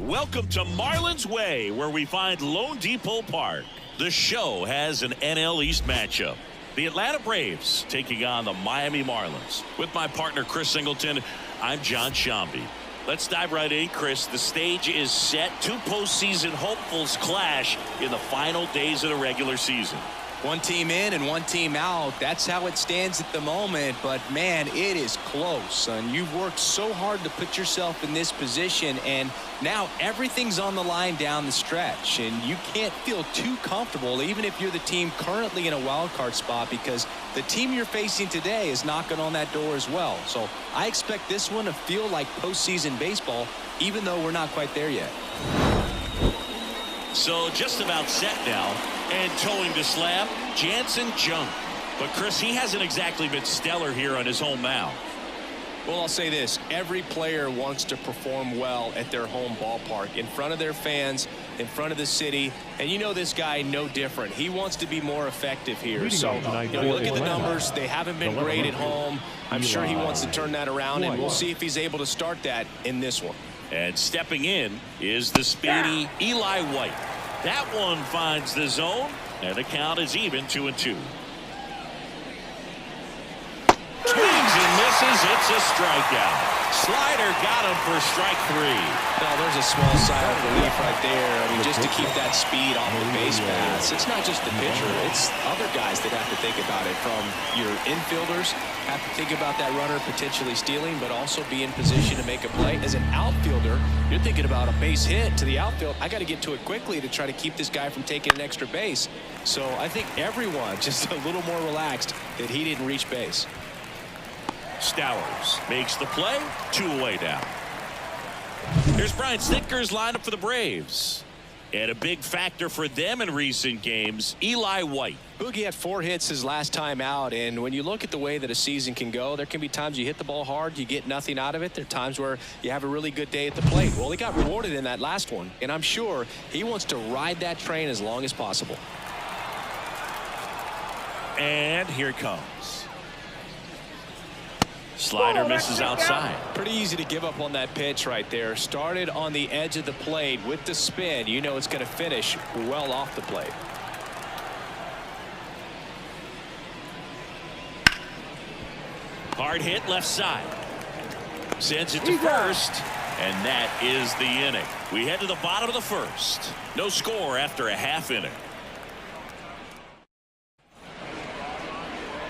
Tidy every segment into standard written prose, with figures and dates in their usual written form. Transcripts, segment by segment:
Welcome to Marlins Way, where we find Lone Depot Park. The show has an NL East matchup. The Atlanta Braves taking on the Miami Marlins. With my partner Chris Singleton, I'm John Shambi. Let's dive right in, Chris. The stage is set. Two postseason hopefuls clash in the final days of the regular season. One team in and one team out. That's how it stands at the moment. But, man, it is close. And you've worked so hard to put yourself in this position. And now everything's on the line down the stretch. And you can't feel too comfortable, even if you're the team currently in a wild card spot, because the team you're facing today is knocking on that door as well. So I expect this one to feel like postseason baseball, even though we're not quite there yet. So just about set now. And towing the slab, Jansen Junk. But, Chris, he hasn't exactly been stellar here on his home mound. Well, I'll say this. Every player wants to perform well at their home ballpark, in front of their fans, in front of the city. And you know this guy no different. He wants to be more effective here. So, you look at the numbers. They haven't been great at home. I'm sure he wants to turn that around, and we'll see if he's able to start that in this one. And stepping in is the speedy Eli White. That one finds the zone, and the count is even 2-2. Swings and misses. It's a strikeout. Slider got him for strike 3. Now, there's a small sigh of relief right there. I mean, just to keep that speed off the base paths. It's not just the pitcher. It's other guys that have to think about it. From your infielders, have to think about that runner potentially stealing, but also be in position to make a play. As an outfielder, you're thinking about a base hit to the outfield. I got to get to it quickly to try to keep this guy from taking an extra base. So I think everyone just a little more relaxed that he didn't reach base. Stowers makes the play. 2 away now. Here's Brian Snitker's lineup for the Braves. And a big factor for them in recent games, Eli White. Boogie had 4 hits his last time out, and when you look at the way that a season can go, there can be times you hit the ball hard, you get nothing out of it. There are times where you have a really good day at the plate. Well, he got rewarded in that last one, and I'm sure he wants to ride that train as long as possible. And here it comes. Slider misses outside. Pretty easy to give up on that pitch right there. Started on the edge of the plate with the spin. You know it's going to finish well off the plate. Hard hit left side. Sends it to first. And that is the inning. We head to the bottom of the first. No score after a half inning.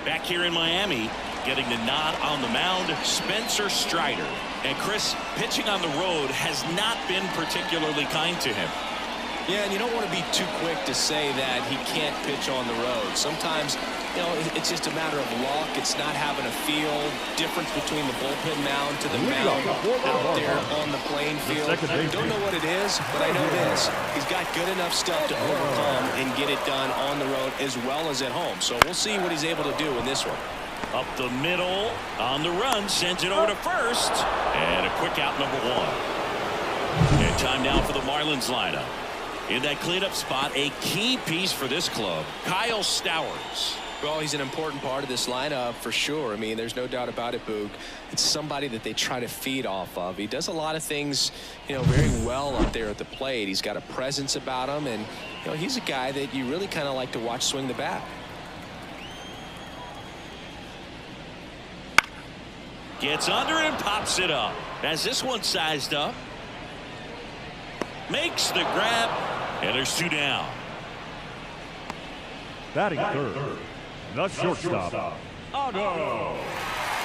Back here in Miami, getting the nod on the mound, Spencer Strider. And Chris, pitching on the road has not been particularly kind to him. Yeah, and you don't want to be too quick to say that he can't pitch on the road. Sometimes, you know, it's just a matter of luck. It's not having a feel. Difference between the bullpen mound to the mound out there on the playing field. I don't know what it is, but I know this. He's got good enough stuff to overcome and get it done on the road as well as at home. So we'll see what he's able to do in this one. Up the middle, on the run, sends it over to first. And a quick out, number 1. And time now for the Marlins lineup. In that cleanup spot, a key piece for this club, Kyle Stowers. Well, he's an important part of this lineup for sure. I mean, there's no doubt about it, Boog. It's somebody that they try to feed off of. He does a lot of things, you know, very well up there at the plate. He's got a presence about him, and, you know, he's a guy that you really kind of like to watch swing the bat. Gets under it and pops it up. As this one sized up. Makes the grab. And there's 2 down. Batting third, the shortstop, Otto.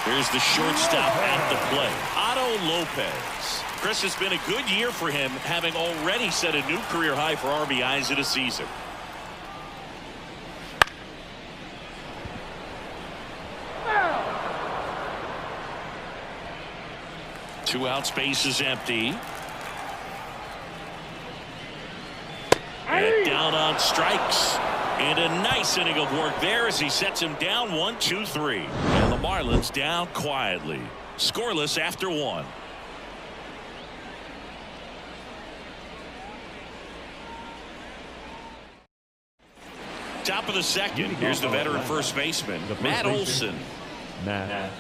Here's the shortstop at the plate, Otto Lopez. Chris, has been a good year for him, having already set a new career high for RBIs in a season. Two out, space is empty. And down on strikes. And a nice inning of work there as he sets him down 1-2-3. And the Marlins down quietly. Scoreless after 1. Top of the second. Here's the veteran first baseman, Matt Olson. Matt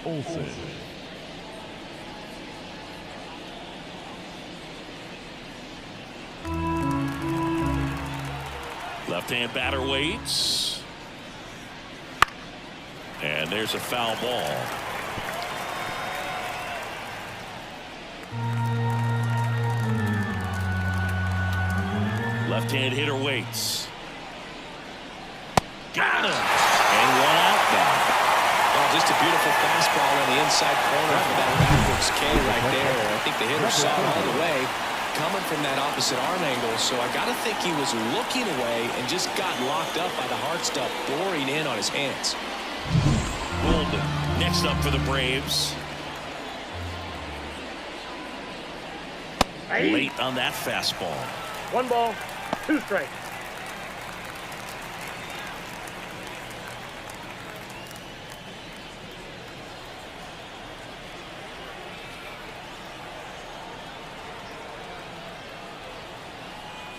Olson. Left-hand batter waits. And there's a foul ball. Left-hand hitter waits. Got him. And one out now. Oh, just a beautiful fastball on the inside corner for that backwards K right there. I think the hitter saw it all the way coming from that opposite arm angle. So I got to think he was looking away and just got locked up by the hard stuff boring in on his hands. Golden next up for the Braves. Late on that fastball. 1 ball, 2 strikes.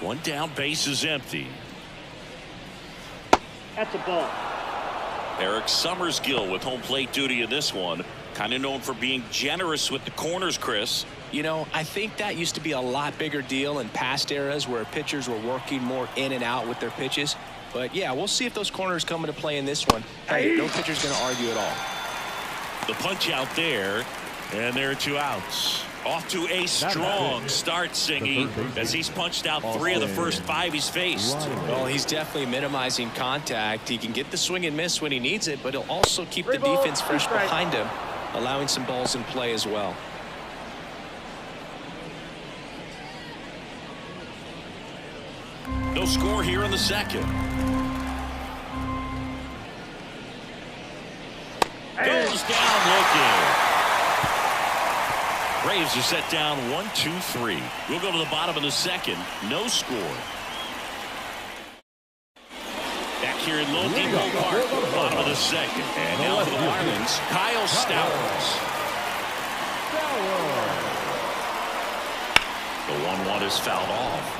One down, base is empty. That's a ball. Eric Summersgill with home plate duty in this one. Kind of known for being generous with the corners, Chris. You know, I think that used to be a lot bigger deal in past eras where pitchers were working more in and out with their pitches. But yeah, we'll see if those corners come into play in this one. Hey, no pitcher's going to argue at all. The punch out there, and there are 2 outs. Off to a strong start, Singy, as he's punched out 3 of the first 5 he's faced. Well, he's definitely minimizing contact. He can get the swing and miss when he needs it, but he'll also keep the defense fresh behind him, allowing some balls in play as well. No score here in the second. Goes down looking. Braves are set down 1-2-3. We'll go to the bottom of the second. No score. Back here in Lone Depot Park, bottom of the second. And now for the Marlins, Kyle Stowers. The 1-1 is fouled off.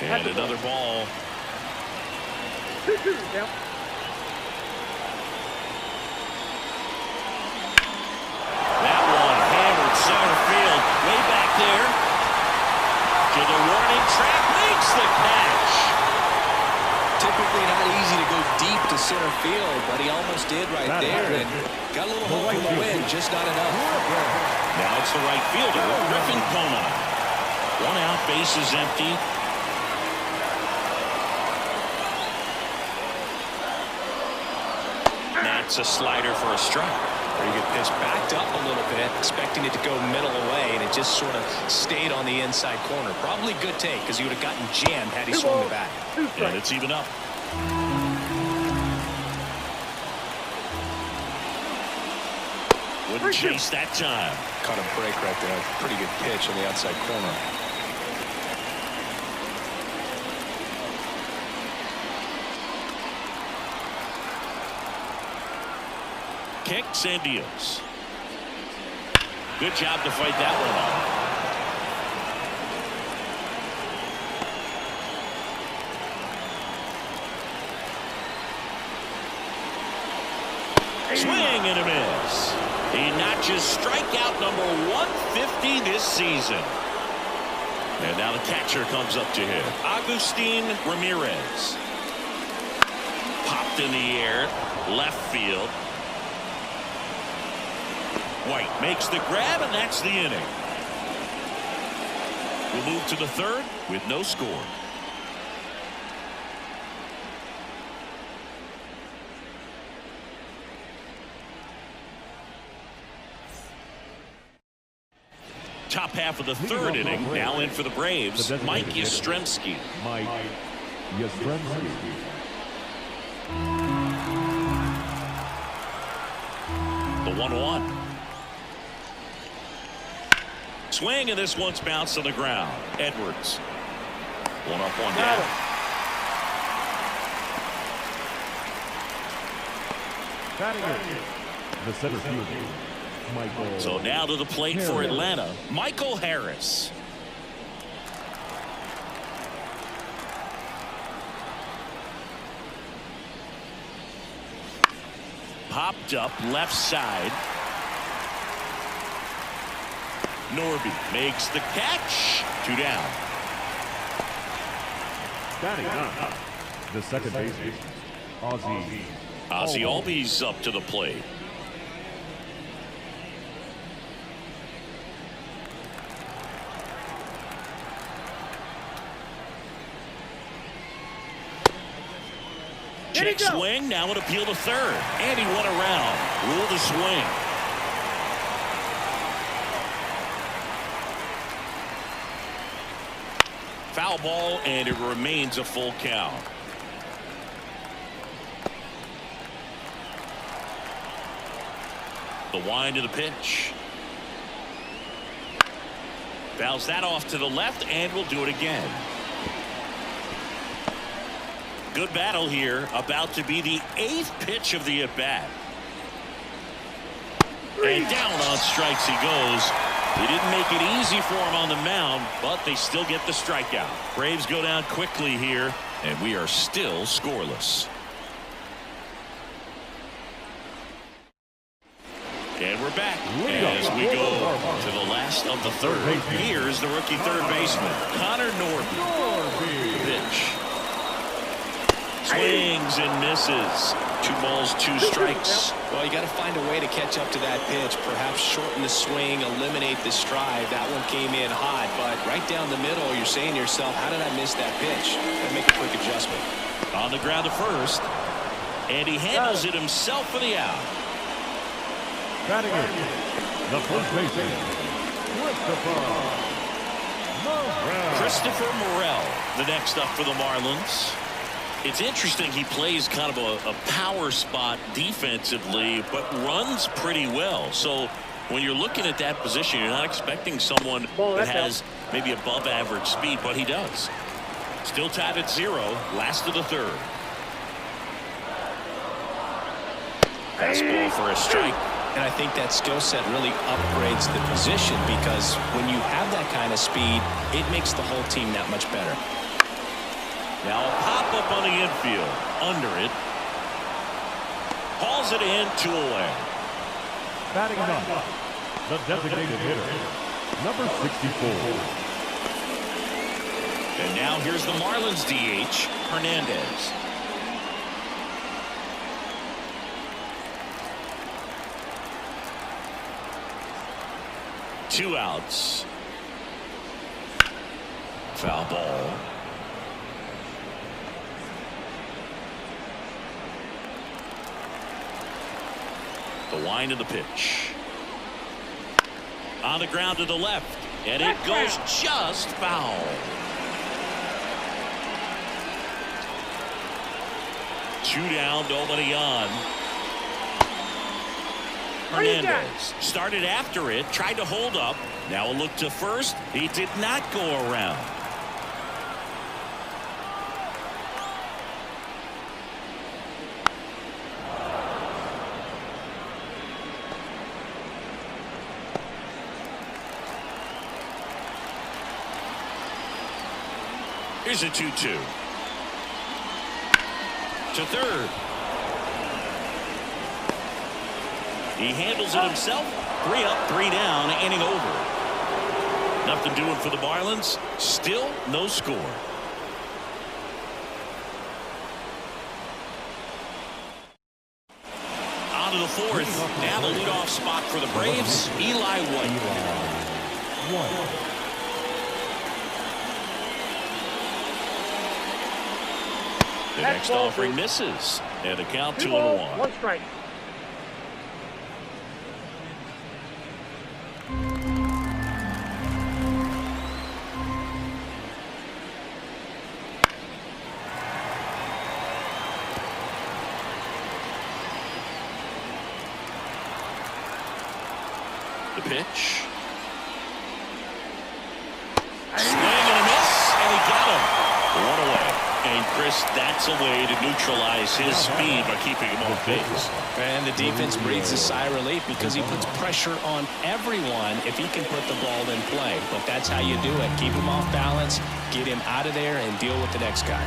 And another ball. 2-2. Yep. That one hammered center field. Way back there. To the warning track. Makes the catch. Typically not easy to go deep to center field, but he almost did right there. And got a little hope for the win, just not enough. Now it's the right fielder, Griffin Kona. 1 out, base is empty. That's a slider for a strike. Pretty good pitch, backed up a little bit, expecting it to go middle away, and it just sort of stayed on the inside corner. Probably good take, because he would have gotten jammed had he swung the bat. And it's even up. Wouldn't chase that time. Caught a break right there. Pretty good pitch on the outside corner. Kicks and deals. Good job to fight that one off. Swing and a miss. He notches strikeout number 150 this season. And now the catcher comes up to him. Agustin Ramirez. Popped in the air. Left field. White makes the grab, and that's the inning. We'll move to the third with no score. Top half of the third inning. Now in for the Braves, Mike Yastrzemski. Mike Yastrzemski. The 1-1. Swing, and this one's bounced on the ground. Edwards. 1 up, 1 down. Batting it. The center fielder, Michael. So now to the plate for Atlanta, Michael Harris. Popped up left side. Norby makes the catch. 2 down. Batting up. The second baseman, Ozzie Albies up to the plate. Check swing. Now an appeal to third. And he went around. Rule the swing. Foul ball, and it remains a full count. The wind of the pitch. Fouls that off to the left, and we'll do it again. Good battle here. About to be the 8th pitch of the at-bat. And down on strikes he goes. He didn't make it easy for him on the mound, but they still get the strikeout. Braves go down quickly here, and we are still scoreless. And we're back as we go to the last of the third. Here's the rookie third baseman, Connor Norby. Pitch. Swings and misses. 2 balls, 2 strikes. Well, you got to find a way to catch up to that pitch. Perhaps shorten the swing, eliminate the stride. That one came in hot, but right down the middle, you're saying to yourself, how did I miss that pitch? Gotta make a quick adjustment. On the ground to first, and he handles it himself for the out. Batting in. The first baseman, Christopher Morel, the next up for the Marlins. It's interesting, he plays kind of a power spot defensively, but runs pretty well. So when you're looking at that position, you're not expecting someone that has maybe above average speed, but he does. Still tied at 0, last of the third. Fastball for a strike. And I think that skill set really upgrades the position, because when you have that kind of speed, it makes the whole team that much better. Now a pop-up on the infield. Under it. Hauls it in, 2 away. Batting up. The designated hitter, number 64. And now here's the Marlins DH, Hernandez. Two outs. Foul ball. The wind of the pitch. On the ground to the left. And it goes just foul. 2 down, nobody on. Hernandez started after it, tried to hold up. Now a look to first. He did not go around. Here's a 2-2. To third. He handles it himself. 3 up, 3 down, inning over. Nothing doing for the Marlins. Still no score. On to the 4th. Now the leadoff spot for the Braves, Eli White. The next offering misses. And a count 2-1. 1 strike. The pitch. Swing and a miss, and he got him. 1 away. And Chris, that's a way to neutralize his speed by keeping him off base. And the defense breathes a sigh of relief, because he puts pressure on everyone if he can put the ball in play. But that's how you do it. Keep him off balance, get him out of there, and deal with the next guy.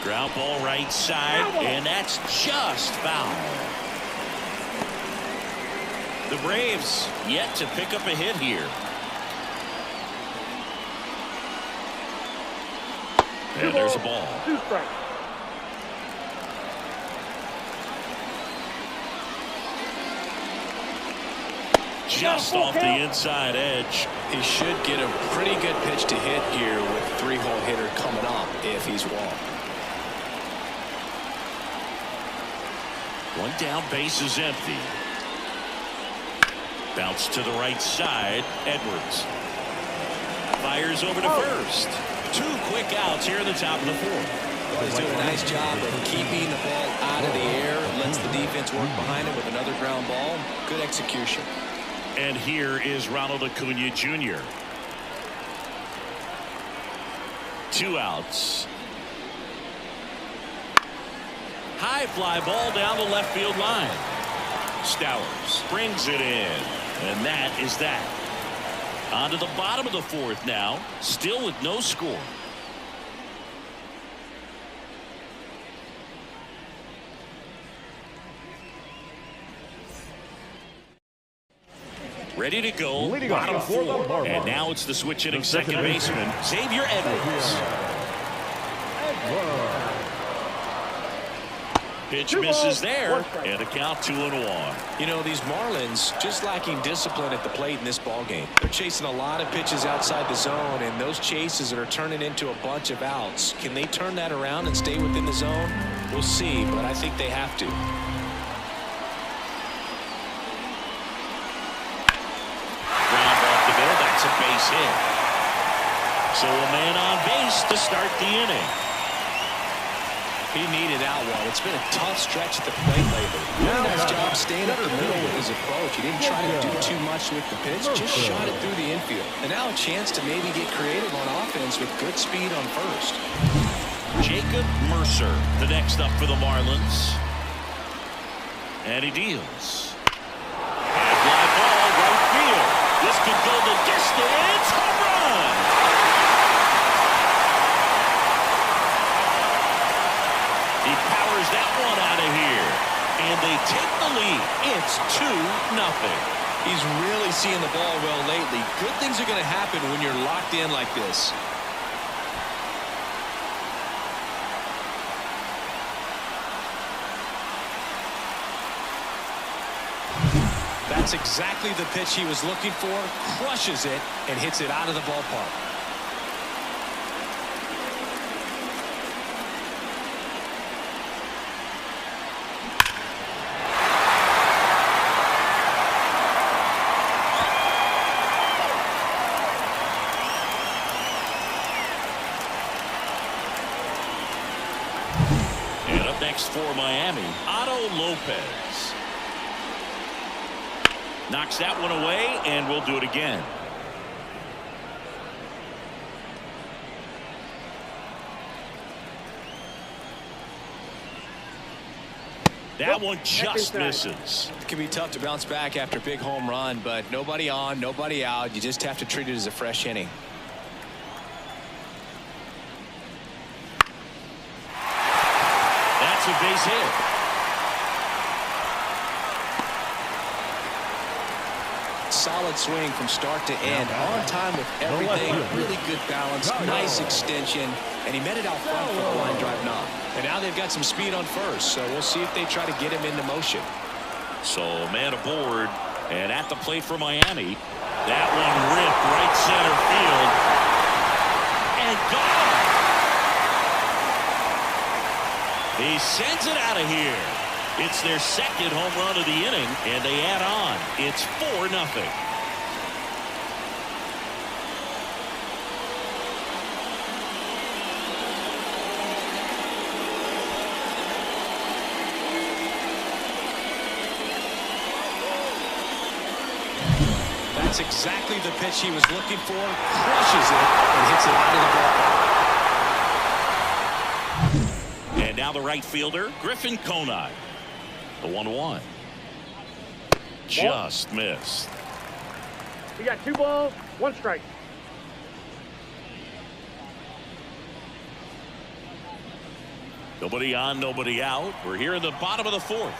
Ground ball right side, and that's just foul. The Braves yet to pick up a hit here. And there's a ball. 2 strikes. Just off the inside edge. He should get a pretty good pitch to hit here with 3-hole hitter coming up if he's walked. One down, base is empty. Bounce to the right side. Edwards fires over to first. 2 quick outs here in the top of the 4th. He's doing a nice job of keeping the ball out of the air. Lets the defense work behind it with another ground ball. Good execution. And here is Ronald Acuna Jr. 2 outs. High fly ball down the left field line. Stowers brings it in. And that is that. On to the bottom of the 4th now. Still with no score. Ready to go. Leading off Bottom for the 4. And Marlins. now it's the switch hitting The second second baseman, Xavier Edwards. Pitch misses there, and a count 2-1. You know, these Marlins just lacking discipline at the plate in this ball game. They're chasing a lot of pitches outside the zone, and those chases that are turning into a bunch of outs. Can they turn that around and stay within the zone? We'll see, but I think they have to. Ground off the middle, that's a base hit. So a man on base to start the inning. He needed out one. It's been a tough stretch at the plate lately. Really nice job staying up the middle with his approach. He didn't try to do too much with the pitch, just shot it through the infield. And now a chance to maybe get creative on offense with good speed on first. Jacob Mercer, the next up for the Marlins. And he deals. High fly ball, right field. This could go the distance. Home run! He powers that one out of here. And they take the lead. It's 2-0. He's really seeing the ball well lately. Good things are going to happen when you're locked in like this. That's exactly the pitch he was looking for. Crushes it and hits it out of the ballpark. And up next for Miami, Otto Lopez. Knocks that one away, and we'll do it again. That one just misses. It can be tough to bounce back after a big home run, but nobody on, nobody out. You just have to treat it as a fresh inning. That's a base hit. Solid swing from start to end, on time with everything, really good balance, nice extension, and he met it out front for the line drive knock. And now they've got some speed on first, so we'll see if they try to get him into motion. So man aboard, and at the plate for Miami, that one ripped right center field, and gone. He sends it out of here. It's their second home run of the inning, and they add on. It's 4-0. That's exactly the pitch he was looking for. Crushes it and hits it out of the ballpark. And now the right fielder, Griffin Conine. The 1-1. Just missed. You got 2 balls, 1 strike. Nobody on, nobody out. We're here in the bottom of the 4th.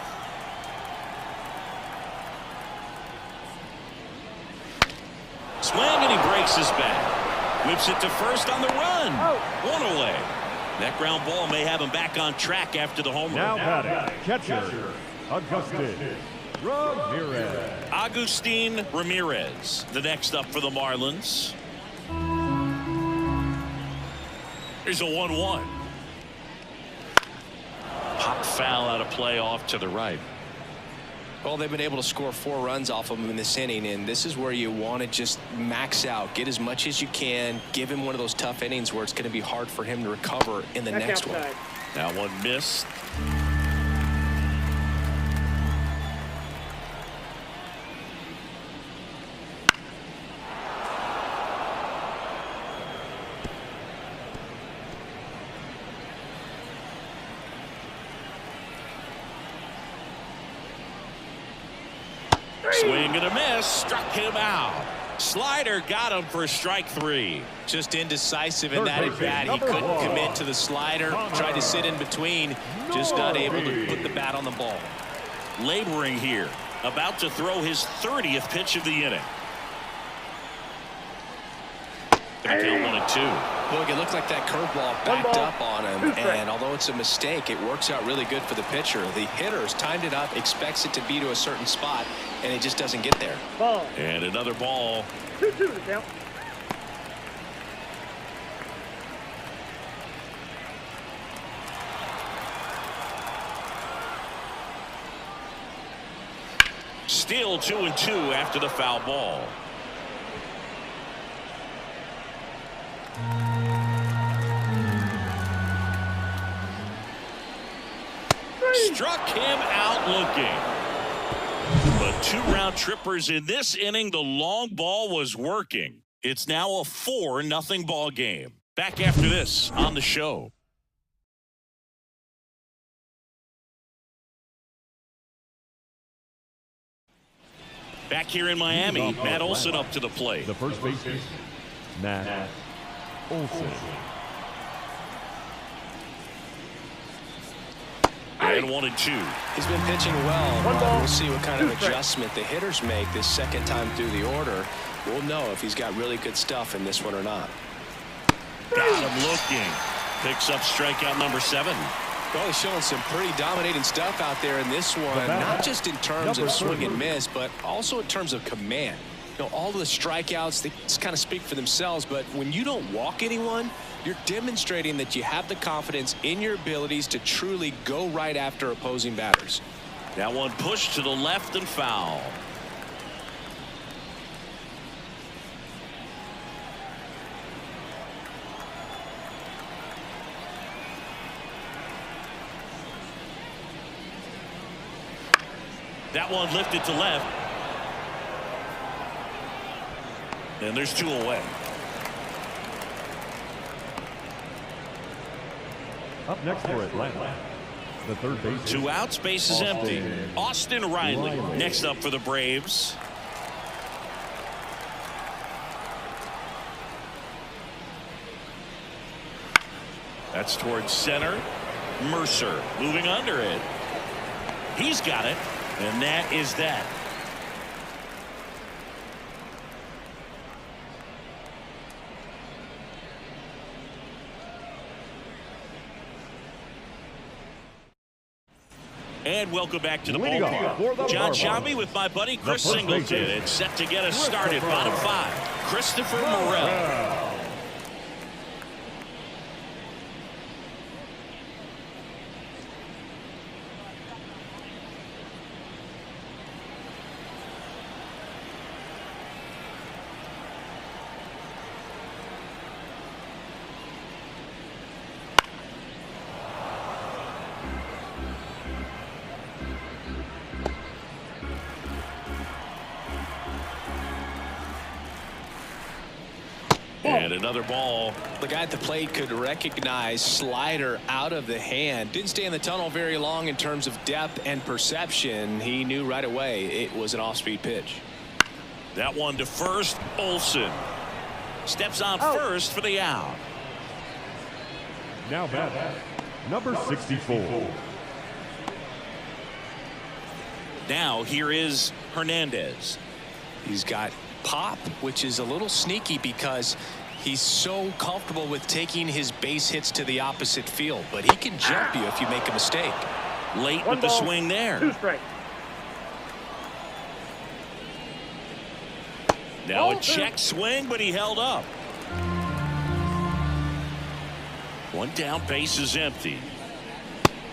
Swing and he breaks his bat. Whips it to first on the run. One away. That ground ball may have him back on track after the home Now run. batting, catcher, Agustin Ramirez. Agustin Ramirez, the next up for the Marlins. Here's a 1-1. Pop foul out of play off to the right. Well, they've been able to score 4 runs off of him in this inning, and this is where you want to just max out, get as much as you can, give him one of those tough innings where it's going to be hard for him to recover in the next one. That one missed. Swing and a miss, struck him out. Slider got him for strike 3. Just indecisive in that at bat. He couldn't commit to the slider, tried to sit in between, just not able to put the bat on the ball. Laboring here, about to throw his 30th pitch of the inning. Gonna count 1-2. Look, it looked like that curveball backed up on him, and although it's a mistake, it works out really good for the pitcher. The hitter's timed it up, expects it to be to a certain spot, and it just doesn't get there. Ball. And another ball. 2-2 to count. Still 2-2 after the foul ball. Struck him out looking. But 2 round trippers in this inning. The long ball was working. It's now a 4-0 ball game. Back after this on the show. Back here in Miami, Matt Olson up to the plate. The first baseman, Matt Olson. And 1-2. He's been pitching well. One ball. We'll see what kind of adjustment the hitters make this second time through the order. We'll know if he's got really good stuff in this one or not. Got him looking. Picks up strikeout number 7. Well, he's showing some pretty dominating stuff out there in this one, not just in terms of swing and miss, but also in terms of command. You know, all of the strikeouts, they just kind of speak for themselves, but when you don't walk anyone, you're demonstrating that you have the confidence in your abilities to truly go right after opposing batters. That one pushed to the left and foul. That one lifted to left. And there's 2 away. Up next for Atlanta, the third baseman. 2 outs, base is empty. Austin Riley next up for the Braves. That's towards center. Mercer moving under it. He's got it, and that is that. And welcome back to the ballpark. John Shambi with my buddy Chris Singleton. It's set to get us started. Bottom 5, Christopher Morel. And another ball. The guy at the plate could recognize slider out of the hand. Didn't stay in the tunnel very long in terms of depth and perception. He knew right away it was an off-speed pitch. That one to first. Olson steps on first for the out. Now batting, number 64. Now here is Hernandez. He's got pop, which is a little sneaky because he's so comfortable with taking his base hits to the opposite field. But he can jump you if you make a mistake. Late with the swing there. 2 strikes. Now a check swing, but he held up. 1 down, base is empty.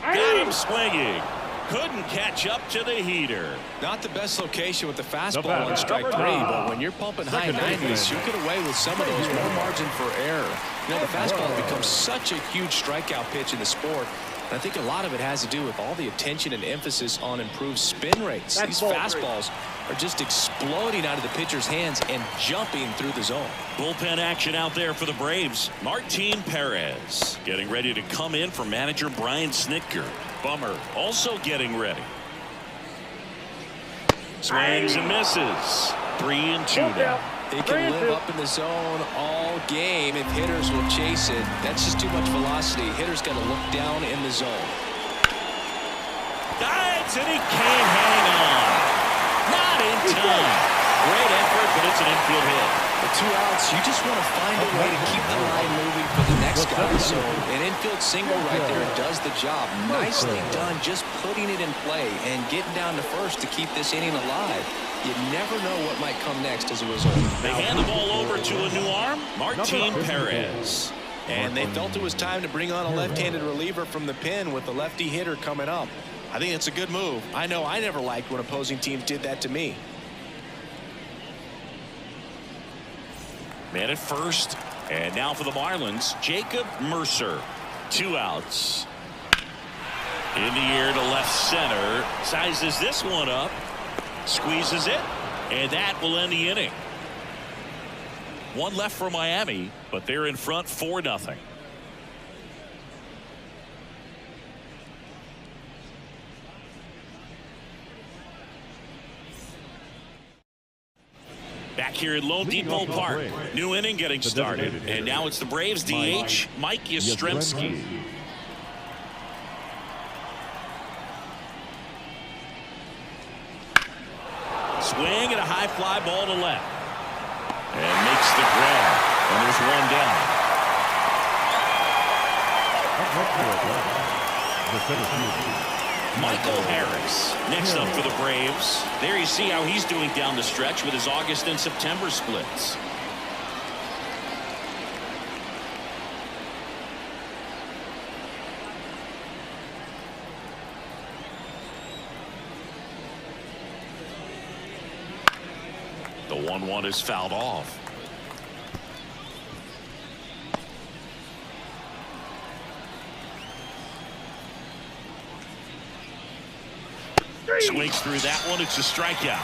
Got him swinging. Couldn't catch up to the heater. Not the best location with the fastball on strike 3, but when you're pumping high 90s, you get away with some of those, more margin for error. You know, the fastball becomes such a huge strikeout pitch in the sport. And I think a lot of it has to do with all the attention and emphasis on improved spin rates. These fastballs are just exploding out of the pitcher's hands and jumping through the zone. Bullpen action out there for the Braves. Martin Perez getting ready to come in for manager Brian Snitker. Bummer also getting ready. Swings and misses. 3-2 now. He can live up in the zone all game if hitters will chase it. That's just too much velocity. Hitters got to look down in the zone. Dives and he can't hang on. Not in time. Great effort, but it's an infield hit. With 2 outs, you just want to find a way to keep the line moving for the next guy. So an infield single right there does the job. Nicely done, just putting it in play and getting down to first to keep this inning alive. You never know what might come next as a result. They hand the ball over to a new arm, Martin Perez. And they felt it was time to bring on a left-handed reliever from the pen with the lefty hitter coming up. I think it's a good move. I know I never liked when opposing teams did that to me. Man at first, and now for the Marlins, Jacob Mercer. 2 outs. In the air to left center. Sizes this one up. Squeezes it, and that will end the inning. 1 left for Miami, but they're in front 4-0. Back here at Lone Depot Park. New inning getting started, and now it's the Braves DH, Mike Yastrzemski. Swing and a high fly ball to left. And makes the grab. And there's 1 down. Michael Harris next up for the Braves. There you see how he's doing down the stretch with his August and September splits. The 1-1 is fouled off. Swings through that one. It's a strikeout.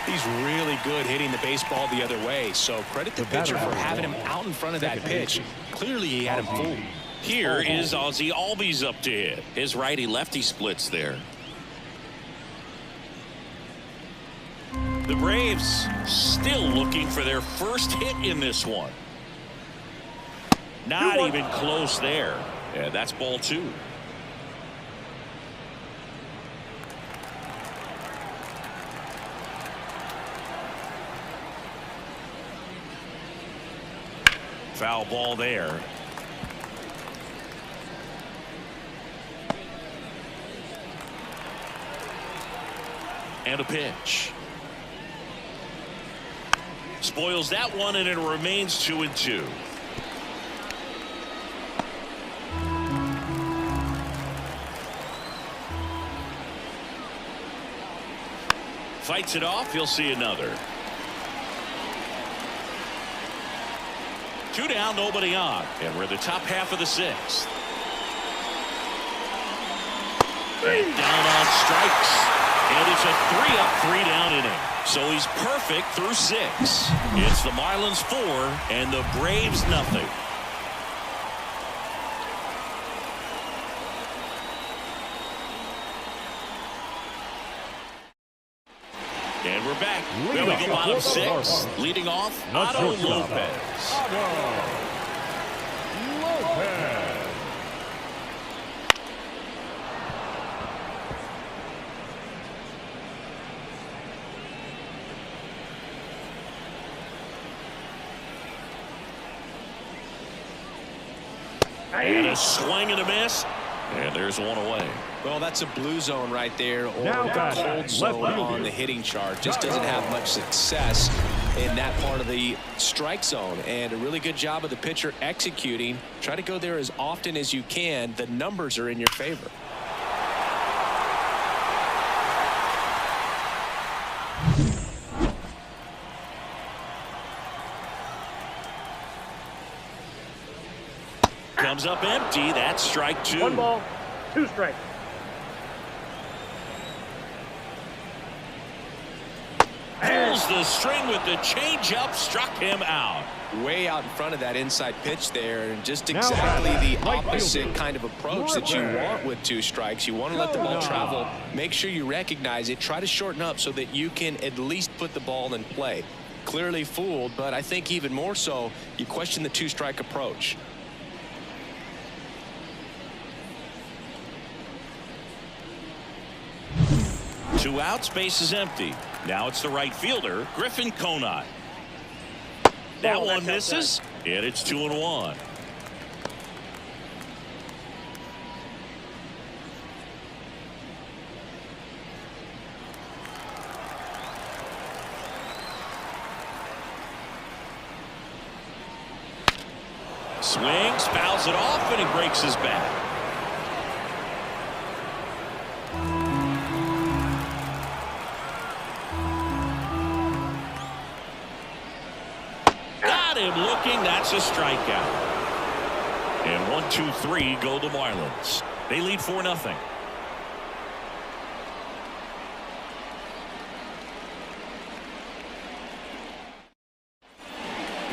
He's really good hitting the baseball the other way. So credit the pitcher for having him out in front of that pitch. Clearly he had him fooled. Here is Ozzie Albies up to hit. His righty-lefty splits there. The Braves still looking for their first hit in this one. Not even close there. Yeah, that's ball 2. Foul ball there. And a pitch. Spoils that one, and it remains 2-2. Fights it off. He'll see another. 2 down, nobody on, and we're in the top half of the 6th. And down on strikes, and it's a 3-up, 3-down inning. So he's perfect through 6. It's the Marlins 4 and the Braves nothing. And we're back. There we go, bottom 6. Leading off, Otto Lopez. And a swing and a miss. And there's one away. Well, that's a blue zone right there, or Now a cold zone on the hitting chart. Just doesn't have much success in that part of the strike zone. And a really good job of the pitcher executing. Try to go there as often as you can. The numbers are in your favor. Comes up empty. That's strike two. 1 ball, 2 strikes. Pulls the string with the changeup. Struck him out. Way out in front of that inside pitch there, and just exactly the opposite kind of approach that you want with 2 strikes. You want to let the ball travel. Make sure you recognize it. Try to shorten up so that you can at least put the ball in play. Clearly fooled, but I think even more so, you question the 2-strike approach. Two outs, base is empty. Now it's the right fielder, Griffin Conant. That one misses, and it's 2-1. Swings, fouls it off, and he breaks his bat. Looking, that's a strikeout. And 1, 2, 3 go the Marlins. They lead 4-0.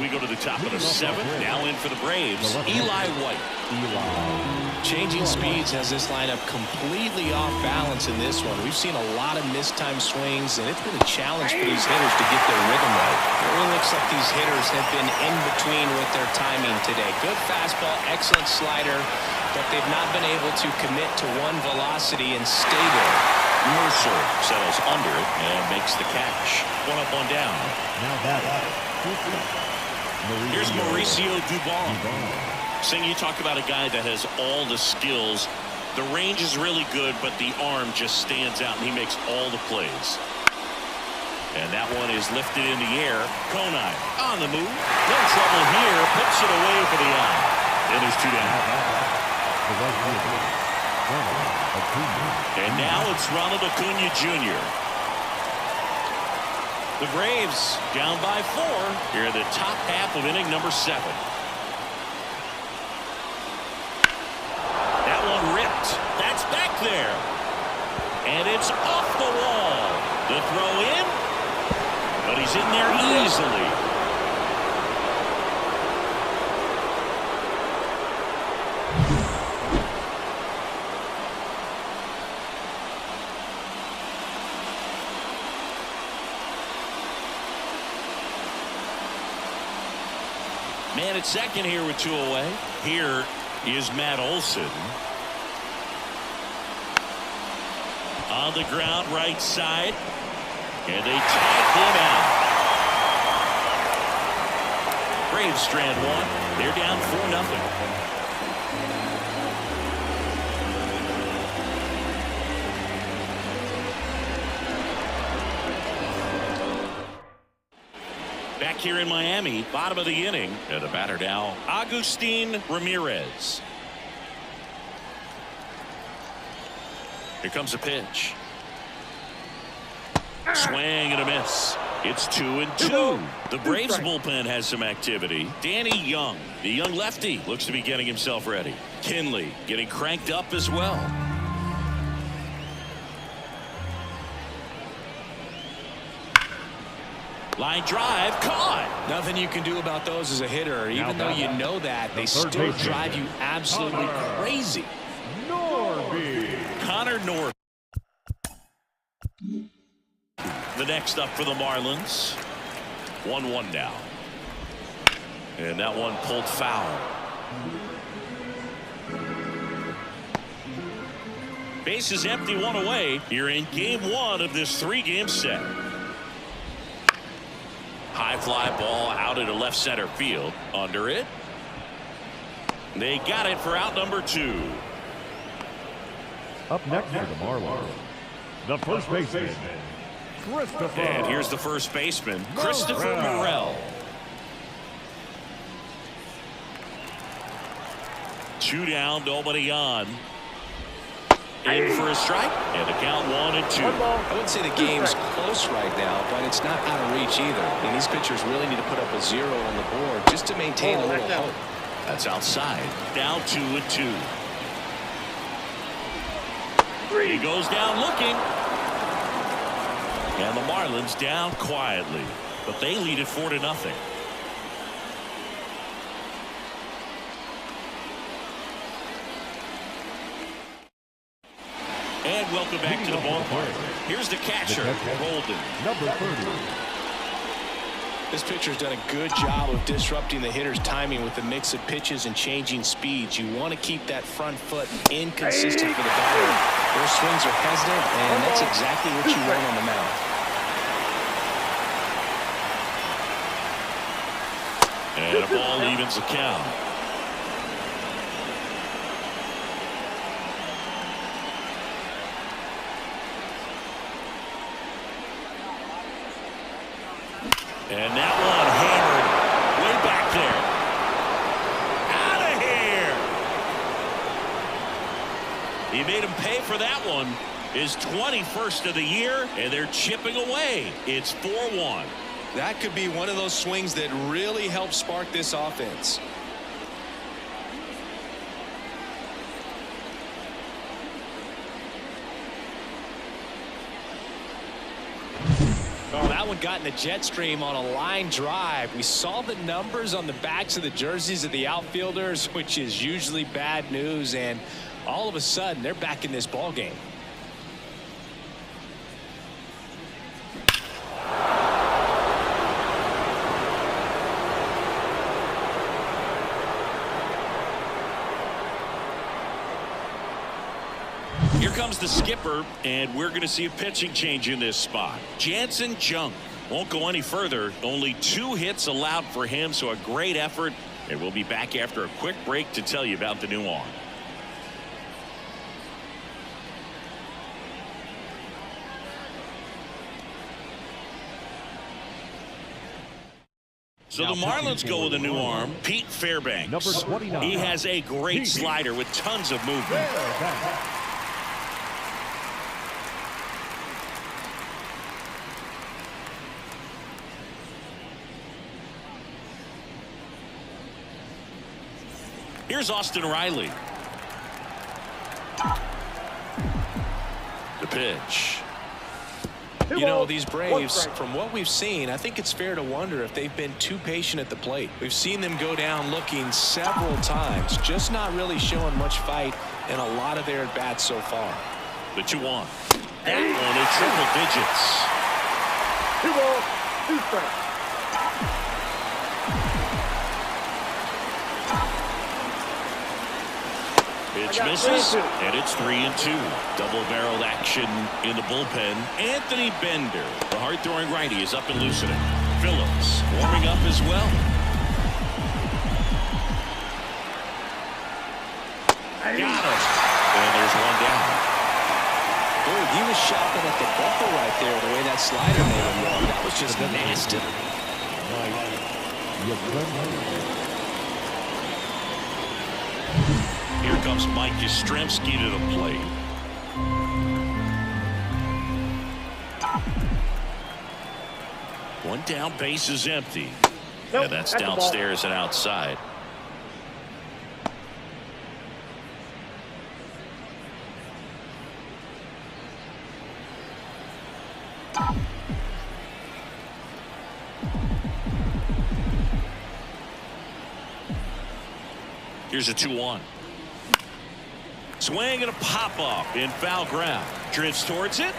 We go to the top of the 7th. Now in for the Braves, Eli White. Changing speeds has this lineup completely off balance in this one. We've seen a lot of mistimed swings, and it's been a challenge for these hitters to get their rhythm right. It really looks like these hitters have been in between with their timing today. Good fastball, excellent slider, but they've not been able to commit to one velocity and stay there. Mercer settles under it and makes the catch. 1 up, 1 down. Now that Here's Mauricio Dubon. Sing, you talk about a guy that has all the skills. The range is really good, but the arm just stands out, and he makes all the plays. And that one is lifted in the air. Conant on the move. No trouble here. Puts it away for the out. And there's 2 down. And now it's Ronald Acuna Jr. The Braves down by 4 here in the top half of inning number 7. That one ripped. That's back there. And it's off the wall. The throw in. But he's in there easily. Man at second here with 2 away. Here is Matt Olson. On the ground, right side. And they tag him out. Braves strand 1. They're down 4-0. Back here in Miami, bottom of the inning. And the batter now, Agustin Ramirez. Here comes a pitch. Swing and a miss. It's 2-2. The Braves bullpen has some activity. Danny Young, the young lefty, looks to be getting himself ready. Kinley getting cranked up as well. Line drive, caught. Nothing you can do about those as a hitter. Even though you know that, they still drive you absolutely crazy. Connor Norby. The next up for the Marlins. 1-1 now. And that one pulled foul. Base is empty, 1 away. Here in game 1 of this 3-game set. High fly ball out into left center field. Under it. They got it for out number 2. Up next for the Marlins, the first baseman, Christopher. And here's the first baseman, Christopher Morel. 2 down, nobody on. In for a strike, and the count 1-2. I wouldn't say the game's close right now, but it's not out of reach either. And these pitchers really need to put up a 0 on the board just to maintain a little hope. That's outside. Down 2-2. He goes down looking. And the Marlins down quietly, but they lead it 4-0. And welcome back to the ballpark. Here's the catcher, Golden. Number 30. This pitcher's done a good job of disrupting the hitter's timing with a mix of pitches and changing speeds. You want to keep that front foot inconsistent for the batter. Their swings are hesitant, and that's exactly what you want on the mound. And a ball evens the count. And that one hammered way back there. Out of here. He made him pay for that one. His 21st of the year, and they're chipping away. It's 4-1. That could be one of those swings that really help spark this offense. Oh, that one got in the jet stream on a line drive. We saw the numbers on the backs of the jerseys of the outfielders, which is usually bad news, and all of a sudden they're back in this ball game. Here comes the skipper, and we're going to see a pitching change in this spot. Jansen Junk won't go any further. Only 2 hits allowed for him, so a great effort. And we'll be back after a quick break to tell you about the new arm. So the Marlins go with a new arm, Pete Fairbanks. Number 29. He has a great slider with tons of movement. Here's Austin Riley. The pitch. You know, these Braves, from what we've seen, I think it's fair to wonder if they've been too patient at the plate. We've seen them go down looking several times, just not really showing much fight in a lot of their at-bats so far. The 2-1. That one is triple digits. 2 balls, 2 strikes. Pitch misses, and it's 3-2. Double-barreled action in the bullpen. Anthony Bender, the hard-throwing righty, is up and loosening. Phillips warming up as well. Got him. And there's 1 down. Dude, he was shopping at the buckle right there, the way that slider made him walk. That was just nasty. Here comes Mike Yastrzemski to the plate. One down, base is empty. Nope, And that's that's a ball. downstairs and outside. Here's a 2-1. Swing and a pop-up in foul ground. Drifts towards it.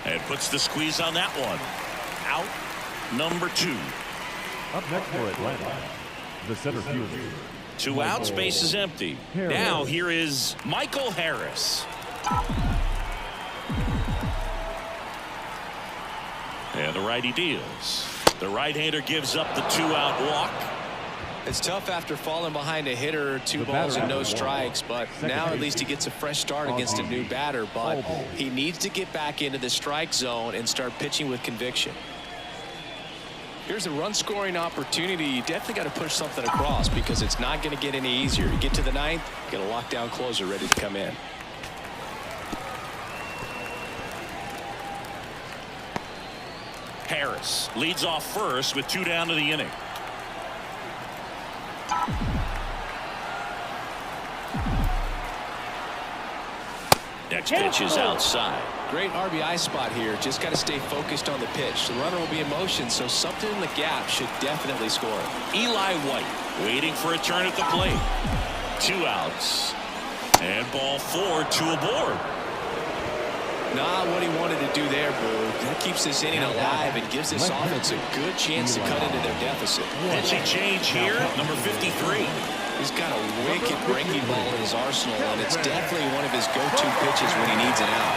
And puts the squeeze on that one. Out number 2. Up next for Atlanta, the center fielder. 2 outs, base is empty. Now here is Michael Harris. And the righty deals. The right-hander gives up the 2-out walk. It's tough after falling behind a hitter, 2 balls and no strikes, but now at least he gets a fresh start against a new batter. But he needs to get back into the strike zone and start pitching with conviction. Here's a run-scoring opportunity. You definitely got to push something across because it's not going to get any easier. You get to the 9th, get a lockdown closer ready to come in. Harris leads off first with 2 down to the inning. Next pitch is outside. Great RBI spot here. Just got to stay focused on the pitch. The runner will be in motion, so something in the gap should definitely score. Eli White waiting for a turn at the plate. 2 outs. And ball 4, 2 aboard. Not what he wanted to do there, Boo. That keeps this inning alive and gives this offense a good chance to cut into their deficit. Pitching change here, number 53. He's got a wicked breaking ball in his arsenal, and it's definitely one of his go-to pitches when he needs an out.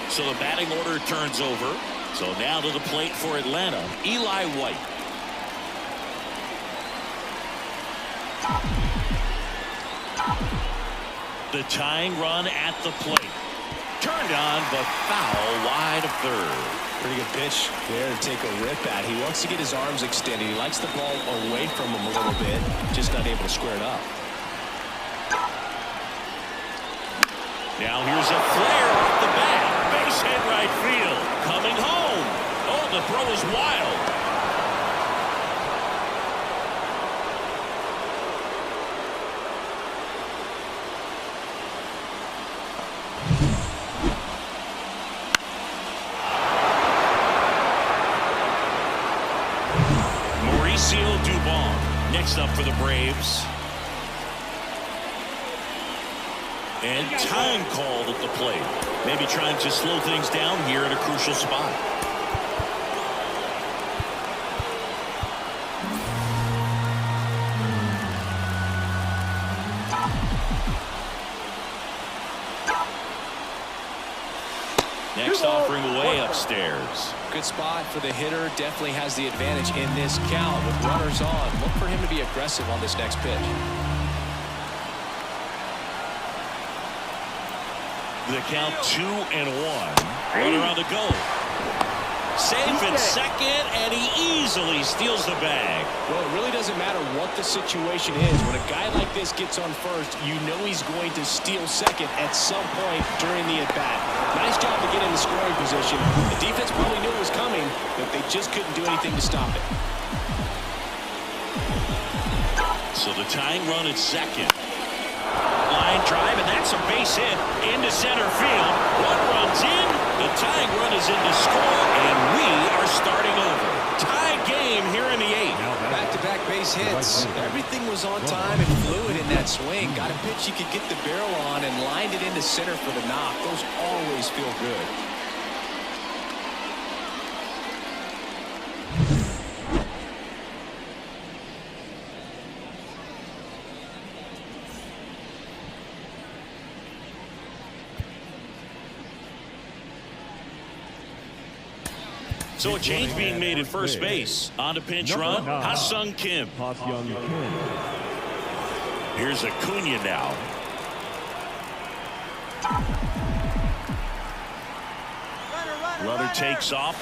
So the batting order turns over. So now to the plate for Atlanta, Eli White. The tying run at the plate. Turned on, but foul wide of third. Pretty good pitch there to take a rip at. He wants to get his arms extended. He likes the ball away from him a little bit. Just not able to square it up. Now here's a flare off the bat. Base hit right field. Coming home. Oh, the throw is wild. Next up for the Braves. And time called at the plate. Maybe trying to slow things down here in a crucial spot. Next offering away upstairs. Good spot for the hitter. Definitely has the advantage in this count with runners on. Look for him to be aggressive on this next pitch. The count 2-1. Runner on the go. Safe at second, and he easily steals the bag. Well, it really doesn't matter what the situation is. When a guy like this gets on first, you know he's going to steal second at some point during the at-bat. Nice job to get in the scoring position. The defense probably knew it was coming, but they just couldn't do anything to stop it. So the tying run at second. Line drive, and that's a base hit into center field. One runs in. The tying run is in to score, and we are starting over. Tie game here in the 8th. Back-to-back base hits. Everything was on time and fluid in that swing. Got a pitch you could get the barrel on and lined it into center for the knock. Those always feel good. So a change being made at first base. On to pinch run, Ha-Sung Kim. Here's Acuna now. Runner takes off.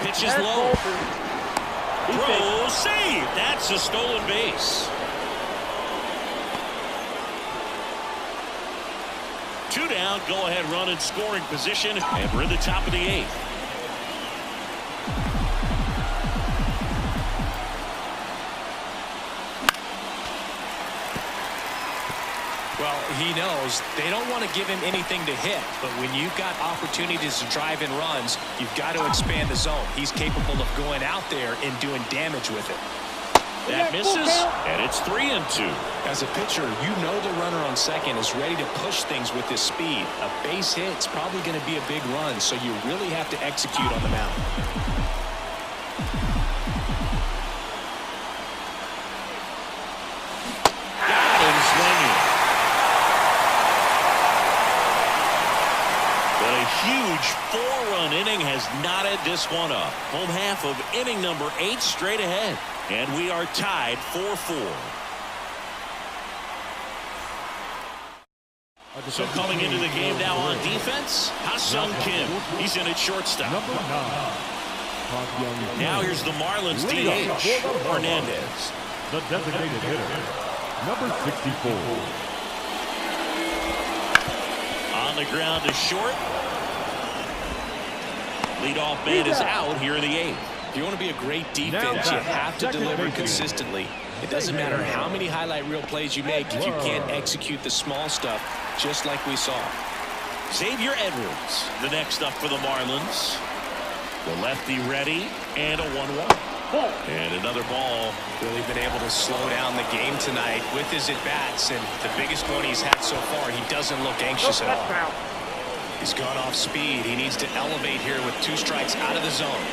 Pitches low. Throw, save. That's a stolen base. 2 down, go ahead run in scoring position, and we're in the top of the 8th. Well, he knows they don't want to give him anything to hit, but when you've got opportunities to drive in runs, you've got to expand the zone. He's capable of going out there and doing damage with it. That misses, and it's 3-2. As a pitcher, you know the runner on second is ready to push things with his speed. A base hit's probably going to be a big run, so you really have to execute on the mound. huge 4-run inning has knotted this one up. Home half of inning number 8 straight ahead. And we are tied 4-4. So coming into the game now on defense, Ha-Sung Kim. He's in at shortstop. Now here's the Marlins DH, Hernandez. The designated hitter, number 64. On the ground to short. Leadoff man is out here in the 8th. If you want to be a great defense, you have to deliver consistently. It doesn't matter how many highlight reel plays you make if you can't execute the small stuff, just like we saw. Xavier Edwards, the next up for the Marlins. The lefty ready, and a 1-1. And another ball. Really been able to slow down the game tonight with his at-bats, and the biggest one he's had so far, he doesn't look anxious at all. He's gone off speed. He needs to elevate here with 2 strikes out of the zone.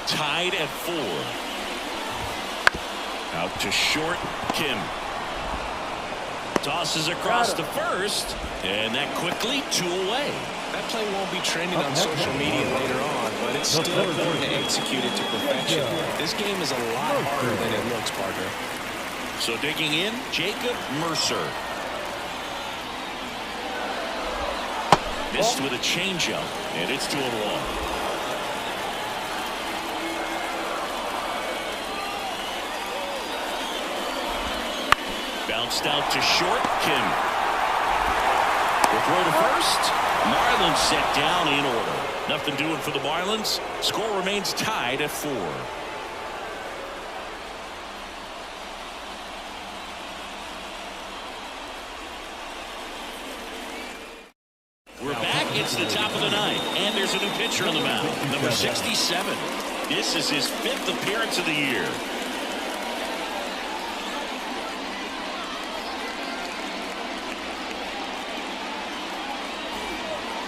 Tied at 4. Out to short, Kim. Tosses across to first, and that quickly 2 away. That play won't be trending on social media later on, but it's still important to execute it to perfection. This game is a lot harder than it looks, partner. So digging in, Jacob Mercer. Missed with a changeup, and it's 2-1. Bounced out to short, Kim. The throw to first. Marlins set down in order. Nothing doing for the Marlins. Score remains tied at 4. We're back. It's the top of the 9th, and there's a new pitcher on the mound, number 67. This is his 5th appearance of the year.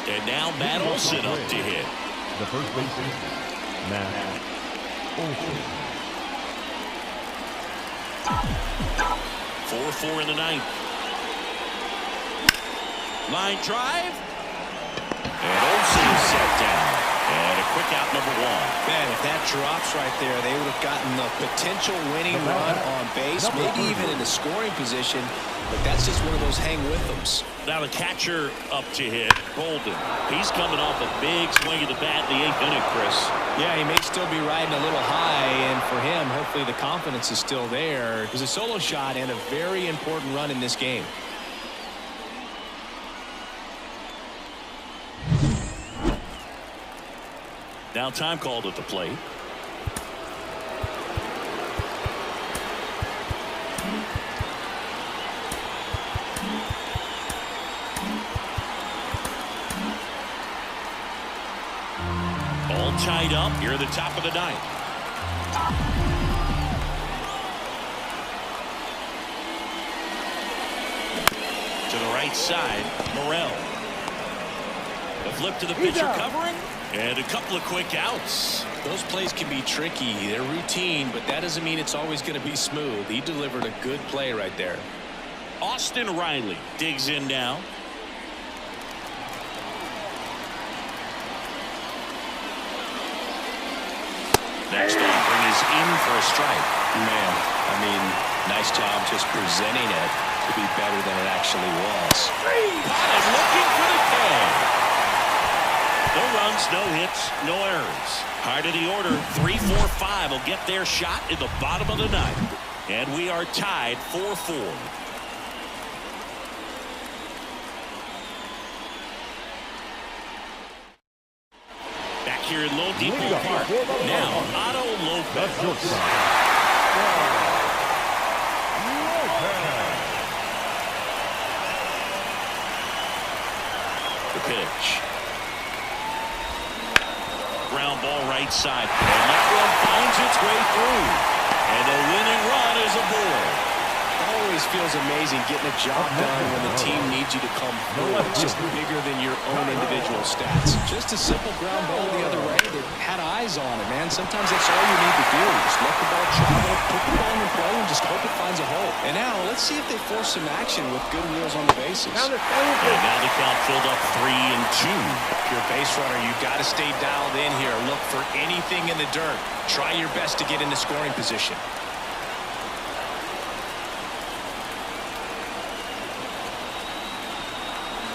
And now Matt Olson up to hit. The first baseman, Matt Olson. 4-4 in the 9th. Line drive. And Olson is set down. And a quick out, number 1. Man, if that drops right there, they would have gotten the potential winning run on base, maybe even in the scoring position. But that's just one of those hang with thems. Now the catcher up to hit, Golden. He's coming off a big swing of the bat in the 8th inning, Chris. Yeah, he may still be riding a little high, and for him, hopefully the confidence is still there. It was a solo shot and a very important run in this game. Now time called at the plate. All tied up here at the top of the 9th. To the right side, Morel. The flip to the pitcher covering, and a couple of quick outs. Those plays can be tricky. They're routine, but that doesn't mean it's always going to be smooth. He delivered a good play right there. Austin Riley digs in now. Next offering is in for a strike. Man, I mean, nice job just presenting it to be better than it actually was. And looking for the tag. No runs, no hits, no errors. High to the order, 3-4-5 will get their shot in the bottom of the 9th. And we are tied 4-4. Back here in Lone Depot Park. Now, Otto Lopez. The pitch. Ground ball right side. And that one finds its way through. And the winning run is aboard. Always always feels amazing getting a job done when the team needs you to come through. It's just bigger than your own individual stats. Just a simple ground ball the other way that had eyes on it, man. Sometimes that's all you need to do. Just let the ball travel, put the ball in play, and just hope it finds a hole. And now, let's see if they force some action with good wheels on the bases. And now the count filled up 3-2. If you're a base runner, you've got to stay dialed in here. Look for anything in the dirt. Try your best to get into scoring position.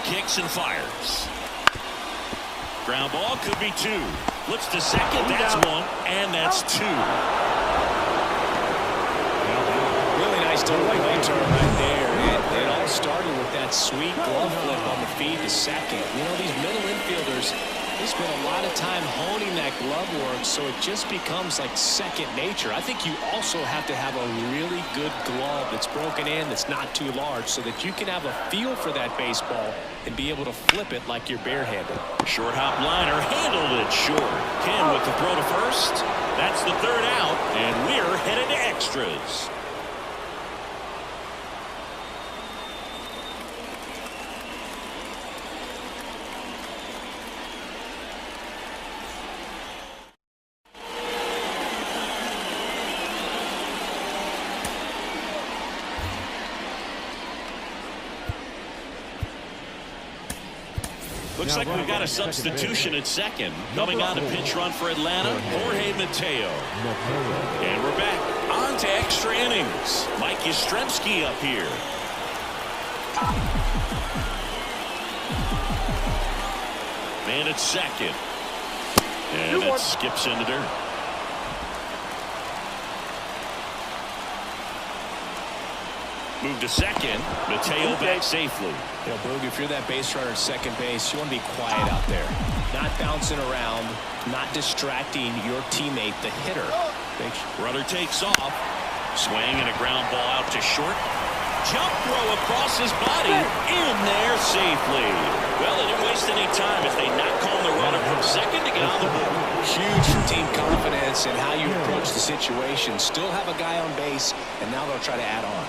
Kicks and fires. Ground ball could be 2. Looks to second. That's 1, and that's 2. Really nice double play turn right there. And it all started with that sweet glove flip on the feed to second. You know, these middle infielders, they spend a lot of time honing that glove work, so it just becomes like second nature. I think you also have to have a really good glove that's broken in, that's not too large, so that you can have a feel for that baseball and be able to flip it like you're barehanded. Short hop liner handled it short. Ken with the throw to first. That's the 3rd out, and we're headed to extras. Looks like we've got a substitution at second. Coming on to pinch run for Atlanta, Jorge Mateo. And we're back on to extra innings. Mike Yastrzemski up here. Man at second. And it skips into dirt. Move to second. Mateo back safely. You know, Boog, if you're that base runner at second base, you want to be quiet out there. Not bouncing around, not distracting your teammate, the hitter. Runner takes off. Swing and a ground ball out to short. Jump throw across his body. In there safely. Well, they didn't waste any time as they knock home the runner from second to get on the board. Huge for team confidence and how you approach the situation. Still have a guy on base, and now they'll try to add on.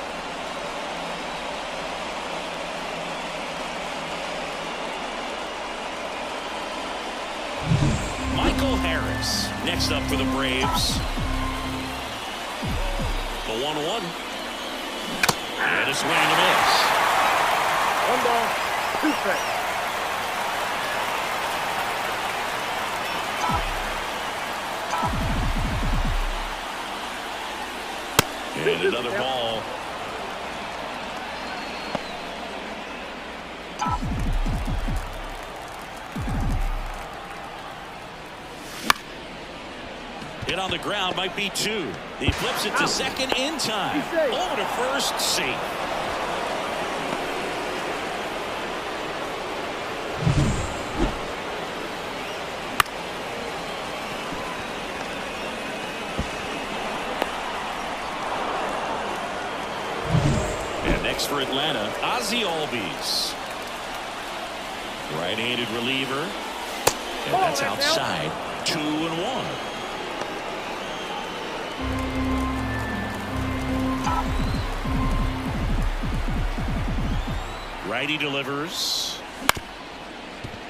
Michael Harris next up for the Braves. The 1-1. And a swing and a miss. 1 ball, 2 strikes. And another ball. Hit on the ground, might be 2. He flips it to second in time. Over to first, safe. And next for Atlanta, Ozzie Albies. Right-handed reliever. And that's outside. 2-1. Righty delivers.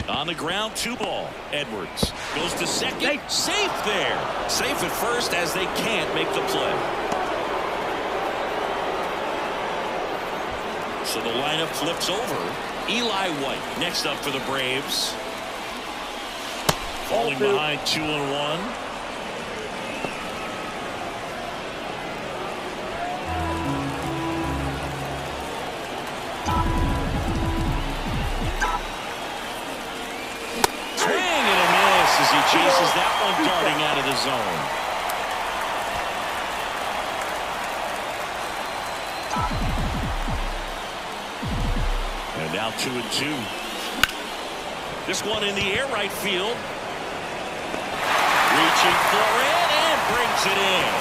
On the ground, 2 ball. Edwards goes to second. Safe there. Safe at first as they can't make the play. So the lineup flips over. Eli White next up for the Braves. Falling behind 2-1. Chases that one darting out of the zone. And now 2-2. This one in the air right field. Reaching for it and brings it in.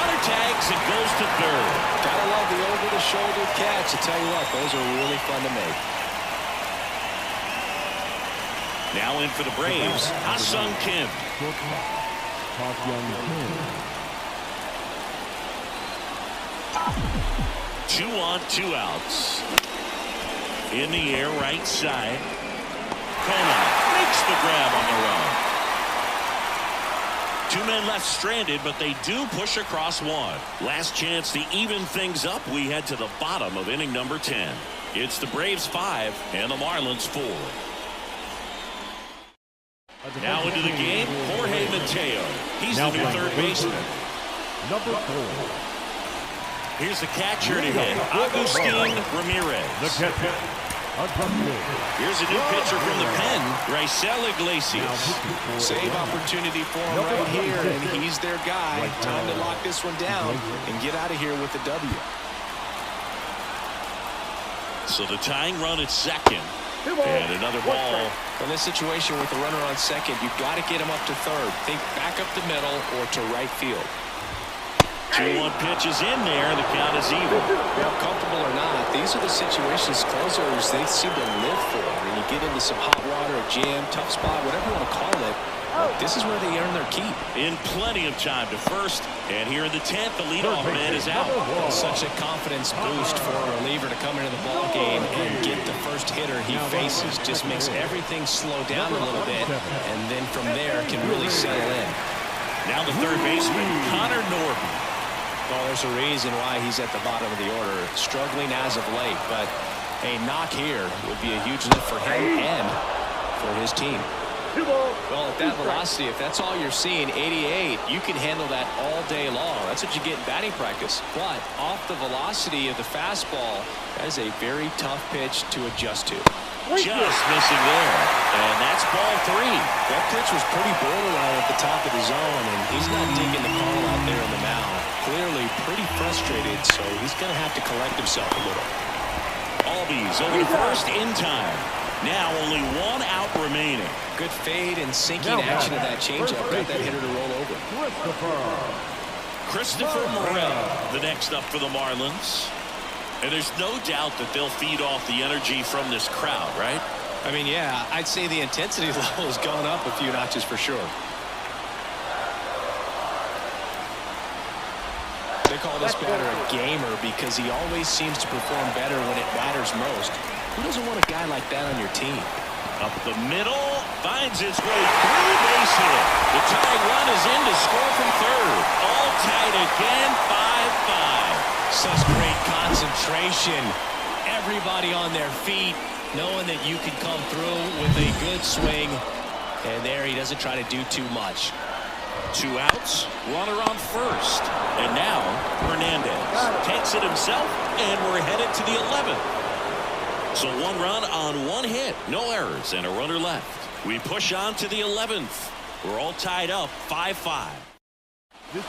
Runner tags and goes to third. Gotta love the over-the-shoulder catch. I tell you what, those are really fun to make. Now in for the Braves, Ha-Sung Kim. 2 on, 2 outs. In the air, right side. Kona makes the grab on the run. 2 men left stranded, but they do push across 1. Last chance to even things up. We head to the bottom of inning number 10. It's the Braves 5 and the Marlins 4. Now into the game, Jorge Mateo. He's the new third baseman. Number 4. Here's the catcher to hit, Agustin Ramirez. The catcher, Here's a new pitcher from the pen, Raisel Iglesias. Save opportunity for him right here, and he's their guy. Time to lock this one down and get out of here with the W. So the tying run at second. And another ball. In this situation with the runner on second, you've got to get him up to third. Think back up the middle or to right field. 2-1 pitch is in there. The count is even. Now, comfortable or not, these are the situations closers they seem to live for. When you get into some hot water, a jam, tough spot, whatever you want to call it, this is where they earn their keep. In plenty of time to first. And here in the 10th, the leadoff man is out. Such a confidence boost for a reliever to come into the ball game and get the first hitter he faces. Just makes everything slow down a little bit, and then from there can really settle in. Now the third baseman, Connor Norton. Well, there's a reason why he's at the bottom of the order. Struggling as of late, but a knock here would be a huge lift for him and for his team. Well, at that velocity, if that's all you're seeing, 88, you can handle that all day long. That's what you get in batting practice. But off the velocity of the fastball, that is a very tough pitch to adjust to. Just missing there. And that's ball 3. That pitch was pretty borderline at the top of the zone, and he's not digging the call out there in the mound. Clearly pretty frustrated, so he's going to have to collect himself a little. Albies over to first in time. Now only 1 out remaining. Good fade and sinking action of that changeup. Got that hitter to roll over. Christopher Morel, the next up for the Marlins. And there's no doubt that they'll feed off the energy from this crowd, right? I mean, yeah, I'd say the intensity level has gone up a few notches for sure. They call this batter a gamer because he always seems to perform better when it matters most. Who doesn't want a guy like that on your team? Up the middle, finds its way through base hit. The tying run is in to score from third. All tied again, 5-5. Such great concentration. Everybody on their feet, knowing that you can come through with a good swing. And there he doesn't try to do too much. 2 outs, runner on first. And now Hernandez takes it himself, and we're headed to the 11th. So 1 run on 1 hit, no errors, and a runner left. We push on to the 11th. We're all tied up, 5-5.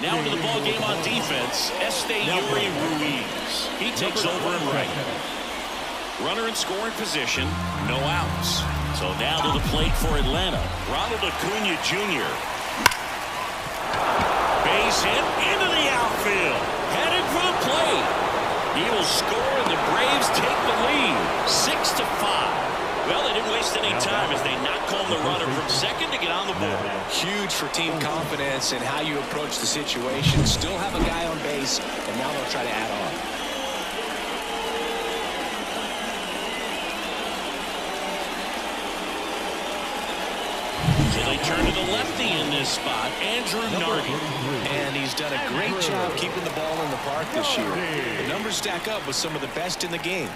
Now into the ball game on defense, Esteury Ruiz. He takes over in right. Runner in scoring position, no outs. So now to the plate for Atlanta, Ronald Acuna Jr. Base hit into the outfield, headed for the plate. He will score, and the Braves take the lead, 6-5. Well, they didn't waste any time as they knock home the runner from second to get on the board. Huge for team confidence and how you approach the situation. Still have a guy on base, and now they'll try to add on. So they turn to the lefty in this spot, Andrew Nardi. And he's done a great job keeping the ball in the park this year. The numbers stack up with some of the best in the game.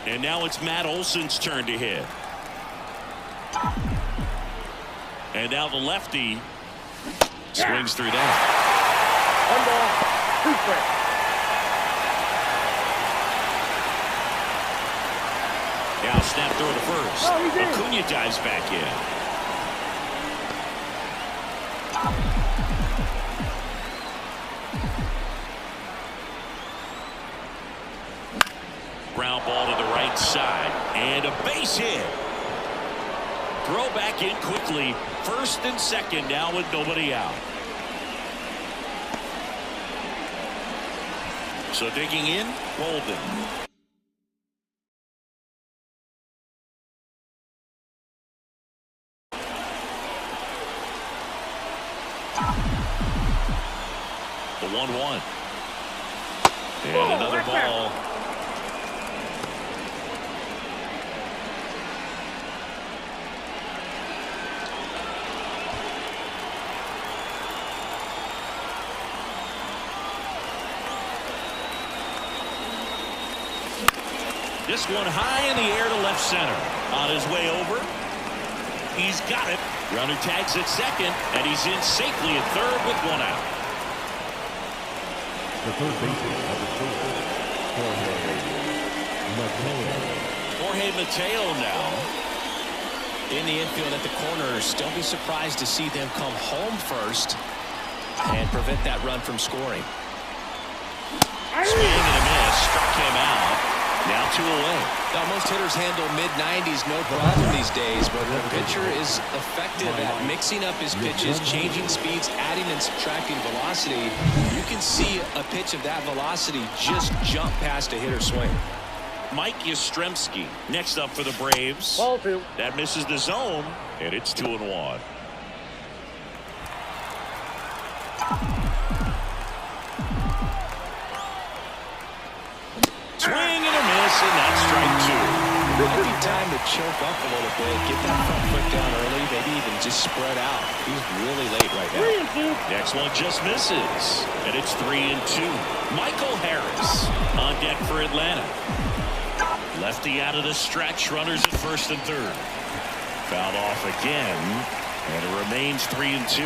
And now it's Matt Olson's turn to hit. And now the lefty swings through that. 1 ball, 2 strikes. Now snap throw to first. Acuna dives back in. Ground ball to the right side, and a base hit. Throw back in quickly. First and second now with nobody out. So digging in, Bolden. The 1-1. And another ball. This one high in the air to left center. On his way over. He's got it. Runner tags at second, and he's in safely at third with one out. The third baseman, number 4, Jorge Mateo now. In the infield at the corners, don't be surprised to see them come home first and prevent that run from scoring. Swing and a miss, struck him out. Now 2 away. Now, most hitters handle mid-90s no problem these days, but the pitcher is effective at mixing up his pitches, changing speeds, adding and subtracting velocity. You can see a pitch of that velocity just jump past a hitter's swing. Mike Yastrzemski next up for the Braves. Ball 2. That misses the zone, and it's 2-1. Swing and a miss, and that's strike 2. Might be time to choke up a little bit, get that front foot down early, maybe even just spread out. He's really late right now. Next one just misses, and it's 3-2. Michael Harris on deck for Atlanta. Lefty out of the stretch, runners at first and third. Fouled off again, and it remains 3-2.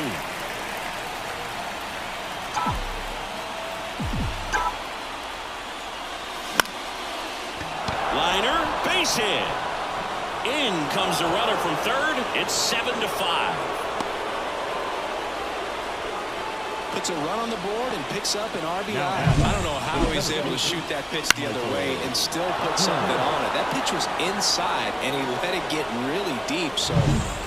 Liner, base hit. In comes the runner from third. It's 7-5. Puts a run on the board and picks up an RBI. I don't know how he's able to shoot that pitch the other way and still put something on it. That pitch was inside, and he let it get really deep. So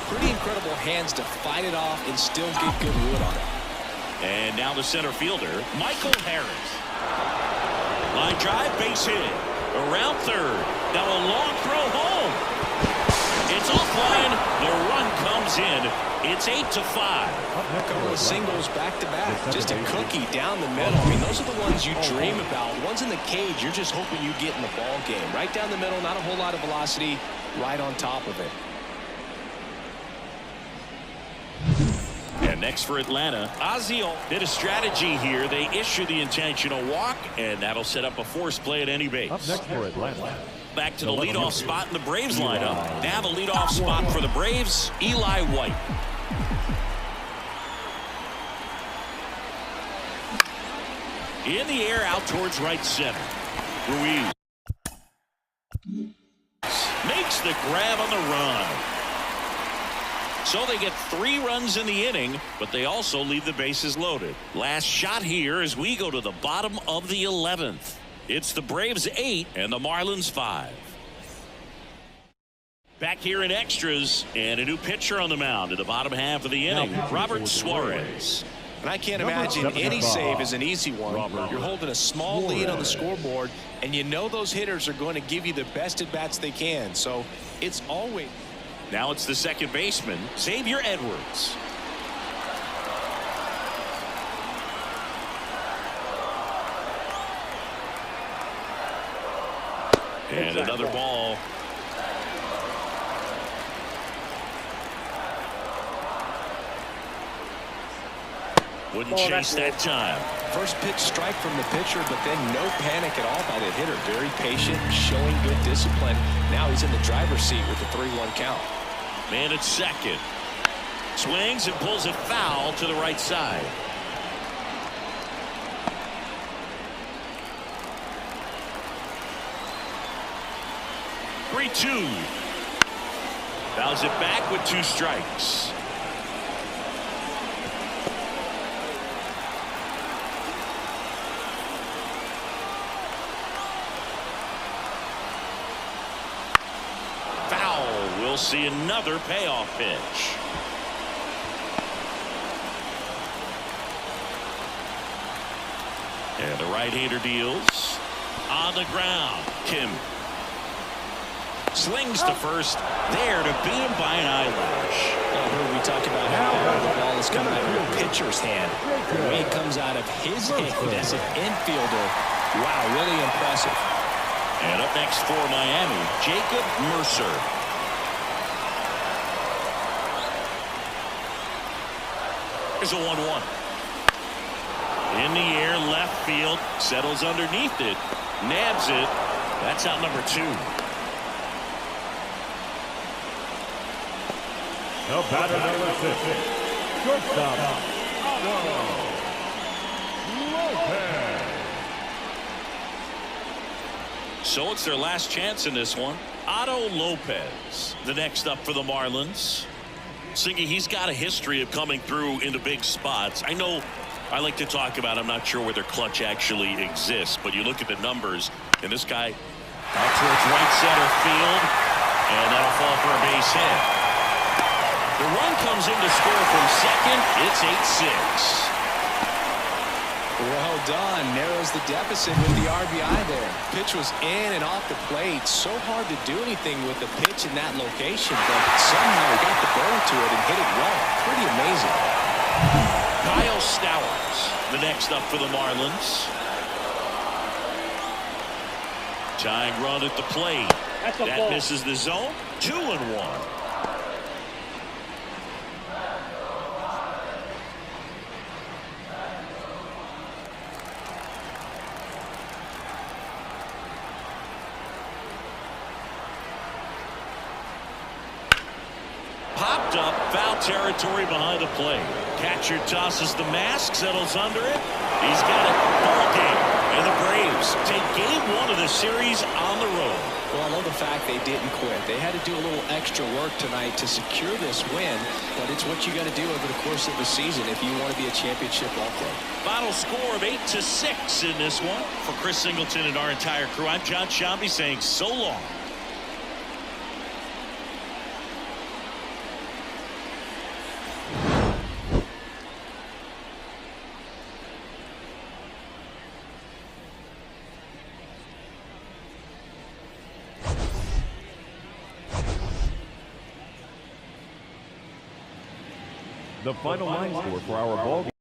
pretty incredible hands to fight it off and still get good wood on it. And now the center fielder, Michael Harris. Line drive, base hit. Around third. Now a long throw home. It's offline. The run comes in. It's 8-5. A couple of singles back-to-back. Just a cookie down the middle. I mean, those are the ones you dream about. Ones in the cage, you're just hoping you get in the ball game. Right down the middle, not a whole lot of velocity. Right on top of it. And next for Atlanta, Ozzie did a strategy here. They issue the intentional walk, and that'll set up a force play at any base. Up next for Atlanta. Back to the leadoff spot in the Braves lineup. Now the leadoff spot for the Braves, Eli White. In the air, out towards right center. Ruiz makes the grab on the run. So they get 3 runs in the inning, but they also leave the bases loaded. Last shot here as we go to the bottom of the 11th. It's the Braves 8 and the Marlins 5. Back here in extras, and a new pitcher on the mound in the bottom half of the inning, Robert Suarez. And I can't imagine any save is an easy one. You're holding a small lead on the scoreboard, and you know those hitters are going to give you the best at-bats they can. So it's always... Now it's the second baseman, Xavier Edwards. And another ball. Wouldn't chase that time. First pitch strike from the pitcher, but then no panic at all by the hitter. Very patient, showing good discipline. Now he's in the driver's seat with the 3-1 count. Man at second. Swings and pulls it foul to the right side. Three-two. Fouls it back with 2 strikes. We'll see another payoff pitch. And the right-hander deals on the ground. Kim slings to first, there to beat him by an eyelash. We talked about how the ball is coming out of the pitcher's hand. The way it comes out of his hand as an infielder, Wow, really impressive. And up next for Miami, Jacob Mercer. Here's a 1-1. In the air, left field, settles underneath it, nabs it. That's out number 2. The batter number 6, shortstop, Otto Lopez. So it's their last chance in this one. Otto Lopez, the next up for the Marlins. Singy, he's got a history of coming through into big spots. I know I like to talk about, I'm not sure whether clutch actually exists, but you look at the numbers, and this guy out towards right center field, and that'll fall for a base hit. The run comes in to score from second. It's 8-6. Well done. Narrows the deficit with the RBI there. Pitch was in and off the plate. So hard to do anything with the pitch in that location, but somehow he got the ball to it and hit it well. Pretty amazing. Kyle Stowers, the next up for the Marlins. Tying run at the plate. That misses the zone. 2-1. Popped up, foul territory behind the plate. Catcher tosses the mask, settles under it. He's got it. Ball game. And the Braves take game 1 of the series on the road. Well, I love the fact they didn't quit. They had to do a little extra work tonight to secure this win, but it's what you got to do over the course of the season if you want to be a championship ball club. Final score of 8-6 in this one. For Chris Singleton and our entire crew, I'm John Shambi saying so long. The final line score for our ball game.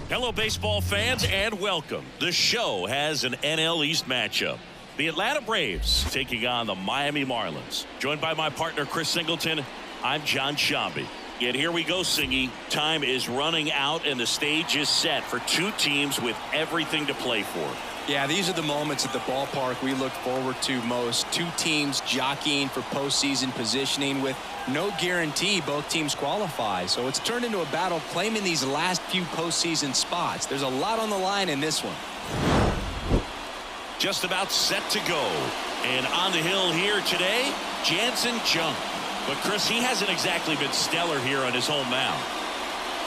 Hello, baseball fans, and welcome. The show has an NL East matchup. The Atlanta Braves taking on the Miami Marlins. Joined by my partner, Chris Singleton, I'm John Shambi. And here we go, Singy. Time is running out, and the stage is set for two teams with everything to play for. Yeah, these are the moments at the ballpark we look forward to most. Two teams jockeying for postseason positioning with no guarantee both teams qualify. So it's turned into a battle claiming these last few postseason spots. There's a lot on the line in this one. Just about set to go. And on the hill here today, Jansen Junk. But Chris, he hasn't exactly been stellar here on his home mound.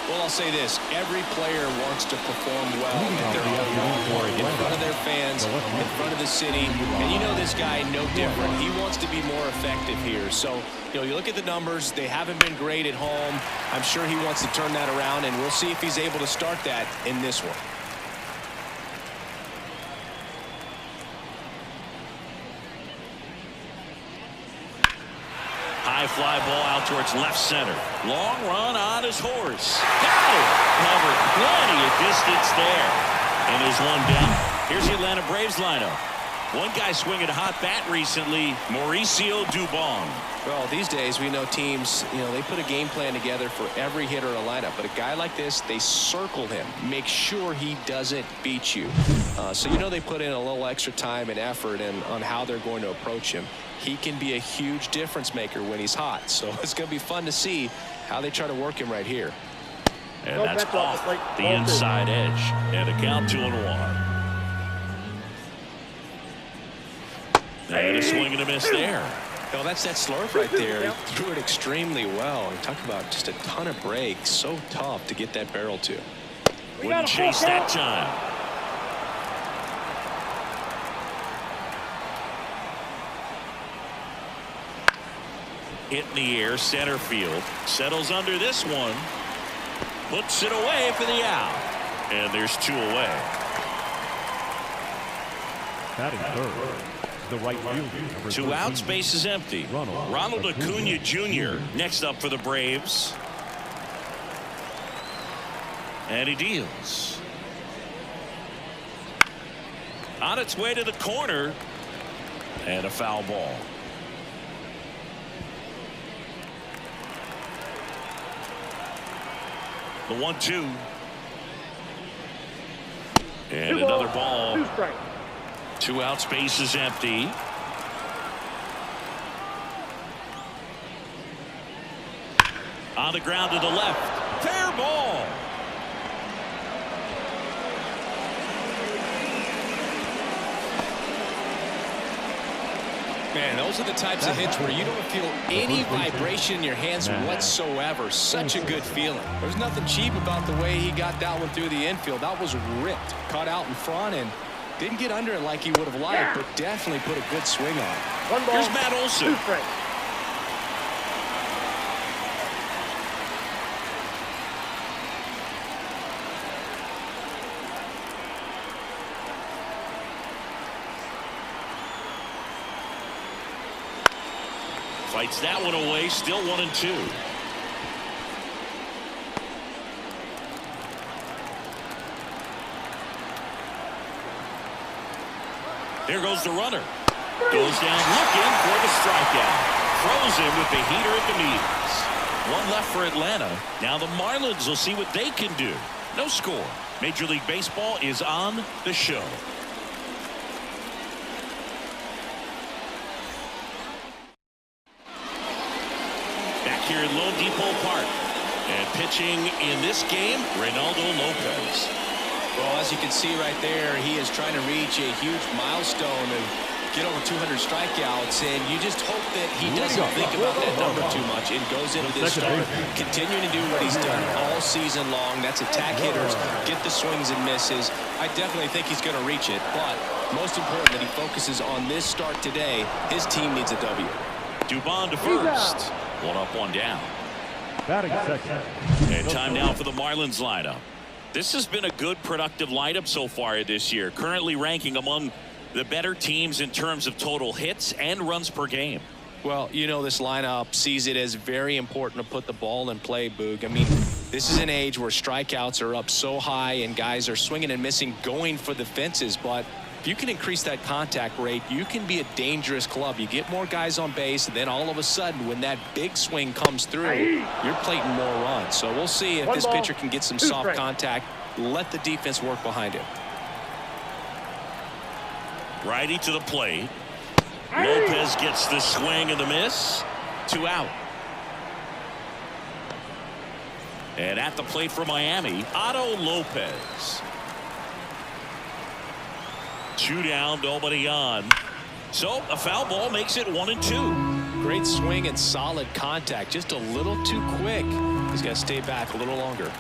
Well, I'll say this. Every player wants to perform well at their home, in front of their fans, in front of the city. And you know this guy no different. He wants to be more effective here. So, you look at the numbers. They haven't been great at home. I'm sure he wants to turn that around, and we'll see if he's able to start that in this one. High fly ball out towards left center. Long run on his horse. Got it! Covered plenty of distance there. And there's one down. Here's the Atlanta Braves lineup. One guy swinging a hot bat recently, Mauricio Dubon. Well, these days we know teams, they put a game plan together for every hitter in a lineup. But a guy like this, they circle him, make sure he doesn't beat you. So they put in a little extra time and effort on how they're going to approach him. He can be a huge difference maker when he's hot. So it's going to be fun to see how they try to work him right here. And that's off the inside edge. And a count 2-1. And a swing and a miss there. Well, that's that slurve right there. He threw it extremely well. And talk about just a ton of breaks. So tough to get that barrel to. Wouldn't chase that time. Hit in the air, center field. Settles under this one. Puts it away for the out. And there's two away. Batting third, The right fielder. 2 outs, base is empty. Ronald Acuna Jr. next up for the Braves. And he deals. On its way to the corner. And a foul ball. The 1-2. And another ball. 2 strikes. 2 outs, base is empty. On the ground to the left. Fair ball. Man, those are the types of hits where you don't feel any vibration in your hands whatsoever. Such a good feeling. There's nothing cheap about the way he got that one through the infield. That was ripped. Caught out in front and didn't get under it like he would have liked, but definitely put a good swing on it. 1 ball. Here's Matt Olson. 2 strikes. Fights that one away. Still 1-2. Here goes the runner. Goes down looking for the strikeout. Throws him with the heater at the knees. 1 left for Atlanta. Now the Marlins will see what they can do. No score. Major League Baseball is on the show. Here in Lone Depot Park. And pitching in this game, Reynaldo Lopez. Well, as you can see right there, he is trying to reach a huge milestone and get over 200 strikeouts, and you just hope that he doesn't think about that number too much and goes into this start continuing to do what he's done all season long. That's attack hitters, get the swings and misses. I definitely think he's going to reach it, but most important that he focuses on this start today. His team needs a W. Dubon to first. 1 up, 1 down. Batting second. And time now for the Marlins lineup. This has been a good, productive lineup so far this year. Currently ranking among the better teams in terms of total hits and runs per game. Well, you know, this lineup sees it as very important to put the ball in play, Boog. I mean, this is an age where strikeouts are up so high and guys are swinging and missing, going for the fences. But if you can increase that contact rate, you can be a dangerous club. You get more guys on base, and then all of a sudden, when that big swing comes through, you're plating more runs. So we'll see if this pitcher can get some soft contact, let the defense work behind him. Righty to the plate. Lopez gets the swing and the miss. 2 out. And at the plate for Miami, Otto Lopez. 2 down, nobody on. So a foul ball makes it 1-2. Great swing and solid contact. Just a little too quick. He's got to stay back a little longer.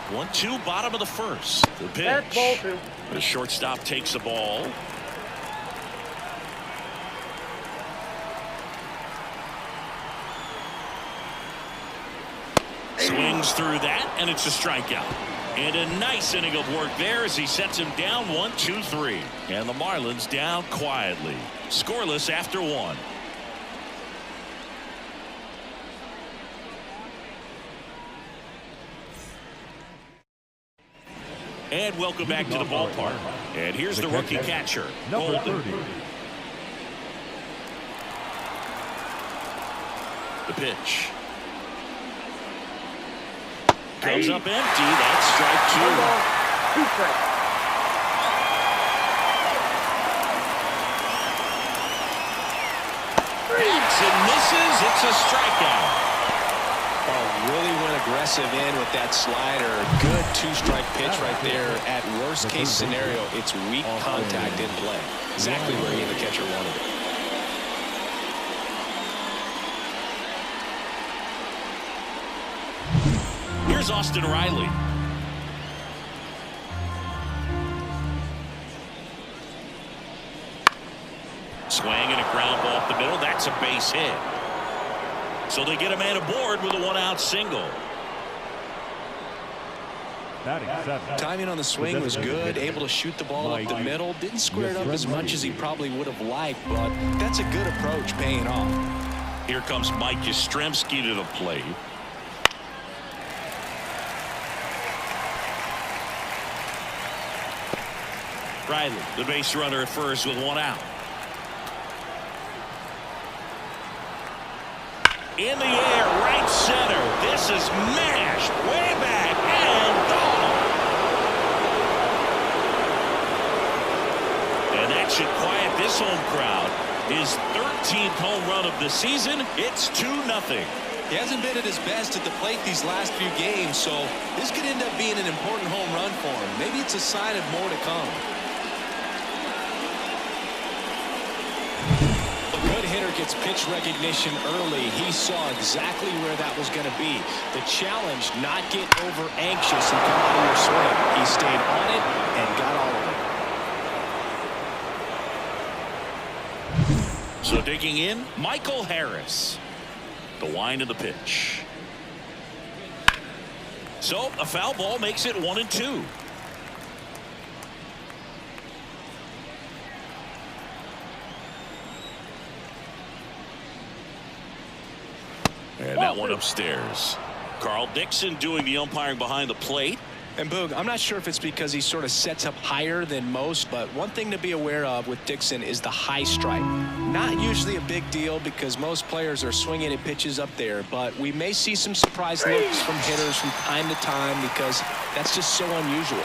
1-2, bottom of the first. The pitch. That's ball 2. The shortstop takes the ball. Swings through that, and it's a strikeout. And a nice inning of work there as he sets him down 1-2-3. And the Marlins down quietly. Scoreless after 1. And welcome back to the ballpark. And here's the rookie catcher, Number Golden. 30. The pitch. Comes up empty. That's strike 2. 1 ball. 2 strikes. Hits and misses. It's a strikeout. Really went aggressive in with that slider. Good 2-strike pitch right there. At worst case scenario, it's weak contact in play. Exactly where the catcher wanted it. Here's Austin Riley. Swing and a ground ball up the middle. That's a base hit. So they get a man aboard with a 1-out single. Batting seventh. Timing on the swing was good. Able to shoot the ball up the middle. Didn't square it up as much as he probably would have liked, but that's a good approach paying off. Here comes Mike Yastrzemski to the plate. Riley, the base runner at first with one out. In the air, right center. This is mashed way back and gone. And that should quiet this home crowd. His 13th home run of the season. It's 2-0. He hasn't been at his best at the plate these last few games, so this could end up being an important home run for him. Maybe it's a sign of more to come. Hitter gets pitch recognition early. He saw exactly where that was going to be. The challenge, not get over anxious and come out of your swing. He stayed on it and got all of it. So digging in, Michael Harris. The wind of the pitch. So a foul ball makes it 1-2. And that one upstairs. Carl Dixon doing the umpiring behind the plate. And Boog, I'm not sure if it's because he sort of sets up higher than most, but one thing to be aware of with Dixon is the high strike. Not usually a big deal because most players are swinging at pitches up there, but we may see some surprise looks from hitters from time to time because that's just so unusual.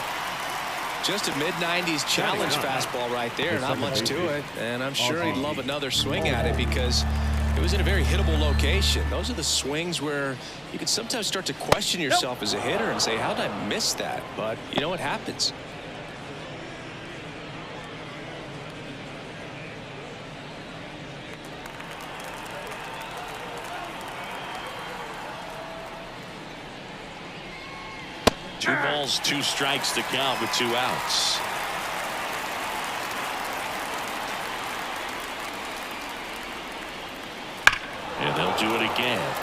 Just a mid-90s challenge fastball right there. Not much to it, and I'm sure he'd love another swing at it because it was in a very hittable location. Those are the swings where you can sometimes start to question yourself as a hitter and say, how did I miss that? But you know what happens. Two balls, 2 strikes to count with 2 outs. And they'll do it again.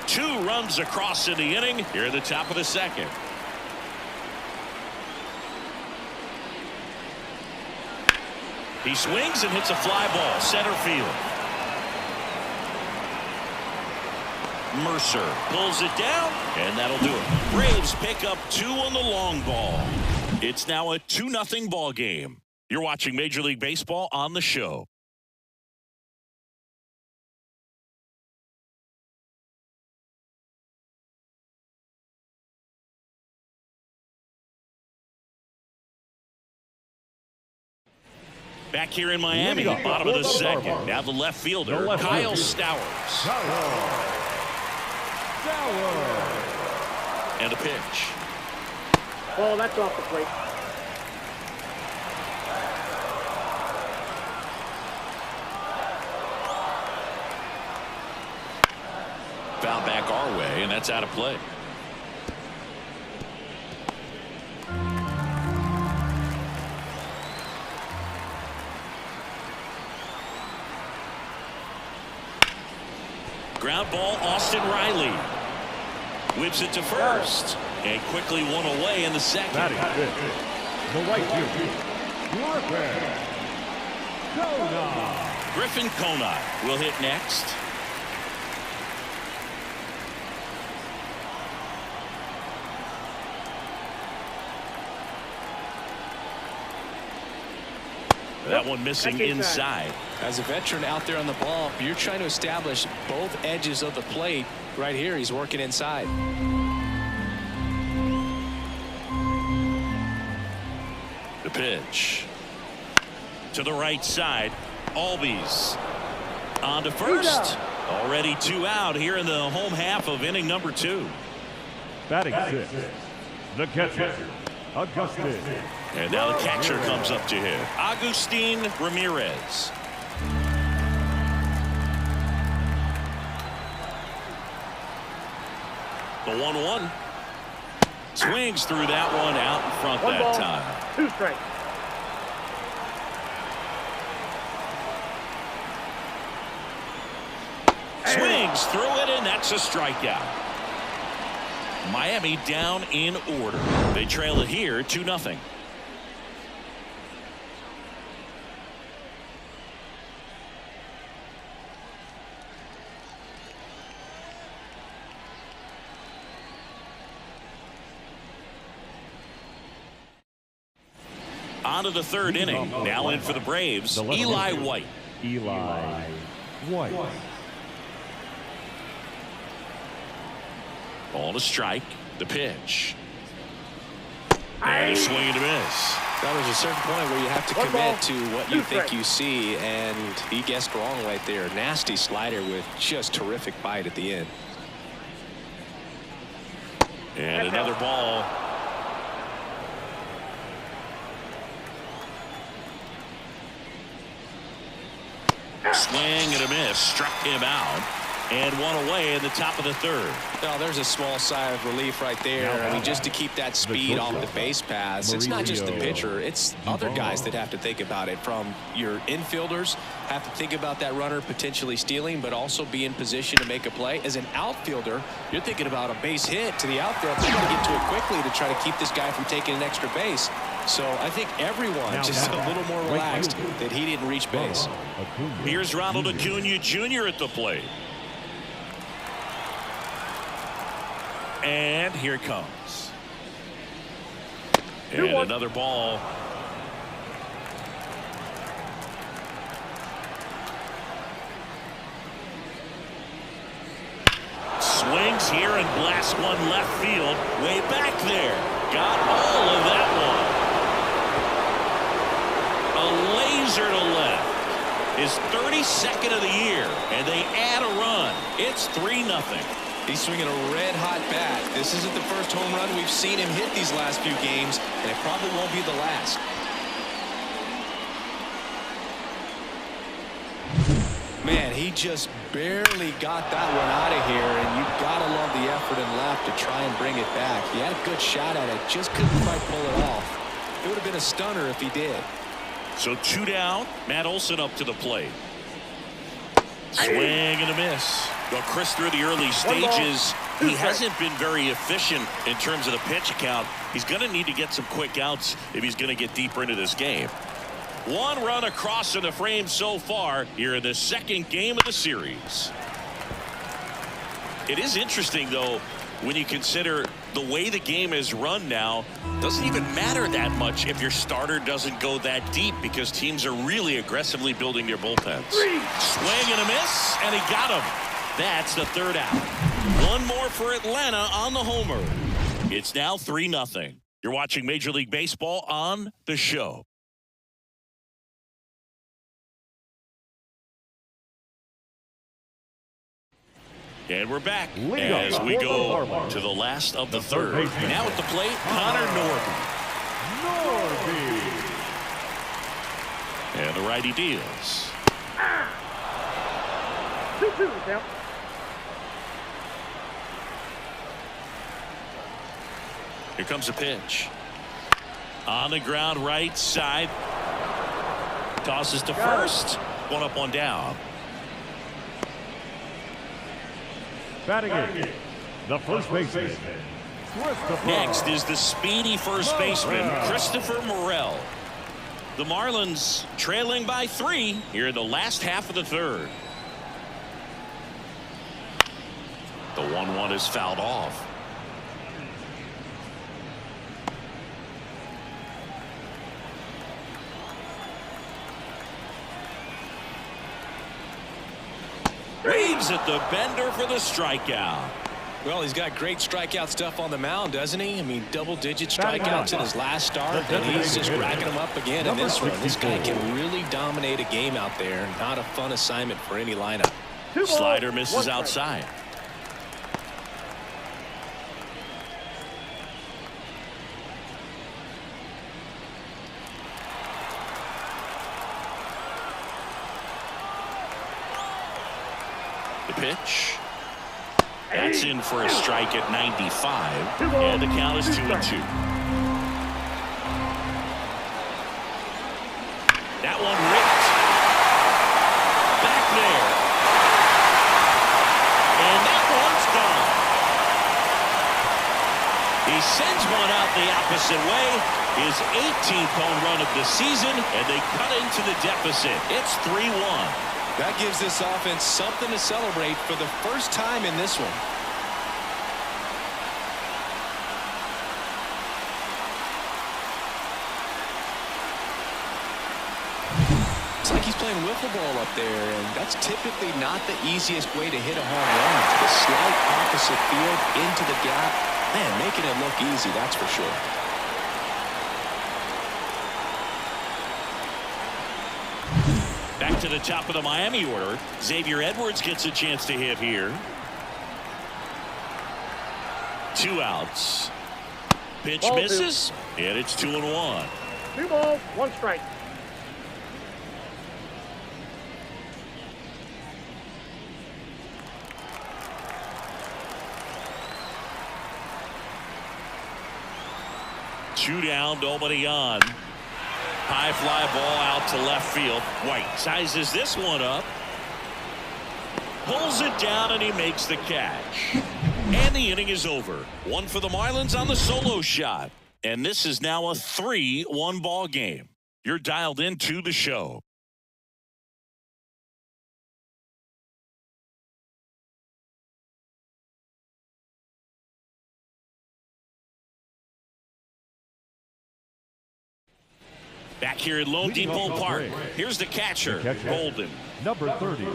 Two runs across in the inning here at the top of the second. He swings and hits a fly ball center field. Mercer pulls it down, and that'll do it. Braves pick up 2 on the long ball. It's now a 2-0 ball game. You're watching Major League Baseball on the show. Back here in Miami, bottom of the second. Now the left fielder, Kyle Stowers. And a pitch. Oh, that's off the plate. Foul back our way, and that's out of play. Ground ball, Austin Riley. Whips it to first. And quickly one away in the second. Batting fifth. The right fielder, Griffin Conine will hit next. That one missing inside. As a veteran out there on the ball, you're trying to establish both edges of the plate. Right here, he's working inside. The pitch. To the right side. Albies. On to first. Already 2 out here in the home half of inning number 2. Batting sixth. The catcher, Augustin. And now the catcher comes up to him. Agustin Ramirez. The 1-1. Swings through that one out in front that time. 2 strikes. Swings through it, and that's a strikeout. Miami down in order. They trail it here 2-0. On to the third inning. Now in for the Braves, Eli White. Eli White. Ball to strike. The pitch. And a swing and a miss. Now there's a certain point where you have to commit to what you think you see, and he guessed wrong right there. Nasty slider with just terrific bite at the end. And another ball. Swing and a miss. Struck him out. And one away in the top of the third. Now there's a small sigh of relief right there. I mean, just to keep that speed off the base pass. It's not just the pitcher. It's other guys that have to think about it. From your infielders have to think about that runner potentially stealing, but also be in position to make a play. As an outfielder, you're thinking about a base hit to the outfield. You got to get to it quickly to try to keep this guy from taking an extra base. So I think everyone just a little more relaxed that he didn't reach base. Here's Ronald Acuna Jr. at the plate. And here it comes. And another ball. Swings here and blasts one left field. Way back there. Got all of that one. A laser to left. His 32nd of the year. And they add a run. It's 3-0. He's swinging a red-hot bat. This isn't the first home run we've seen him hit these last few games, and it probably won't be the last. Man, he just barely got that one out of here, and you've got to love the effort and left to try and bring it back. He had a good shot at it, just couldn't quite pull it off. It would have been a stunner if he did. So 2 down. Matt Olson up to the plate. Swing and a miss. Well, Chris, through the early stages, he hasn't been very efficient in terms of the pitch count. He's going to need to get some quick outs if he's going to get deeper into this game. 1 run across in the frame so far here in the second game of the series. It is interesting, though, when you consider the way the game is run now. Doesn't even matter that much if your starter doesn't go that deep, because teams are really aggressively building their bullpens. Swing and a miss, and he got him. That's the third out. One more for Atlanta on the homer. It's now 3-0. You're watching Major League Baseball on The Show. And we're back as we go to the last of the third. Now at the plate, Connor Norby. And the righty deals. 2-2 now. Here comes a pitch. On the ground, right side. Tosses to first. 1 up, 1 down. Batting in, the first baseman. Next is the speedy first baseman, Christopher Morel. The Marlins trailing by 3 here in the last half of the third. The 1-1 is fouled off. Waves at the bender for the strikeout. Well, he's got great strikeout stuff on the mound, doesn't he? I mean, double-digit strikeouts in his last start, and he's just racking them up again in this one. This guy can really dominate a game out there. Not a fun assignment for any lineup. Slider misses outside. The pitch. That's in for a strike at 95. And the count is 2-2. That one ripped. Back there. sends one out the opposite way. His 18th home run of the season, and they cut into the deficit. It's 3-1. That gives this offense something to celebrate for the first time in this one. It's like he's playing wiffle ball up there, and that's typically not the easiest way to hit a home run. The slight opposite field into the gap. Man, making it look easy, that's for sure. Back to the top of the Miami order. Xavier Edwards gets a chance to hit here. 2 outs. Pitch Ball misses, and it's 2-1. 2 balls, 1 strike. Two down, nobody on. High fly ball out to left field. White sizes this one up. Pulls it down, and he makes the catch. And the inning is over. 1 for the Marlins on the solo shot. And this is now a 3-1 ball game. You're dialed into the show. Back here at Lone Depot Park. Here's the catcher, Golden. Number 30.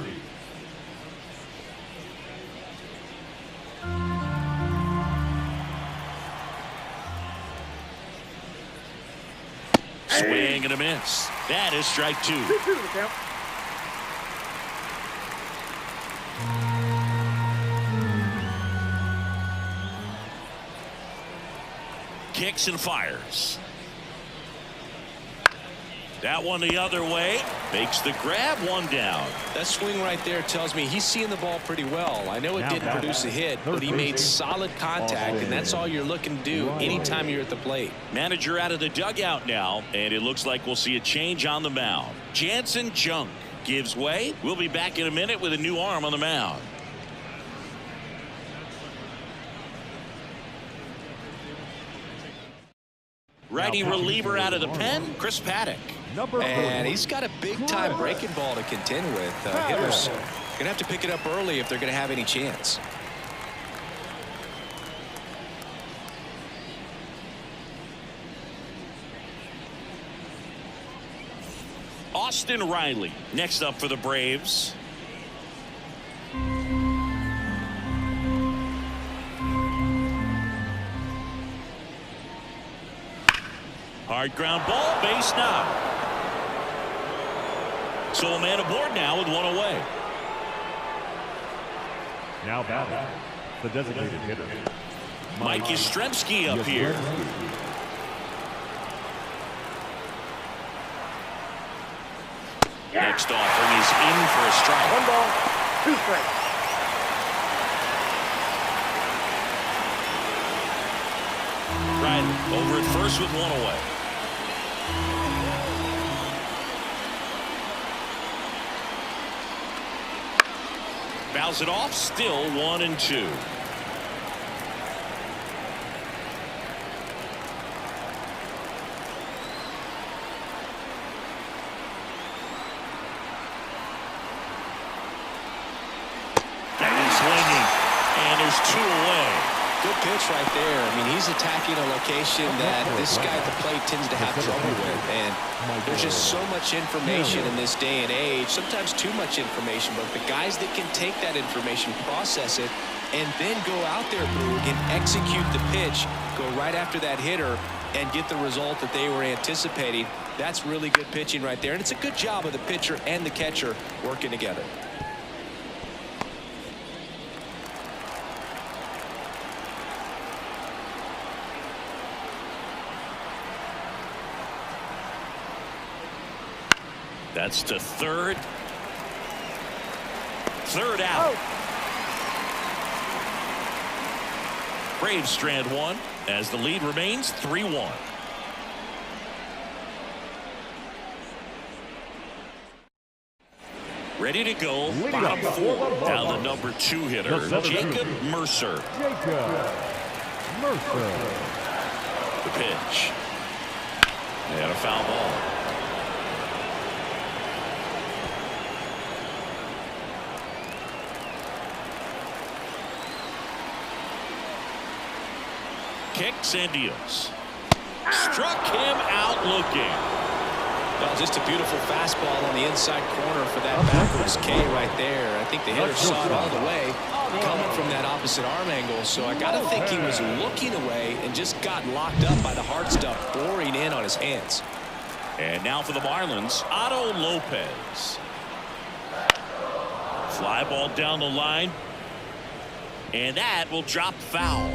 Swing and a miss. That is strike 2. 2-2 the count. Kicks and fires. That one the other way. Makes the grab, 1 down. That swing right there tells me he's seeing the ball pretty well. I know it didn't produce a hit, but he made solid contact, and that's all you're looking to do anytime you're at the plate. Manager out of the dugout now, and it looks like we'll see a change on the mound. Jansen Junk gives way. We'll be back in a minute with a new arm on the mound. Righty reliever out of the pen, Chris Paddock. And he's got a big-time breaking ball to contend with. Hitters going to have to pick it up early if they're going to have any chance. Austin Riley next up for the Braves. Hard ground ball, base knock. So a man aboard now with 1 away. Now batting, the designated hitter, Mike Yastrzemski up here. Next offering is in for a strike. 1 ball, 2 strikes. Riley over at first with 1 away. Fouls it off, still 1-2. Swinging, and there's 2 away. Good pitch right there. I mean, he's attacking a location that this guy at the plate tends to have trouble with. And there's just so much information in this day and age, sometimes too much information. But the guys that can take that information, process it, and then go out there, Boog, and execute the pitch, go right after that hitter, and get the result that they were anticipating, that's really good pitching right there. And it's a good job of the pitcher and the catcher working together. That's to third. Third out. Braves strand 1 as the lead remains 3-1. Ready to go. Bottom 4. Down the number 2 hitter, Jacob Mercer. Jacob Mercer. The pitch. And a foul ball. Kicks and deals. Struck him out looking. Well, just a beautiful fastball on the inside corner for that backwards K right there. I think the hitter saw it all the way coming from that opposite arm angle. So I got to think he was looking away and just got locked up by the hard stuff boring in on his hands. And now for the Marlins, Otto Lopez. Fly ball down the line. And that will drop foul.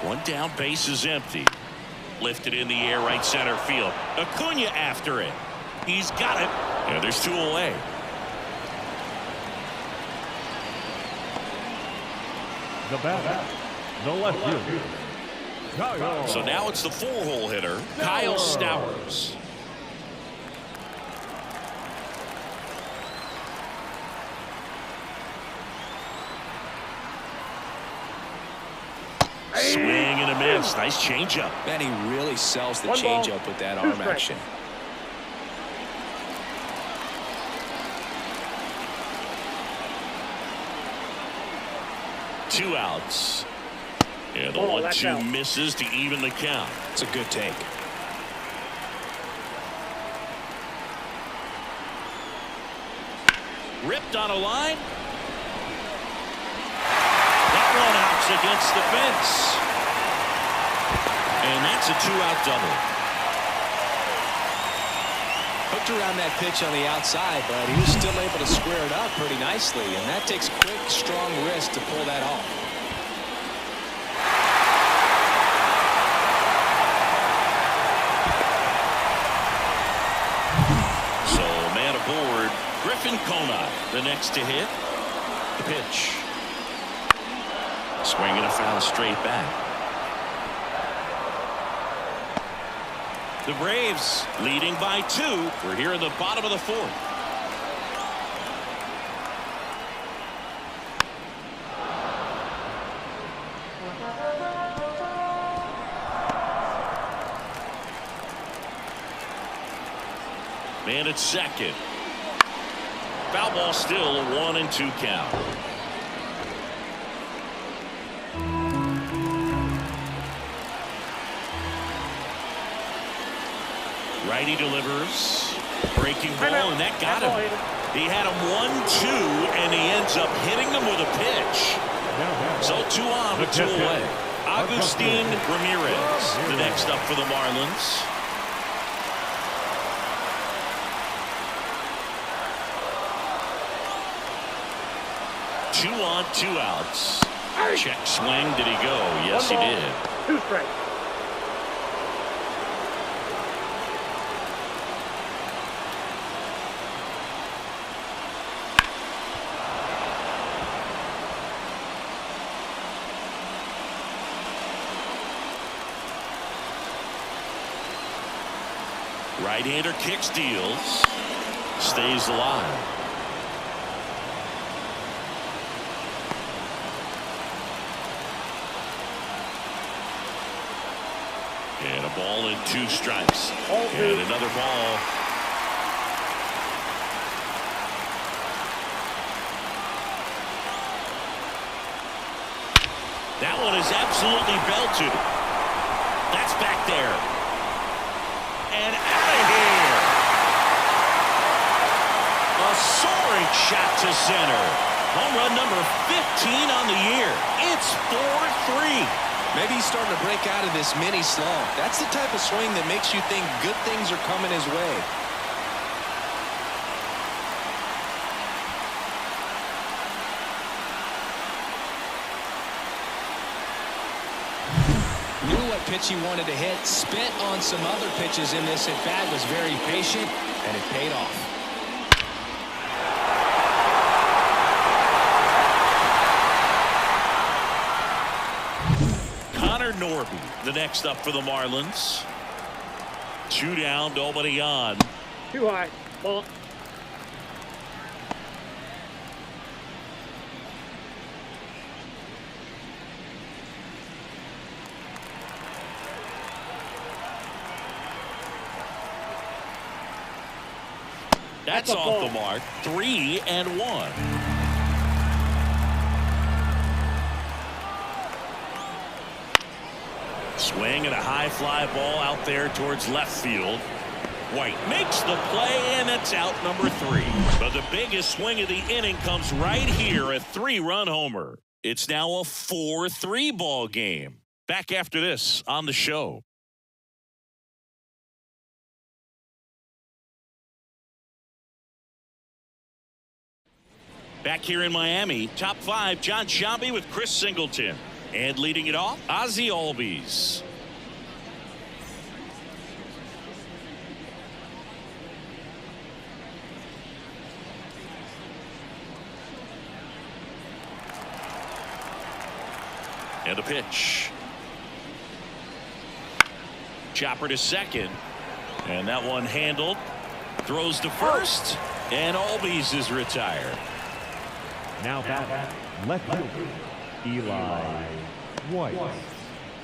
One down, base is empty. Lifted in the air, right center field. Acuna after it. He's got it. And there's two away. The batter, the left fielder, Kyle. So now it's the four-hole hitter, Kyle Stowers. Swing and a miss. Nice changeup. Man, he really sells the changeup with that arm action. Two outs. And the 1-2 misses to even the count. It's a good take. Ripped on a line. That one outs against the fence. And that's a two-out double. Hooked around that pitch on the outside, but he was still able to square it up pretty nicely. And that takes quick, strong wrist to pull that off. So, man aboard, Griffin Conine, the next to hit. The pitch. Swinging a foul straight back. The Braves leading by 2. We're here in the bottom of the 4th. Man at second. Foul ball still a 1-2 count. Righty delivers. Breaking ball, and that got him. He had him 1-2, and he ends up hitting him with a pitch. So 2 on with 2 away. Agustin Ramirez, the next up for the Marlins. Two on, 2 outs. Check swing. Did he go? Yes, he did. 2 strikes. Right-hander kicks, deals, stays alive. And a ball and 2 strikes. And another ball. That one is absolutely belted. That's back there. And out of here. A soaring shot to center. Home run number 15 on the year. It's 4-3. Maybe he's starting to break out of this mini slump. That's the type of swing that makes you think good things are coming his way. Knew what pitch he wanted to hit. Spent on some other pitches in this at bat. Was very patient, and it paid off. Norby, the next up for the Marlins. 2 down, nobody on. Too high. Ball. That's off the mark. 3-1. Swing and a high fly ball out there towards left field. White makes the play, and it's out number 3. But the biggest swing of the inning comes right here, a 3-run homer. It's now a 4-3 ball game. Back after this on the show. Back here in Miami, top 5, John Sciambi with Chris Singleton. And leading it off, Ozzie Albies. And a pitch. Chopper to second. And that one handled. Throws to first. And Albies is retired. Now back, left fielder, Eli White.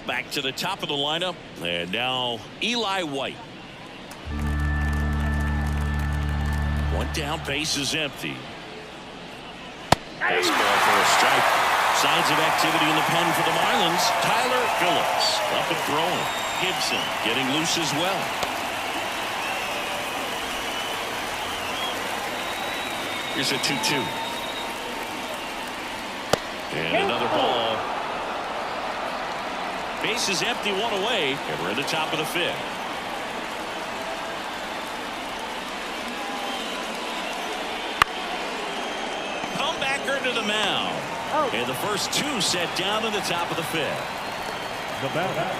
Back to the top of the lineup. And now Eli White. One down, base is empty. Fastball for a strike. Signs of activity in the pen for the Marlins. Tyler Phillips up and throwing. Gibson getting loose as well. Here's a 2-2. And another ball. Base is empty, one away, and we're in the top of the 5th. Comebacker to the mound. And the first 2 set down in the top of the 5th. The batter,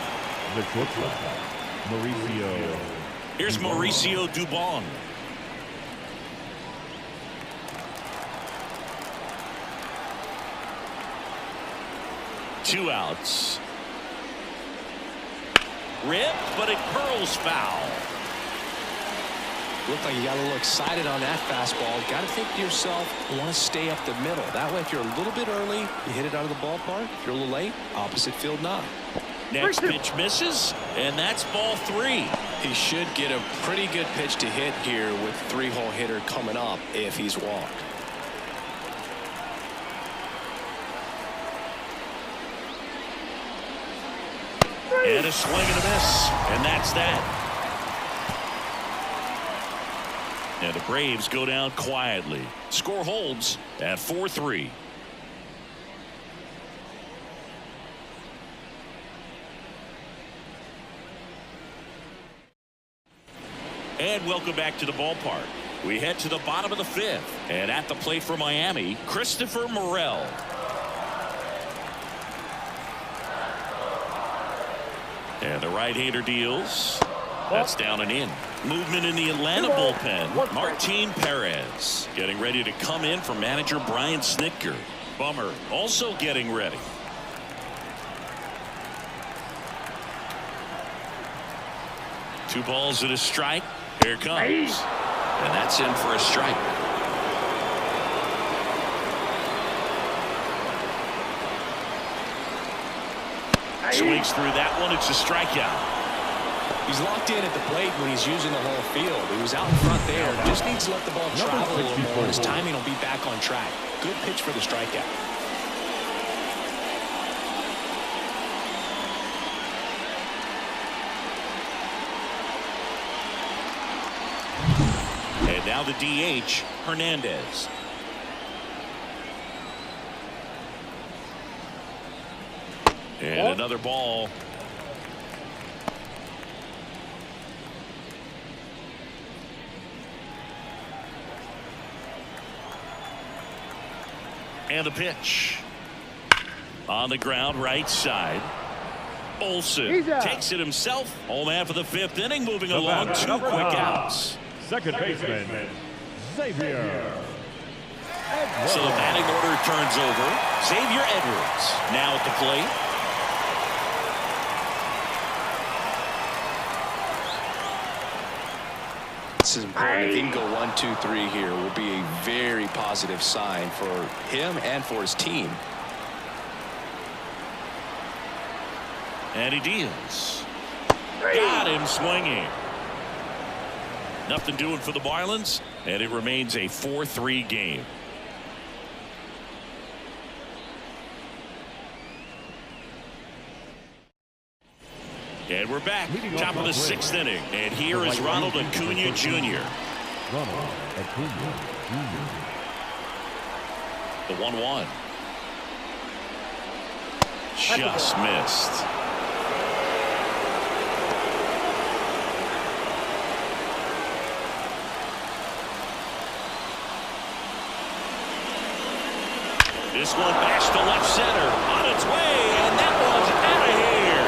the shortstop, Mauricio. Here's Mauricio Dubon. Two outs. Rip, but it curls foul. Looked like you got a little excited on that fastball. Got to think to yourself, you want to stay up the middle. That way, if you're a little bit early, you hit it out of the ballpark. If you're a little late, opposite field knock. Next pitch misses, and that's ball 3. He should get a pretty good pitch to hit here with 3-hole hitter coming up if he's walked. And a swing and a miss, and that's that. And the Braves go down quietly. Score holds at 4-3. And welcome back to the ballpark. We head to the bottom of the 5th. And at the plate for Miami, Christopher Morel. And the right-hander deals. That's down and in. Movement in the Atlanta bullpen. Martin Perez getting ready to come in for manager Brian Snitker. Bummer also getting ready. Two balls and a strike. Here it comes. And that's in for a strike. Swings through that one. It's a strikeout. He's locked in at the plate when he's using the whole field. He was out in front there. Just needs to let the ball travel a little more. His timing will be back on track. Good pitch for the strikeout. And now the DH, Hernandez. And another ball. And a pitch. On the ground, right side. Olsen takes it himself. Home half of the 5th inning, moving along. 2 quick outs. Second baseman, Xavier. So the batting order turns over. Xavier Edwards now at the plate. This is important. If he can go 1, 2, 3 here, will be a very positive sign for him and for his team. And he deals. Got him swinging. Nothing doing for the Marlins. And it remains a 4-3 game. And we're back. Top of the 6th inning. And here is Ronald Acuna Jr. Ronald Acuna Jr. The 1-1. Just missed. This one bashed to left center. On its way, and that one's out of here.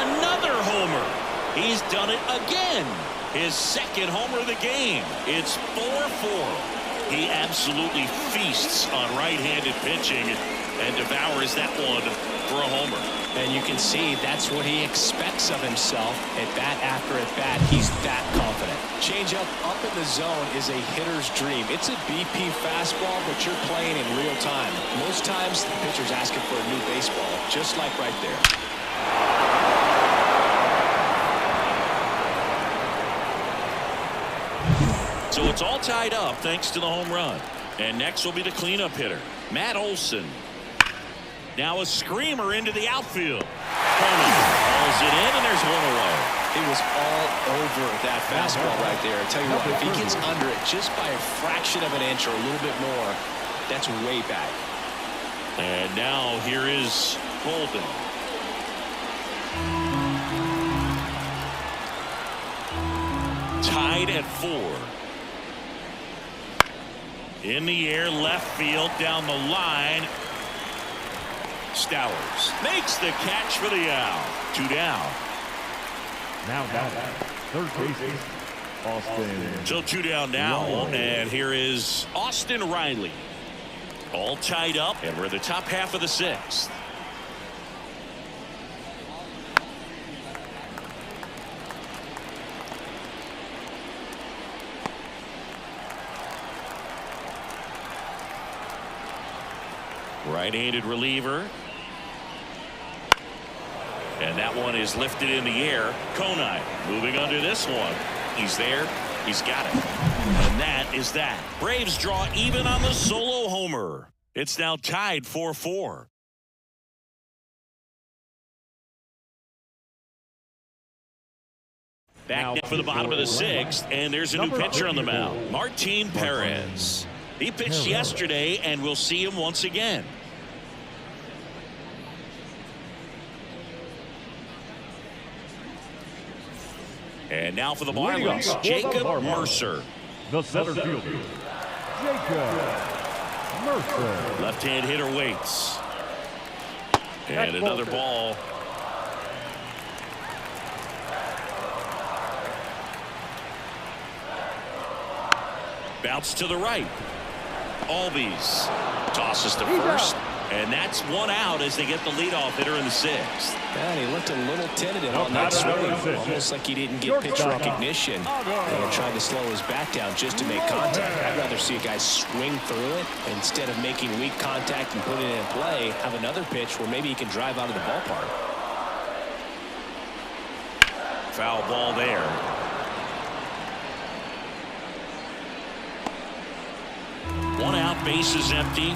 Another homer. He's done it again. His 2nd homer of the game. It's 4-4. He absolutely feasts on right-handed pitching and devours that one for a homer. And you can see that's what he expects of himself at bat after at bat. He's that confident. Changeup up in the zone is a hitter's dream. It's a BP fastball, but you're playing in real time. Most times the pitcher's asking for a new baseball, just like right there. So it's all tied up thanks to the home run. And next will be the cleanup hitter, Matt Olson. Now a screamer into the outfield. Tony hauls it in, and there's one away. It was all over that fastball right there. I tell you what, if he gets under it just by a fraction of an inch or a little bit more, that's way back. And now here is Holden. Tied at 4. In the air, left field, down the line. Stowers makes the catch for the out. 2 down. Now down. Third base, Austin. So 2 down now, and here is Austin Riley. All tied up, and we're in the top half of the 6th. Right-handed reliever. And that one is lifted in the air. Konai moving under this one. He's there. He's got it. And that is that. Braves draw even on the solo homer. It's now tied 4-4. Back now for the bottom of the 6th, and there's a new pitcher on the mound, Martin Perez. He pitched yesterday, and we'll see him once again. And now for the Marlins, Jacob Mercer. The center fielder, Jacob Mercer. Left-hand hitter waits. And another ball. Bounce to the right. Albies tosses to first. And that's one out as they get the leadoff hitter in the 6th. Man, he looked a little tentative on that swing. Almost like he didn't get pitch recognition. And tried to slow his bat down just to make contact. I'd rather see a guy swing through it instead of making weak contact and putting it in play. Have another pitch where maybe he can drive out of the ballpark. Foul ball there. One out, bases empty.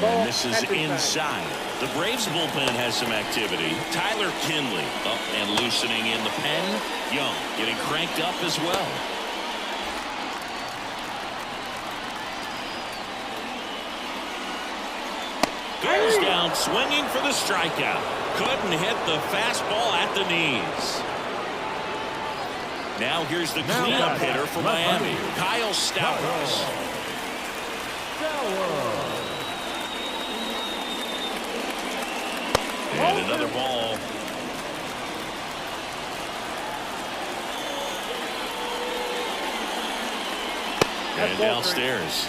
And this is inside. The Braves bullpen has some activity. Tyler Kinley up and loosening in the pen. Young getting cranked up as well. Goes down swinging for the strikeout. Couldn't hit the fastball at the knees. Now here's the cleanup hitter for Miami, Kyle Stowers. And another ball. And downstairs.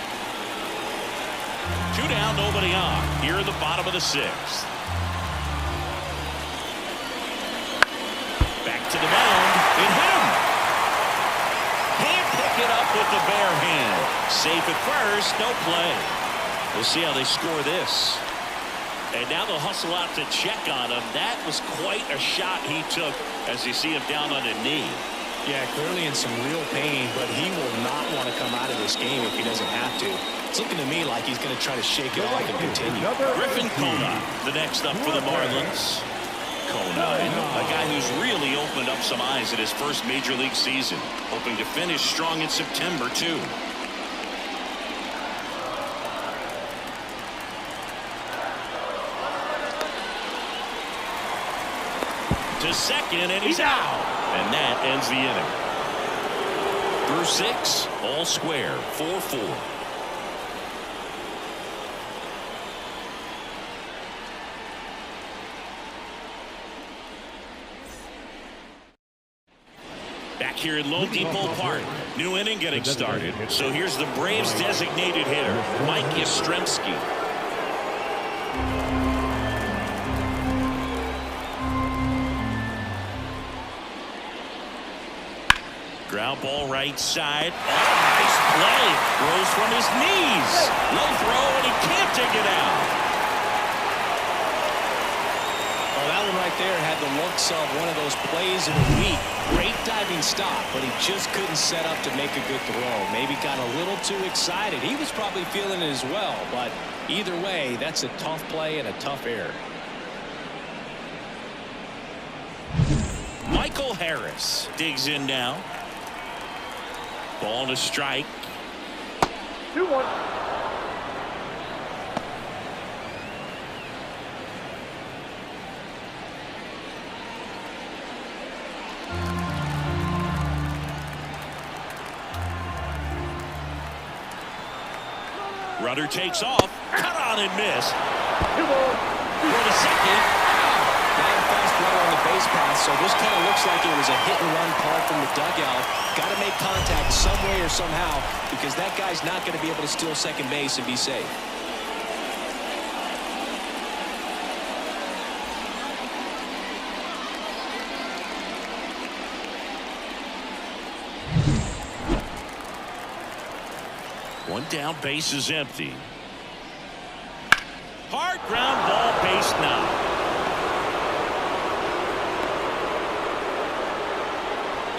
2 down, nobody on. Here in the bottom of the 6th. Back to the mound. It hit him. Can't pick it up with the bare hand. Safe at first, no play. We'll see how they score this. And now they'll hustle out to check on him. That was quite a shot he took as you see him down on a knee. Yeah, clearly in some real pain, but he will not want to come out of this game if he doesn't have to. It's looking to me like he's going to try to shake it off and continue. Griffin Conine, the next up for the Marlins. Conine, a guy who's really opened up some eyes in his first major league season, hoping to finish strong in September, too. To second, and he's out. And that ends the inning. Through 6, all square, 4-4. Back here at Lone Depot Park, new inning getting started. So here's the Braves designated hitter, Mike Yastrzemski. Ground ball right side. Oh, nice play. Throws from his knees. Low throw, and he can't take it out. Oh, that one right there had the looks of one of those plays of the week. Great diving stop, but he just couldn't set up to make a good throw. Maybe got a little too excited. He was probably feeling it as well, but either way, that's a tough play and a tough error. Michael Harris digs in now. Ball to strike. 2-1. Runner takes off. Cut on and miss. 2 balls. For the second. Not a fast runner on the base pass, so this kind of looks like it was a hit-and-run call from the dugout. Got to make contact some way or somehow because that guy's not going to be able to steal second base and be safe. One down, base is empty. Hard ground ball, base now.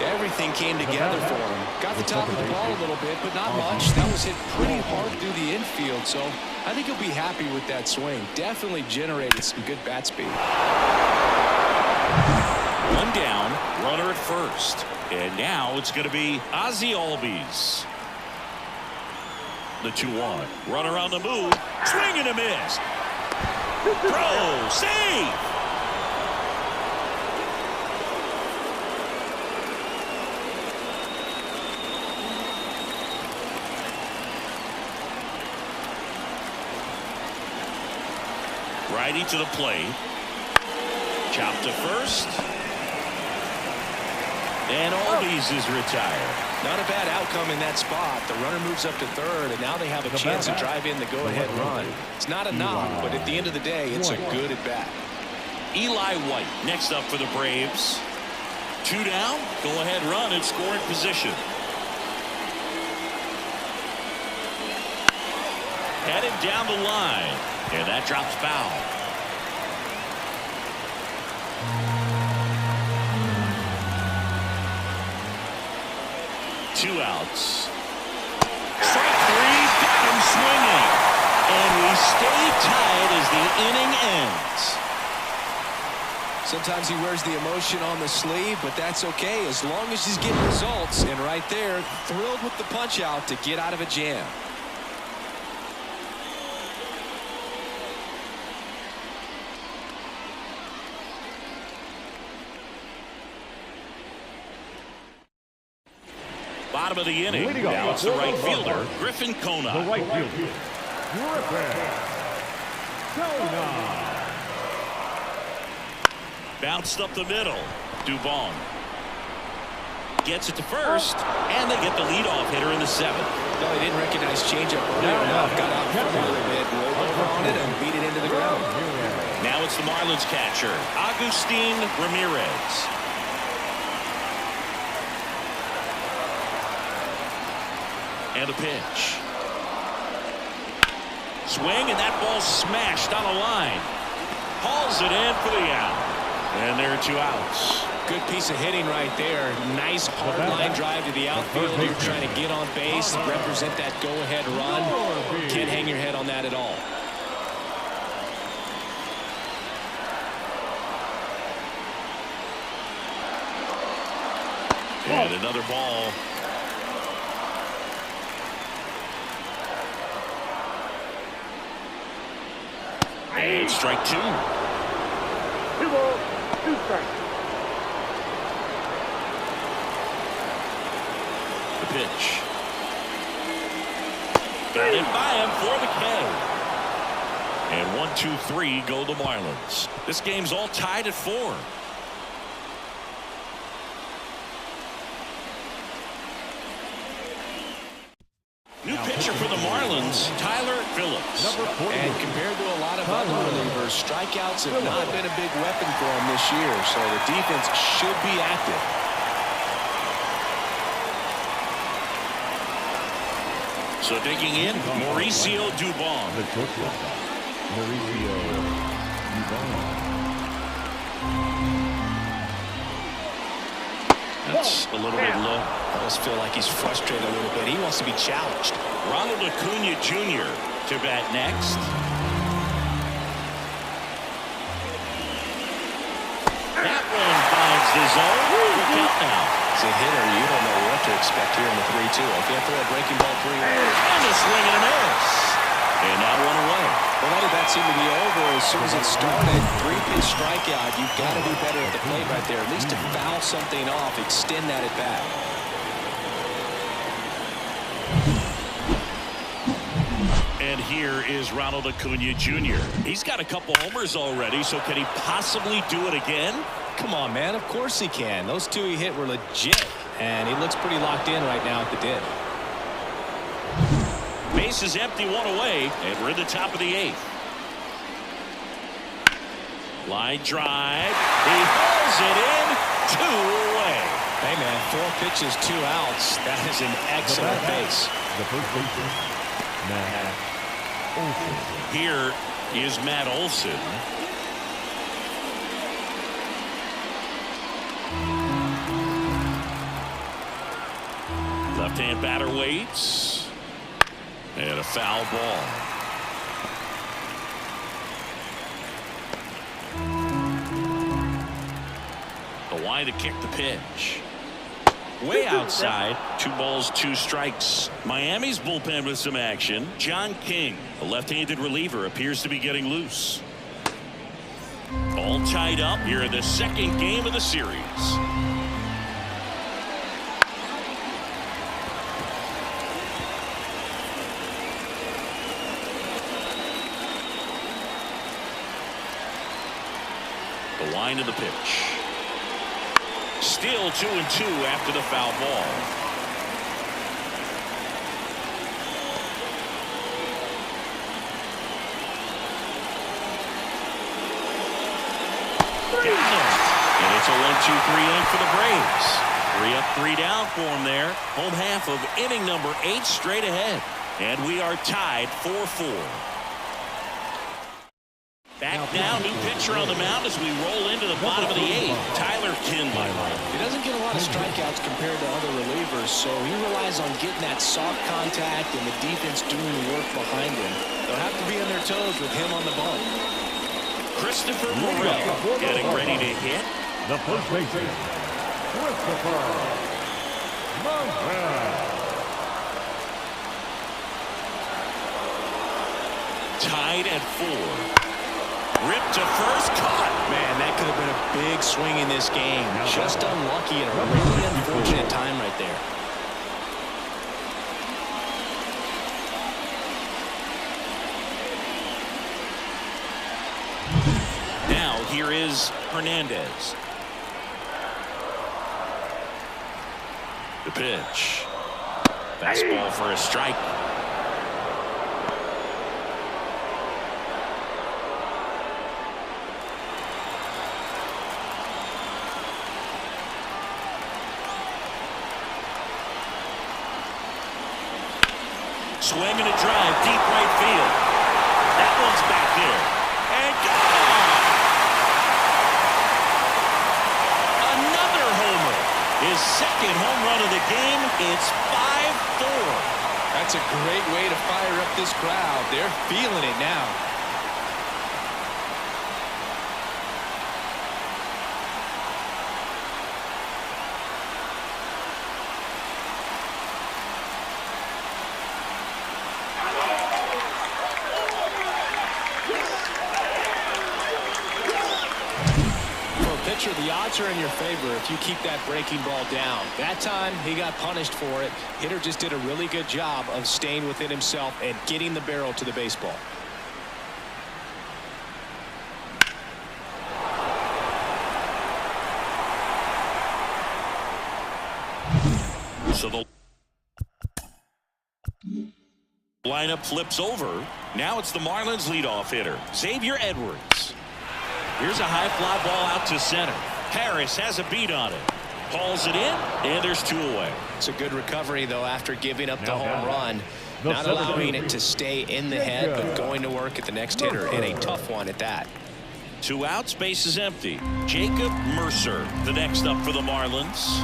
Everything came together for him. Got the top of the ball a little bit, but not much. That was hit pretty hard through the infield, so I think he'll be happy with that swing. Definitely generated some good bat speed. One down, runner at first. And now it's going to be Ozzie Albies. The 2-1. Runner on the move. Swing and a miss. Throw. Save. Righty to the plate. Chop to first. And Albies is retired. Not a bad outcome in that spot. The runner moves up to third, and now they have a chance to drive in the go-ahead run. It's not a knock, but at the end of the day, it's a good at-bat. Eli White next up for the Braves. 2 down, go-ahead run in scoring position. Headed down the line, and that drops foul. Two outs. Strike 3, got him swinging. And we stay tied as the inning ends. Sometimes he wears the emotion on the sleeve, but that's okay as long as he's getting results. And right there, thrilled with the punch out to get out of a jam. Bottom of the inning. Now it's the right fielder, Griffin Conine. The right fielder, Griffin Conine. Bounced up the middle. Dubon gets it to first, and they get the leadoff hitter in the 7th. No, he didn't recognize changeup early enough. Got out front a little bit, rolled over on it, and beat it into the ground. Now it's the Marlins catcher, Agustin Ramirez. And a pitch. Swing, and that ball smashed on a line. Hauls it in for the out. And there are 2 outs. Good piece of hitting right there. Nice hard line drive to the outfield. You're trying to get on base and represent that go-ahead run. Can't hang your head on that at all. And another ball. And strike 2. 2 balls, 2 strikes. The pitch. Got it by him for the K. And 1, 2, 3 go the Marlins. This game's all tied at 4. New pitcher for the Marlins, Tyler Phillips. And compared to a lot of other relievers, strikeouts have not been a big weapon for him this year, so the defense should be active. So digging in, Mauricio Dubon. The shortstop, Mauricio Dubon. That's a little bit low. I almost feel like he's frustrated a little bit. He wants to be challenged. Ronald Acuna Jr. to bat next. That one finds the zone. Look out now. As a hitter, you don't know what to expect here in the 3-2. I can't throw a breaking ball 3-1. And a swing and a miss. And now 1 away. Well, that did seem to be over as soon as it started. 3-pitch strikeout. You've got to do better at the plate right there. At least to foul something off, extend that at bat. And here is Ronald Acuna Jr. He's got a couple homers already, so can he possibly do it again? Come on, man. Of course he can. Those 2 he hit were legit. And he looks pretty locked in right now at the dip. Base is empty, 1 away, and we're in the top of the 8th. Line drive. He hauls it in. 2 away. Hey, man, 4 pitches, 2 outs. That is an excellent base. The first baseman, Matt Olson. Here is Matt Olson. Left-hand batter waits. And a foul ball. The line to kick the pitch. Way outside. 2 balls, 2 strikes. Miami's bullpen with some action. John King, a left-handed reliever, appears to be getting loose. All tied up here in the 2nd game of the series. The line of the pitch. Still 2-2 after the foul ball. And it's a 1-2-3 inning for the Braves. 3 up, 3 down for them there. Home half of inning number 8 straight ahead. And we are tied 4-4. Back now, new pitcher on the mound as we roll into the bottom of the 8th. Tyler Kinley. He doesn't get a lot of strikeouts compared to other relievers, so he relies on getting that soft contact and the defense doing the work behind him. They'll have to be on their toes with him on the bump. Christopher Morel getting ready to hit. The first baseman, Christopher Morel. Tied at 4. Ripped to first, caught. Man, that could have been a big swing in this game. Just unlucky at a really unfortunate time right there. Now here is Hernandez. The pitch. Fastball for a strike. Swing and a drive, deep right field. That one's back there. And gone! great way to fire up this crowd. They're feeling it now. The odds are in your favor if you keep that breaking ball down. That time, he got punished for it. Hitter just did a really good job of staying within himself and getting the barrel to the baseball. So the lineup flips over. Now it's the Marlins leadoff hitter, Xavier Edwards. Here's a high fly ball out to center. Harris has a beat on it. Hauls it in, and there's 2 away. It's a good recovery, though, after giving up the home run. Not allowing it to stay in the head, but going to work at the next hitter, and a tough one at that. 2 outs, base is empty. Jacob Mercer, the next up for the Marlins.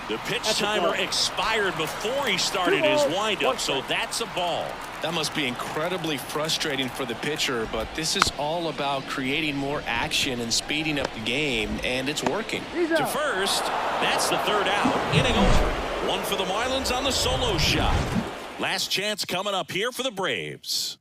The pitch timer expired before he started his windup, so that's a ball. That must be incredibly frustrating for the pitcher, but this is all about creating more action and speeding up the game, and it's working. To first, that's the 3rd out, inning over. 1 for the Marlins on the solo shot. Last chance coming up here for the Braves.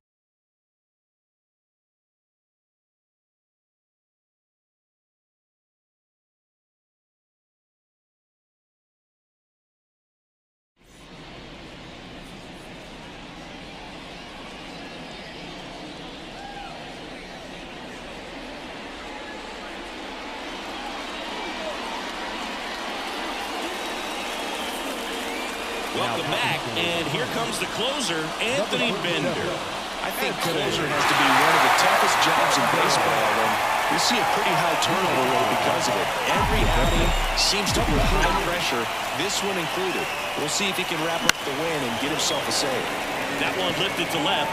Welcome back, and here comes the closer, Anthony Bender. I think closer has to be one of the toughest jobs in baseball, and we see a pretty high turnover rate because of it. Every outing seems to be high pressure, this one included. We'll see if he can wrap up the win and get himself a save. That one lifted to left.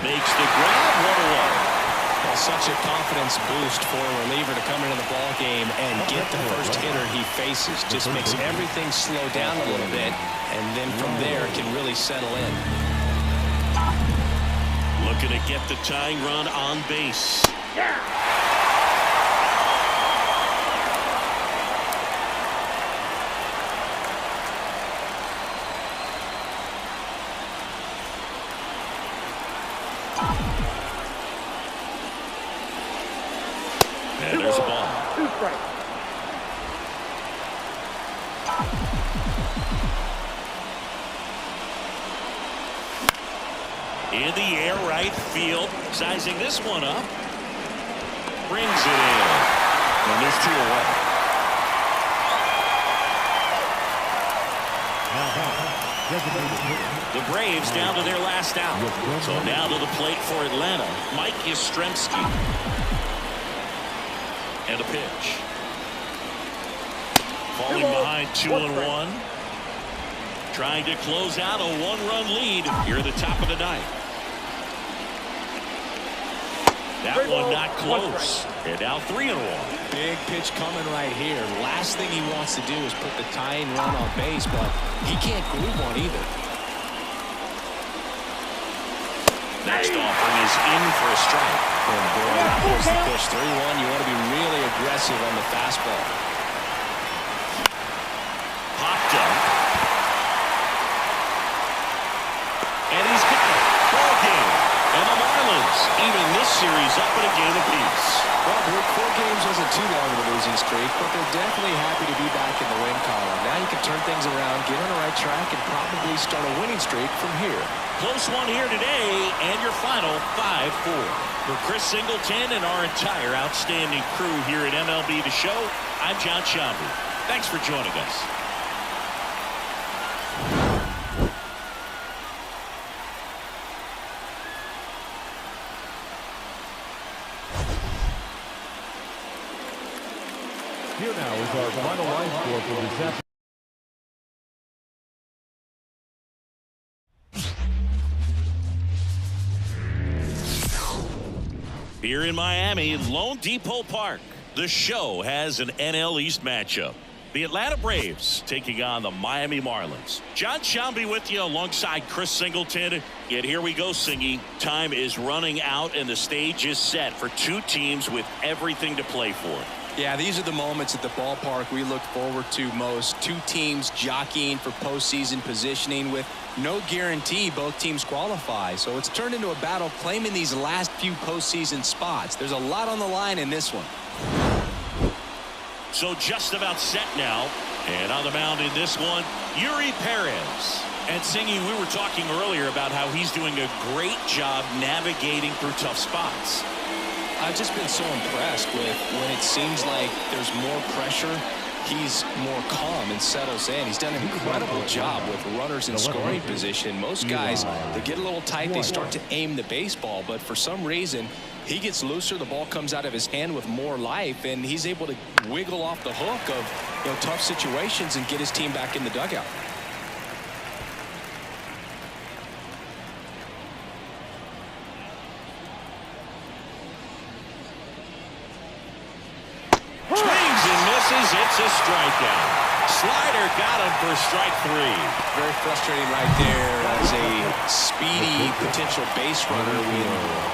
Makes the grab, 1 away. Such a confidence boost for a reliever to come into the ball game and get the first hitter he faces. Just makes everything slow down a little bit, and then from there can really settle in. Looking to get the tying run on base. And there's a ball. 2 strikes. In the air, right field. Sizing this one up. Brings it in. And there's 2 away. The Braves down to their last out. So now to the plate for Atlanta, Mike Yastrzemski. And a pitch. Falling behind 2-1. Trying to close out a 1-run lead here at the top of the 9th. That one not close. And now 3-1. Big pitch coming right here. Last thing he wants to do is put the tying run on base, but he can't groove one either. Next offering is in for a strike. Oh boy, that was the pitch. 3-1. You want to be really aggressive on the fastball. Popped up. And he's got it. Ball game. And the Marlins even this series up in a game apiece. Well, Luke, 4 games wasn't too long of a losing streak, but they're definitely happy to be back in the win column. Now you can turn things around, get on the right track, and probably start a winning streak from here. Close one here today, and your final 5-4. For Chris Singleton and our entire outstanding crew here at MLB The Show, I'm John Shambu. Thanks for joining us. Here now is our final line score for this afternoon. Here in Miami, Lone Depot Park, the show has an NL East matchup. The Atlanta Braves taking on the Miami Marlins. John Shambi with you alongside Chris Singleton. Yet here we go, Singy. Time is running out and the stage is set for two teams with everything to play for. Yeah, these are the moments at the ballpark we look forward to most. Two teams jockeying for postseason positioning with no guarantee both teams qualify. So it's turned into a battle claiming these last few postseason spots. There's a lot on the line in this one. So just about set now. And on the mound in this one, Yuri Perez. And Singy, we were talking earlier about how he's doing a great job navigating through tough spots. I've just been so impressed with when it seems like there's more pressure, he's more calm and settles in. He's done an incredible job with runners in scoring position. Most guys, they get a little tight, they start to aim the baseball, but for some reason, he gets looser, the ball comes out of his hand with more life, and he's able to wiggle off the hook of tough situations and get his team back in the dugout. Swings and misses. It's a strikeout. Slider got him for strike three. Very frustrating right there as a speedy potential base runner.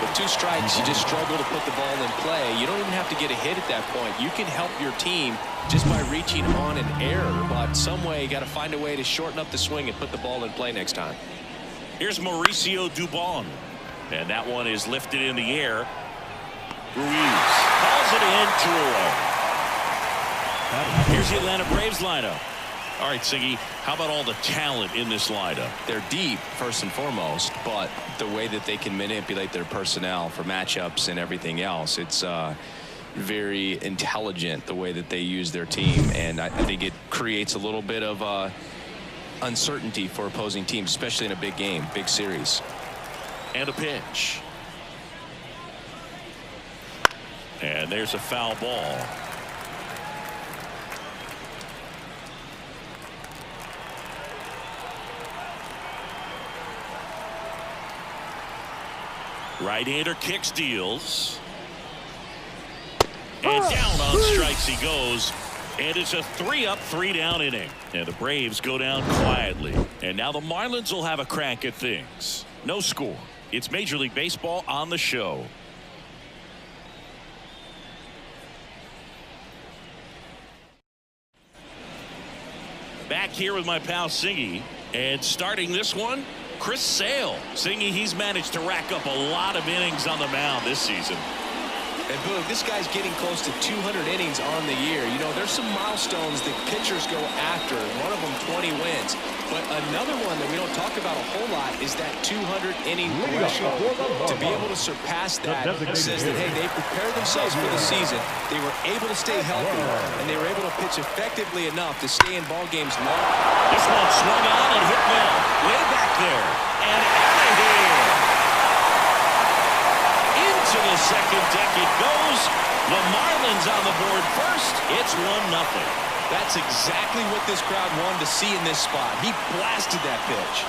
With two strikes, you just struggle to put the ball in play. You don't even have to get a hit at that point. You can help your team just by reaching on an error, but some way you got to find a way to shorten up the swing and put the ball in play next time. Here's Mauricio Dubon, and that one is lifted in the air. Ruiz calls it in, 2 away. Here's the Atlanta Braves lineup. All right, Siggy, how about all the talent in this lineup? They're deep, first and foremost, but the way that they can manipulate their personnel for matchups and everything else, it's very intelligent the way that they use their team, and I think it creates a little bit of uncertainty for opposing teams, especially in a big game, big series. And a pitch. And there's a foul ball. Right-hander kicks, deals. And down on strikes he goes. And it's a 3-up, 3-down inning. And the Braves go down quietly. And now the Marlins will have a crack at things. No score. It's Major League Baseball on the show. Back here with my pal Singy. And starting this one, Chris Sale. Singy, he's managed to rack up a lot of innings on the mound this season. And Boog, this guy's getting close to 200 innings on the year. You know, there's some milestones that pitchers go after. One of them 20 wins. But another one that we don't talk about a whole lot is that 200-inning threshold. To be able to surpass that says that, hey, they prepared themselves for the season. They were able to stay healthy, and they were able to pitch effectively enough to stay in ball games long. This one swung on and hit well. Way back there. And out of here. To the second deck it goes. The Marlins on the board first. It's 1-0. That's exactly what this crowd wanted to see in this spot. He blasted that pitch.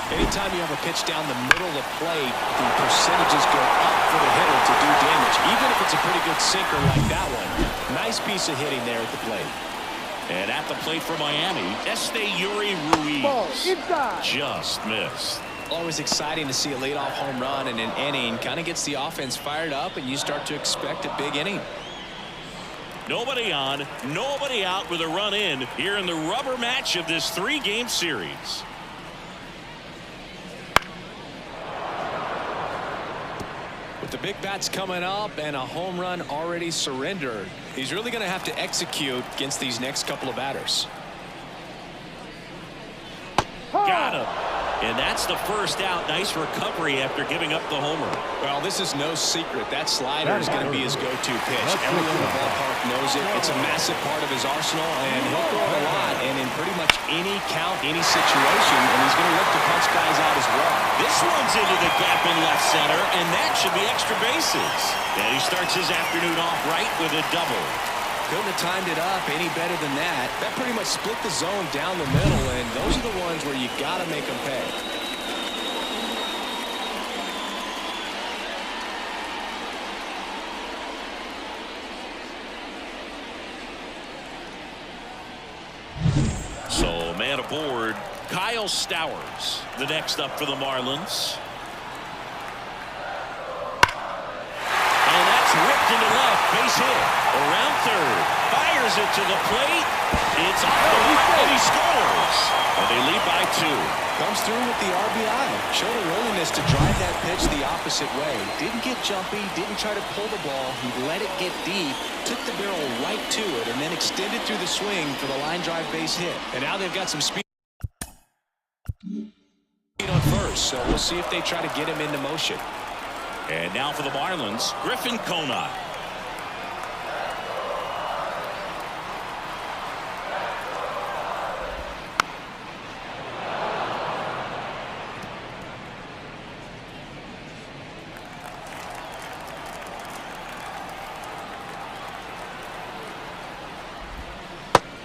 Anytime you have a pitch down the middle of the plate, the percentages go up for the hitter to do damage, even if it's a pretty good sinker like that one. Nice piece of hitting there at the plate. And at the plate for Miami, Yuri Ruiz. Ball inside. Just missed. Always exciting to see a leadoff home run in an inning. Kind of gets the offense fired up, and you start to expect a big inning. Nobody on, nobody out with a run in here in the rubber match of this 3-game series. With the big bats coming up and a home run already surrendered, he's really going to have to execute against these next couple of batters. Got him. And that's the first out. Nice recovery after giving up the homer. Well, this is no secret. That slider is going to be his go-to pitch. Everyone in the ballpark knows it. It's a massive part of his arsenal, and he'll throw it a lot and in pretty much any count, any situation, and he's going to look to punch guys out as well. This one's into the gap in left center, and that should be extra bases. And he starts his afternoon off right with a double. couldn't have timed it up any better than that. That pretty much split the zone down the middle, and those are the ones where you got to make them pay. So, man aboard, Kyle Stowers, the next up for the Marlins. And that's ripped into left, base hit, around third, fires it to the plate. It's off the mark, and he scores. And they lead by 2. Comes through with the RBI. Showed a willingness to drive that pitch the opposite way. Didn't get jumpy, didn't try to pull the ball. He let it get deep, took the barrel right to it, and then extended through the swing for the line drive base hit. And now they've got some speed on first, so we'll see if they try to get him into motion. And now for the Marlins, Griffin Conant.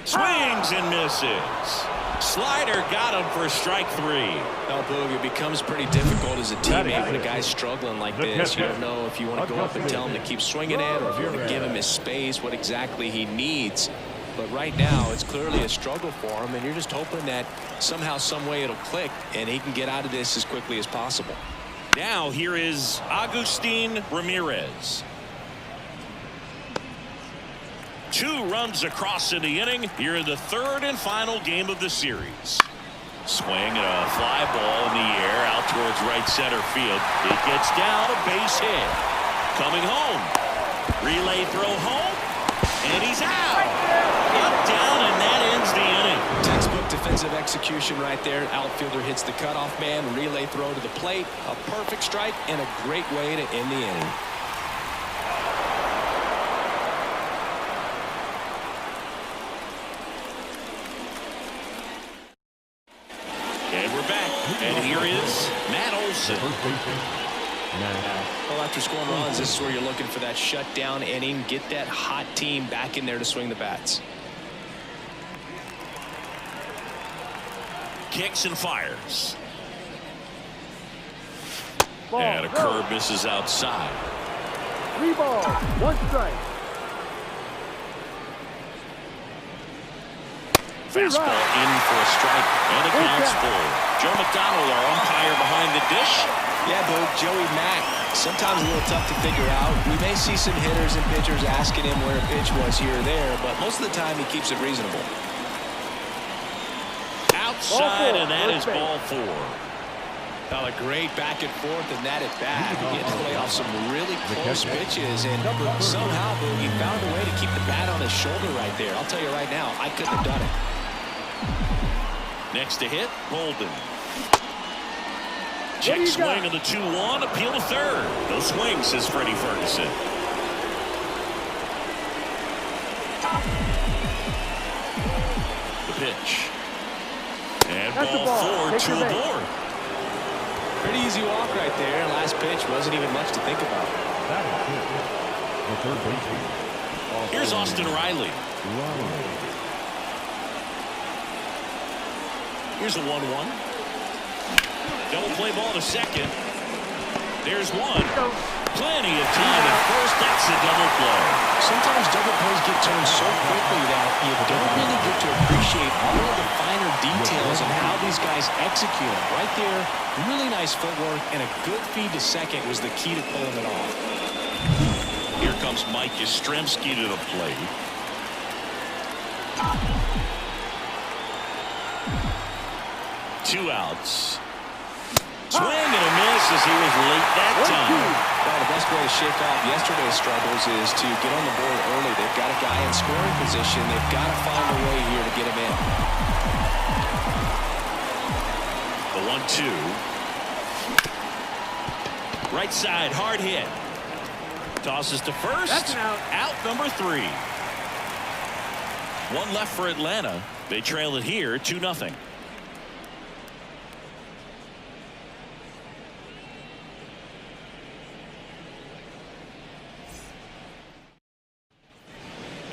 Swings and misses. Slider got him for strike 3. Well, Boog, it becomes pretty difficult as a teammate when a guy's struggling like this. You don't know if you want to go up and tell him to keep swinging it or if you want to give him his space, what exactly he needs. But right now, it's clearly a struggle for him, and you're just hoping that somehow, some way it'll click, and he can get out of this as quickly as possible. Now here is Agustin Ramirez. 2 runs across in the inning here in the 3rd and final game of the series. Swing and a fly ball in the air out towards right center field. It gets down, a base hit. Coming home. Relay throw home. And he's out. Up, down, and that ends the inning. Textbook defensive execution right there. Outfielder hits the cutoff man. Relay throw to the plate. A perfect strike and a great way to end the inning. And here is Matt Olson. Well, after scoring runs, this is where you're looking for that shutdown inning. Get that hot team back in there to swing the bats. Kicks and fires. Ball, and a curve misses outside. 3 balls, 1 strike. Fastball in for a strike, and the count's full. Joe McDonald, our umpire behind the dish. Yeah, Bo, Joey Mack, sometimes a little tough to figure out. We may see some hitters and pitchers asking him where a pitch was here or there, but most of the time he keeps it reasonable. Outside, and that is ball 4. Well, a great back and forth, and that at bat. Getting to play off some really close pitches, and somehow, Bo, he found a way to keep the bat on his shoulder right there. I'll tell you right now, I couldn't have done it. Next to hit, Bolden. Check swing on the 2-1, appeal to third. No swing, says Freddie Ferguson. The pitch. And ball 4, 2 aboard. Pretty easy walk right there. Last pitch wasn't even much to think about. Here's Austin Riley. Here's a 1-1. Double play ball to second. There's one. Plenty of time at first. That's a double play. Sometimes double plays get turned so quickly that you don't really get to appreciate all of the finer details of how these guys execute them. Right there, really nice footwork, and a good feed to second was the key to pulling it off. Here comes Mike Yastrzemski to the plate. Two outs. Swing and a miss as he was late that time. Well, the best way to shake off yesterday's struggles is to get on the board early. They've got a guy in scoring position. They've got to find a way here to get him in. The 1-2. Right side, hard hit. Tosses to first. That's an out. Out number 3. One left for Atlanta. They trail it here 2-0.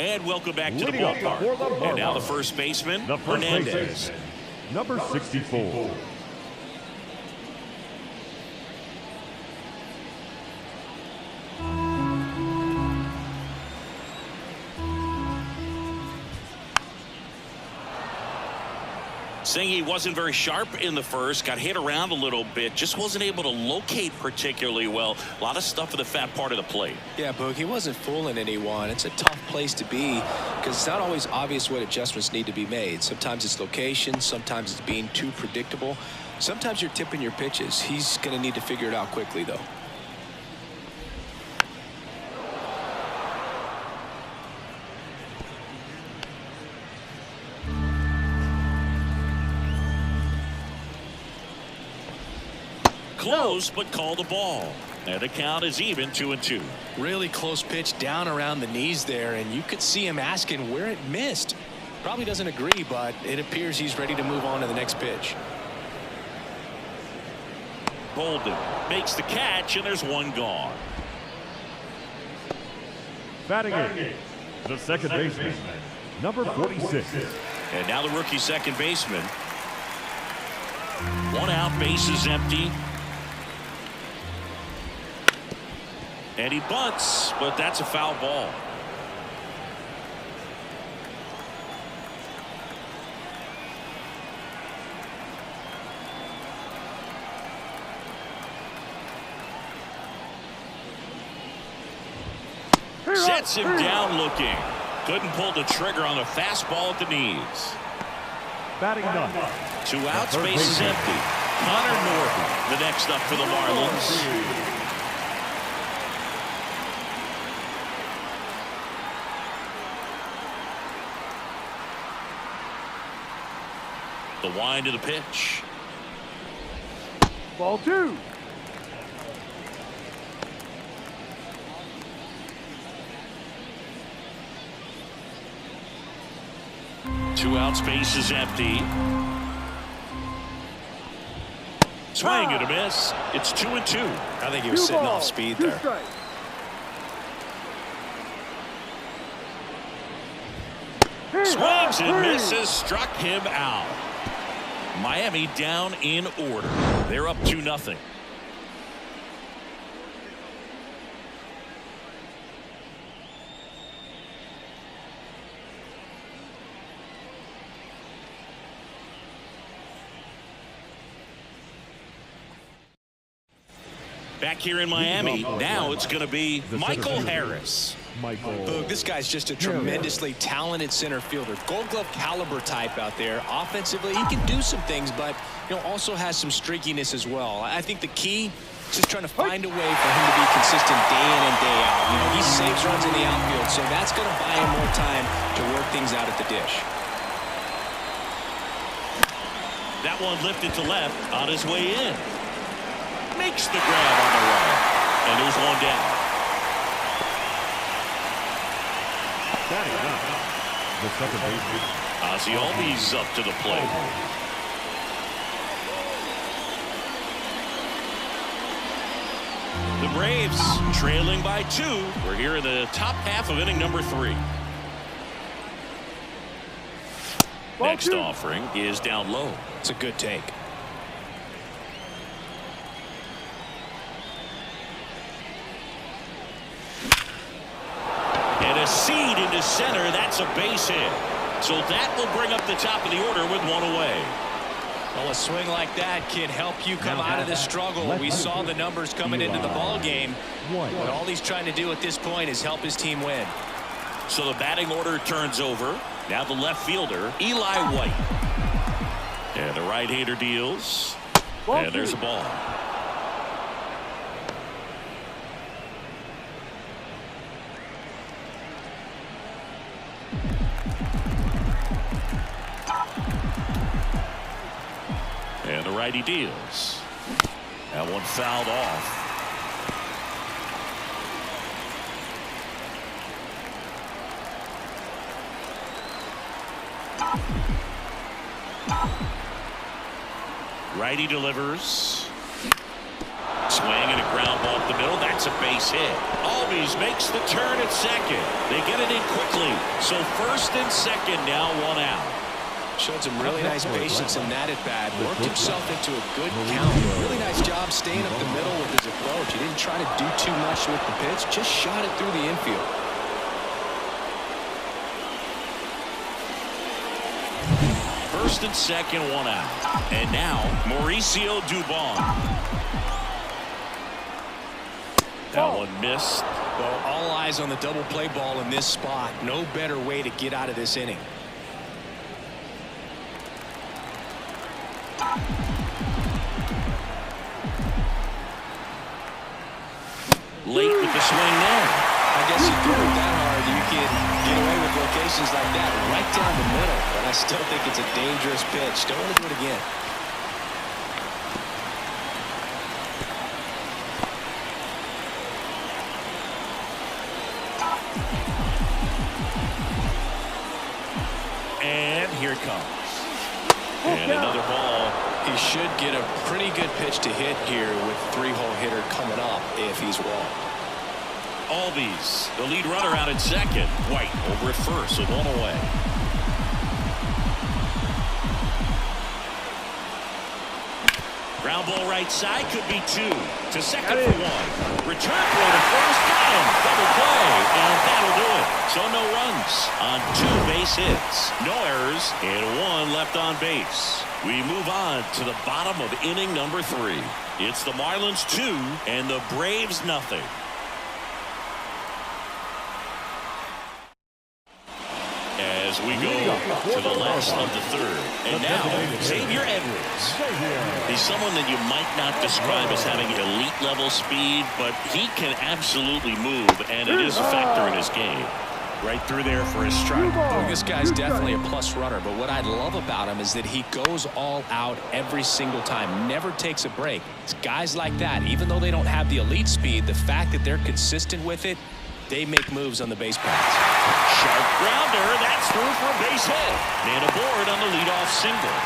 And welcome back to the Leading up for the ballpark. And now the Marlins, first baseman, the first Hernandez. baseman, number 64. Saying he wasn't very sharp in the first, got hit around a little bit, just wasn't able to locate particularly well. A lot of stuff in the fat part of the plate. Yeah, Boog, he wasn't fooling anyone. It's a tough place to be because it's not always obvious what adjustments need to be made. Sometimes it's location, sometimes it's being too predictable. Sometimes you're tipping your pitches. He's going to need to figure it out quickly, though. Close, but call the ball. And the count is even 2-2. Really close pitch down around the knees there, and you could see him asking where it missed. Probably doesn't agree, but it appears he's ready to move on to the next pitch. Bolden makes the catch, and there's one gone. Batting in, the second baseman, number 46. And now the rookie second baseman. One out, bases empty. And he bunts, but that's a foul ball. Sets him down looking. Couldn't pull the trigger on the fastball at the knees. Batting none. 2 outs, bases empty. Connor Norton, the next up for the Marlins. The wind of the pitch. Ball 2. Two outs, bases empty. Swing and a miss. It's 2-2. I think he was sitting off speed there. Swings and misses, struck him out. Miami down in order. They're up 2-0. Back here in Miami, now it's going to be Michael Harris. Boog, this guy's just a tremendously talented center fielder. Gold Glove caliber type out there. Offensively, he can do some things, but also has some streakiness as well. I think the key is just trying to find a way for him to be consistent day in and day out. He saves runs in the outfield, so that's going to buy him more time to work things out at the dish. That one lifted to left on his way in. Makes the grab on the run. And there's one down. The second baseman, Ozzie Albies up to the plate. The Braves trailing by 2. We're here in the top half of inning number 3. Next offering is down low. It's a good take. And a seed into center. That's a base hit. So that will bring up the top of the order with one away. Well, a swing like that can help you come out of this struggle. We saw the numbers coming into the ball game. What all he's trying to do at this point is help his team win. So the batting order turns over. Now the left fielder, Eli White. And the right-hander deals. And there's a ball. And the righty deals. That one fouled off. Righty delivers. swing and a ground ball up the middle. That's a base hit. Albies makes the turn at second. They get it in quickly. So first and second now, one out. Showed some really nice patience in that at bat. Worked himself into a good count. Really nice job staying up the middle with his approach. He didn't try to do too much with the pitch. Just shot it through the infield. First and second, one out. And now, Mauricio Dubon. That one missed. Well, all eyes on the double play ball in this spot. No better way to get out of this inning. Late with the swing there. I guess you throw it that hard, you can get away with locations like that right down the middle. But I still think it's a dangerous pitch. Don't want to do it again. And here it comes. And another ball. He should get a pretty good pitch to hit here with three-hole hitter coming up if he's walked. Albies, the lead runner out at second. White over at first with one away. Ground ball right side, could be two. To second for one. Return throw to first, got him. Double play, and that'll do it. So no runs on 2 base hits. No errors, and 1 left on base. We move on to the bottom of inning number 3. It's the Marlins 2 and the Braves nothing. As we go to the last of the third. And now, Xavier Edwards. He's someone that you might not describe as having elite level speed, but he can absolutely move, and it is a factor in his game. Right through there for his strike. Well, this guy's definitely a plus runner, but what I love about him is that he goes all out every single time, never takes a break. It's guys like that, even though they don't have the elite speed, the fact that they're consistent with it, they make moves on the base paths. Sharp grounder, that's through for a base hit. Man aboard on the leadoff single.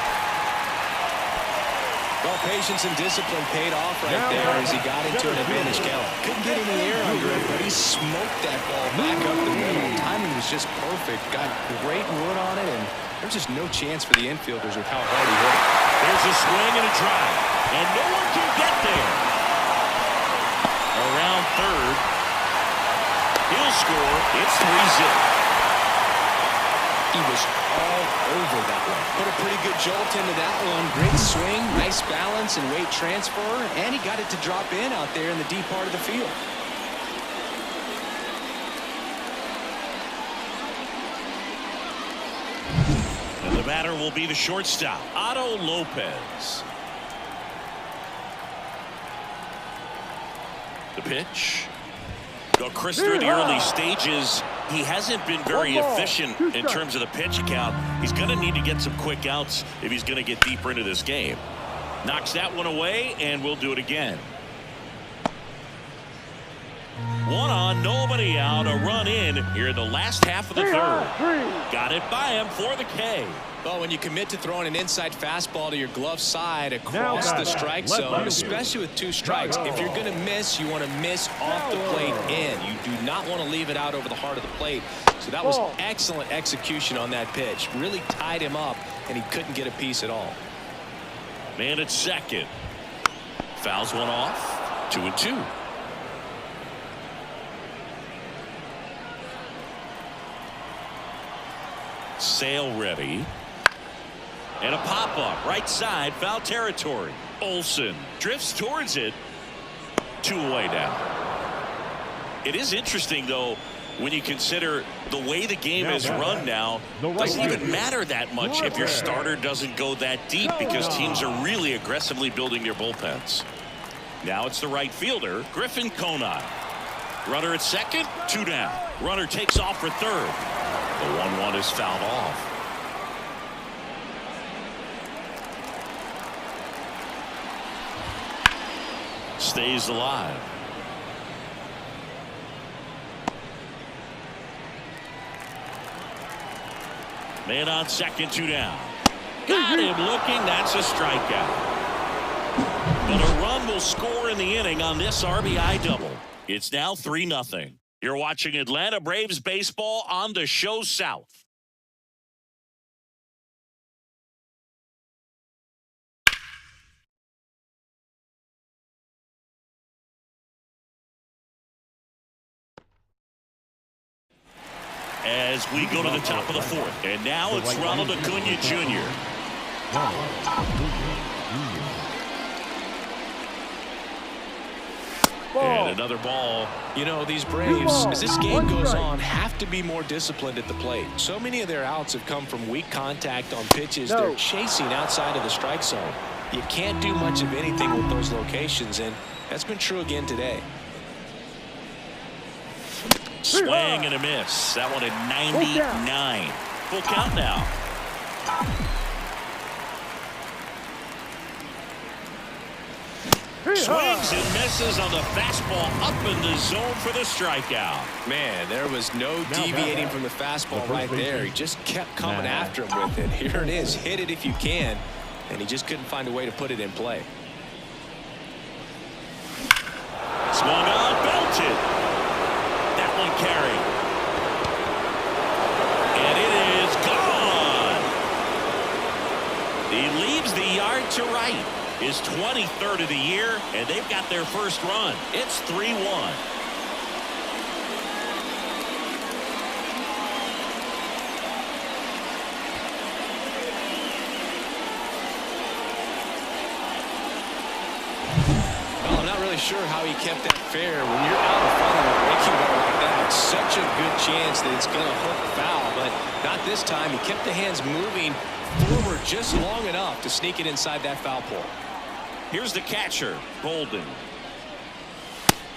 Well, patience and discipline paid off right there as he got into an advantage count. Couldn't get any air under it, but he smoked that ball back up the middle. Timing was just perfect. Got great wood on it, and there's just no chance for the infielders with how hard he hit it. There's a swing and a drive, and no one can get there. Around third. He'll score. It's 3-0. He was all over that one. Put a pretty good jolt into that one. Great swing, nice balance and weight transfer, and he got it to drop in out there in the deep part of the field. And the batter will be the shortstop, Otto Lopez. The pitch. Go Chris through the early stages. He hasn't been very efficient in terms of the pitch count. He's going to need to get some quick outs if he's going to get deeper into this game. Knocks that one away, and we'll do it again. 1 on, nobody out, a run in here in the last half of the third. Got it by him for the K. Well, when you commit to throwing an inside fastball to your glove side across the strike zone, especially with 2 strikes, if you're going to miss, you want to miss off the plate in. You do not want to leave it out over the heart of the plate. So that was excellent execution on that pitch. Really tied him up, and he couldn't get a piece at all. Man at second. Fouls one off. 2-2. Sale ready. And a pop-up right side, foul territory. Olsen drifts towards it. 2 away now. It is interesting, though, when you consider the way the game is run now. Doesn't even matter that much if your starter doesn't go that deep, because teams are really aggressively building their bullpens. Now it's the right fielder, Griffin Conine. Runner at second, 2 down. Runner takes off for third. The 1-1 is fouled off. Stays alive. Man on second, 2 down. Got him looking. That's a strikeout. But a run single score in the inning on this RBI double. It's now 3-0. You're watching Atlanta Braves baseball on the Show South. As we go to the top of the fourth. And now it's Ronald Acuna Jr. And another ball. You know, these Braves, as this game goes on, have to be more disciplined at the plate. So many of their outs have come from weak contact on pitches they're chasing outside of the strike zone. You can't do much of anything with those locations, and that's been true again today. Swing and a miss. That one at 99. Full count now. Swings and misses on the fastball up in the zone for the strikeout. Man, there was no deviating from the fastball right there. He just kept coming after him with it. Here it is. Hit it if you can. And he just couldn't find a way to put it in play. Swung on, belted. That one carried. And it is gone. He leaves the yard to right. His 23rd of the year, and they've got their first run. It's 3-1. Well, I'm not really sure how he kept that fair. When you're out in front of a breaking ball like that, it's such a good chance that it's going to hook foul, but not this time. He kept the hands moving forward just long enough to sneak it inside that foul pole. Here's the catcher, Bolden.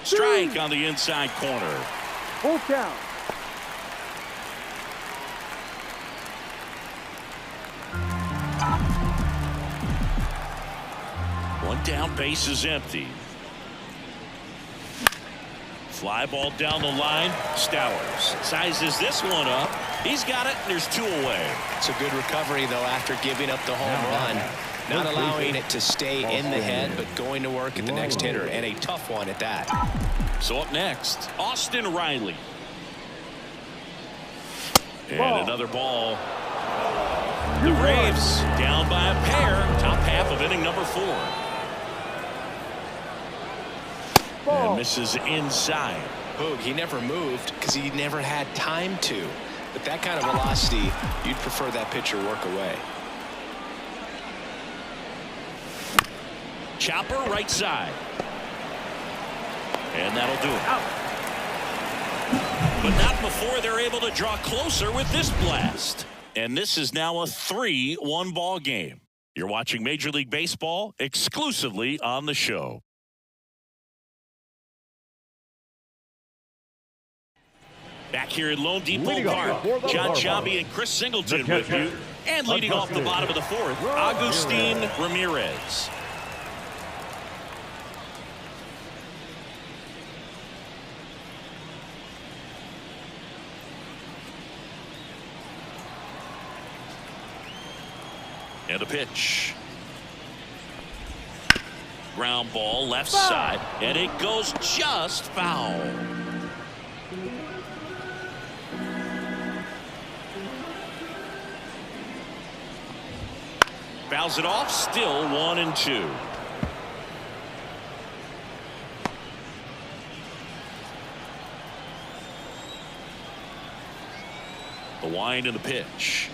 Strike on the inside corner. Full count. One down, base is empty. Fly ball down the line. Stowers sizes this one up. He's got it, and there's two away. It's a good recovery, though, after giving up the home run. Not allowing it to stay in the head, but going to work at the next hitter, and a tough one at that. So up next, Austin Riley. And another ball. The Braves down by a pair. Top half of inning number 4. And misses inside. Boog, he never moved because he never had time to. But that kind of velocity, you'd prefer that pitcher work away. Chopper right side. And that'll do it. But not before they're able to draw closer with this blast. And this is now a 3-1 ball game. You're watching Major League Baseball exclusively on the Show. Back here at Lone Depot Park, John Sciambi and Chris Singleton with you. And leading off the bottom of the 4th, Agustin Ramirez. And a pitch. Ground ball left side, and it goes just foul. Fouls it off, still 1-2. The wind and the pitch.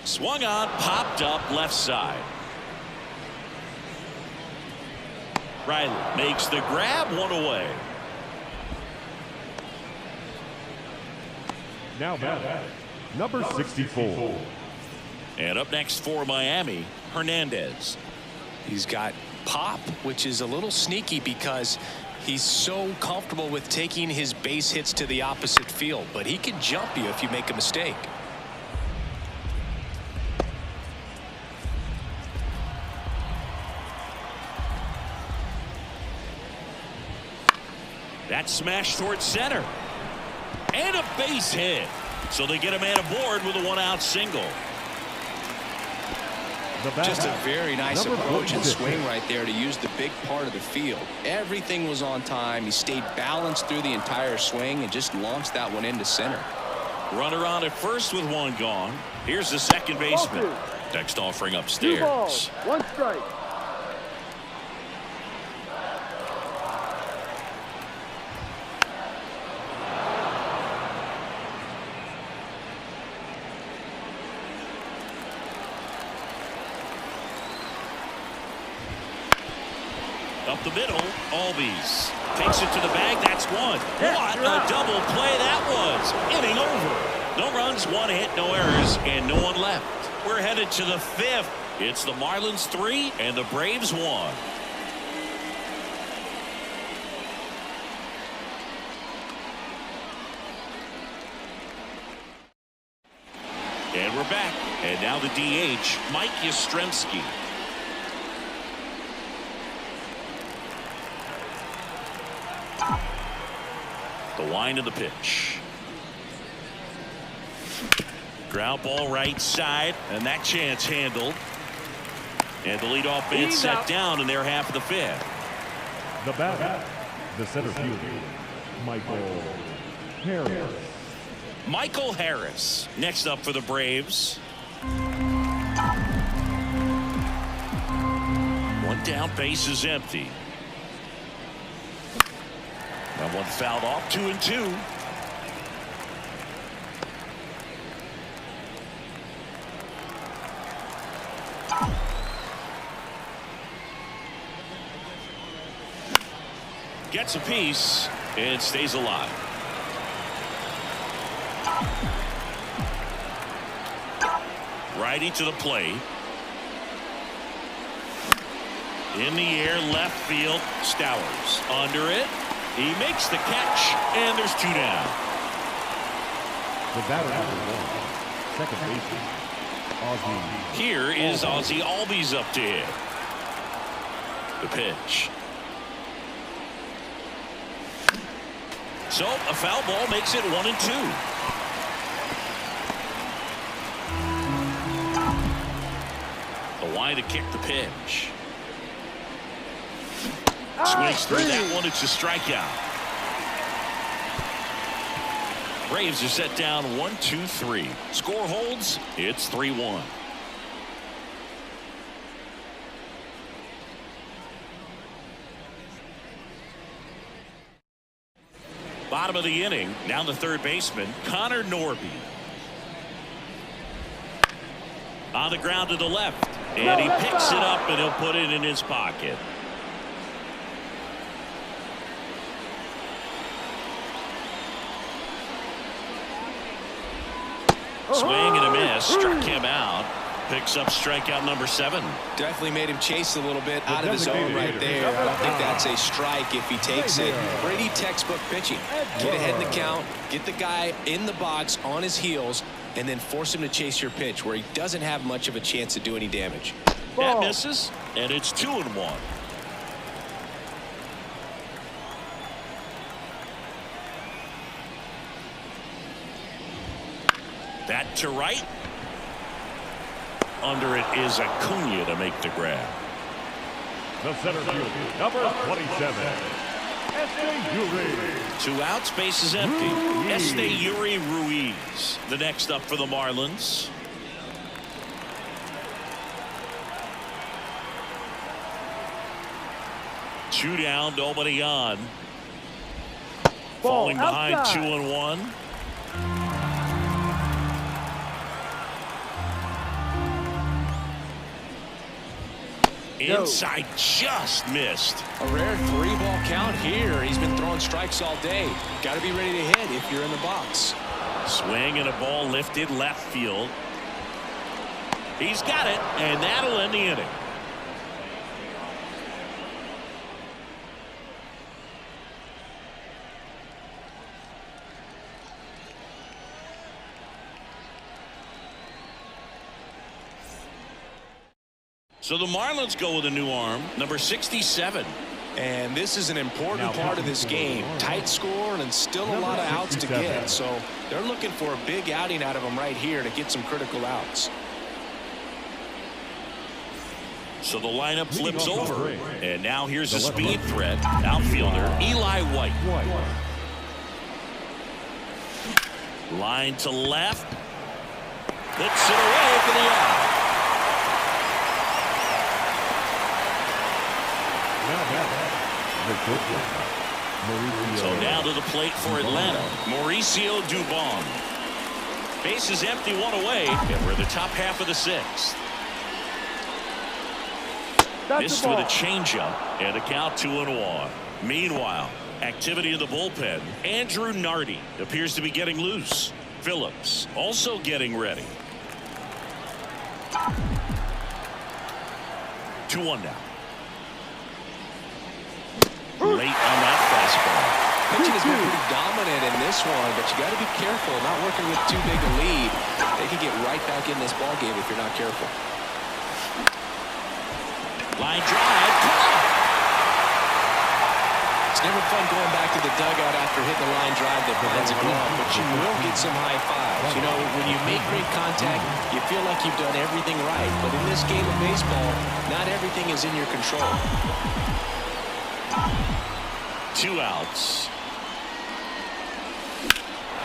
Swung on, popped up left side. Riley makes the grab, one away. Now batting, number 64. And up next for Miami, Hernandez. He's got pop, which is a little sneaky because he's so comfortable with taking his base hits to the opposite field, but he can jump you if you make a mistake. That smash towards center. And a base hit. So they get a man aboard with a 1-out single. Just a very nice Number approach and 46. swing right there to use the big part of the field. Everything was on time. He stayed balanced through the entire swing and just launched that one into center. Runner on at first with one gone. Here's the second baseman. Next offering 2 upstairs. balls, 1 strike. Up the middle, Albies takes it to the bag. That's one. What a double play that was. Inning over. No runs, 1 hit, no errors, and no one left. We're headed to the 5th. It's the Marlins 3 and the Braves 1. And we're back. And now the DH, Mike Yastrzemski. The wind of the pitch. Ground ball right side, and that chance handled. And the leadoff man set down in their half of the 5th. The batter, the center fielder, Michael Harris. Michael Harris next up for the Braves. One down, base is empty. That one fouled off, 2-2. Gets a piece and stays alive. Righty to the plate. In the air, left field, Stowers under it. He makes the catch, and there's 2 down. The batter number 1, second baseman, Ozzie. Here is Ozzie Albies up to hit. The pitch. So a foul ball makes it 1-2. The line to kick the pitch. Swings through that one. It's a strikeout. Braves are set down 1-2-3. Score holds. It's 3-1. Bottom of the inning. Now the third baseman, Connor Norby. On the ground to the left. And he picks it up and he'll put it in his pocket. Swing and a miss. Struck him out. Picks up strikeout number 7. Definitely made him chase a little bit out of the zone right there. I don't think that's a strike if he takes it. Pretty textbook pitching. Get ahead in the count, get the guy in the box on his heels, and then force him to chase your pitch where he doesn't have much of a chance to do any damage. That misses, and it's 2-1. That to right. Under it is Acuna to make the grab. The center fielder, number 27, Esteury. 2 outs, base is empty. Esteury Ruiz, the next up for the Marlins. Two down, nobody on. Falling behind outside. 2-1. Inside, just missed. A rare 3-ball count here. He's been throwing strikes all day. Got to be ready to hit if you're in the box. Swing and a ball lifted left field. He's got it, and that'll end the inning. So the Marlins go with a new arm, number 67. And this is an important part of this game. Tight score and still a lot of outs to get. So they're looking for a big outing out of him right here to get some critical outs. So the lineup flips over. And now here's a speed threat. Outfielder Eli White. Line to left. Hits it away for the out. So now to the plate for Atlanta, Mauricio Dubon. Base is empty, one away, and we're in the top half of the sixth. This with a changeup, and the count 2-1. Meanwhile, activity in the bullpen. Andrew Nardi appears to be getting loose. Phillips also getting ready. 2-1 now. Late on that fastball. Pitching has been pretty dominant in this one, but you got to be careful not working with too big a lead. They can get right back in this ball game if you're not careful. Line drive. It's never fun going back to the dugout after hitting the line drive that blinds a glove, but you will get some high fives. You know, when you make great contact, you feel like you've done everything right. But in this game of baseball, not everything is in your control. 2 outs.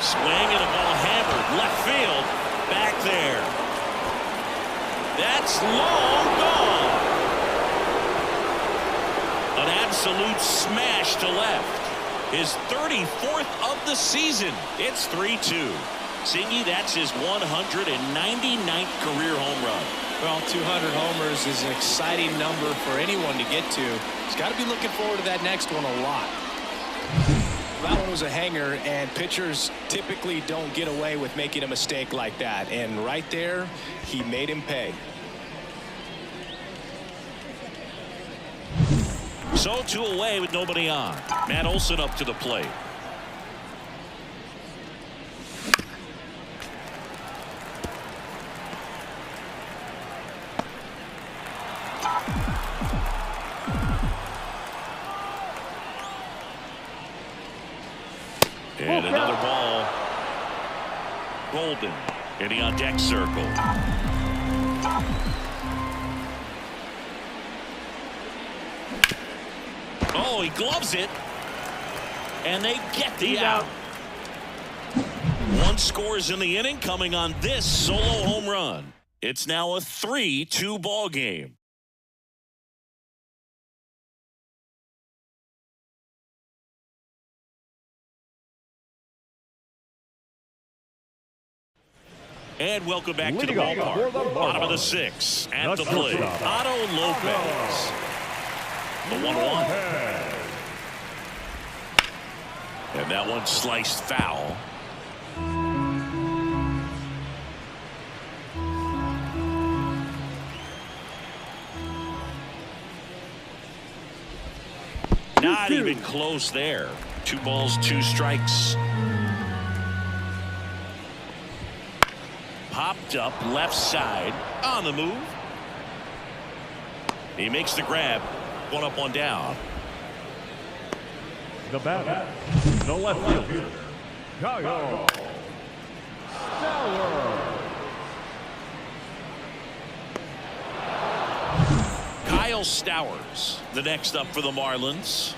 Swing and a ball hammered left field. Back there. That's long gone. An absolute smash to left. His 34th of the season. It's 3-2. Singy, that's his 199th career home run. Well, 200 homers is an exciting number for anyone to get to. He's got to be looking forward to that next one a lot. That one was a hanger, and pitchers typically don't get away with making a mistake like that. And right there, he made him pay. So 2 away with nobody on. Matt Olson up to the plate. And another ball. Golden in the on deck circle. Oh, he gloves it. And they get the out. 1 scores in the inning coming on this solo home run. It's now a 3-2 ball game. And welcome back to the ballpark. Bottom of the 6th at the plate. Otto Lopez. The 1-1. And that one sliced foul. Not even close there. 2 balls, 2 strikes. Popped up left side on the move. He makes the grab. 1 up, 1 down. The batter, the left fielder, Kyle Stowers. Kyle Stowers, the next up for the Marlins.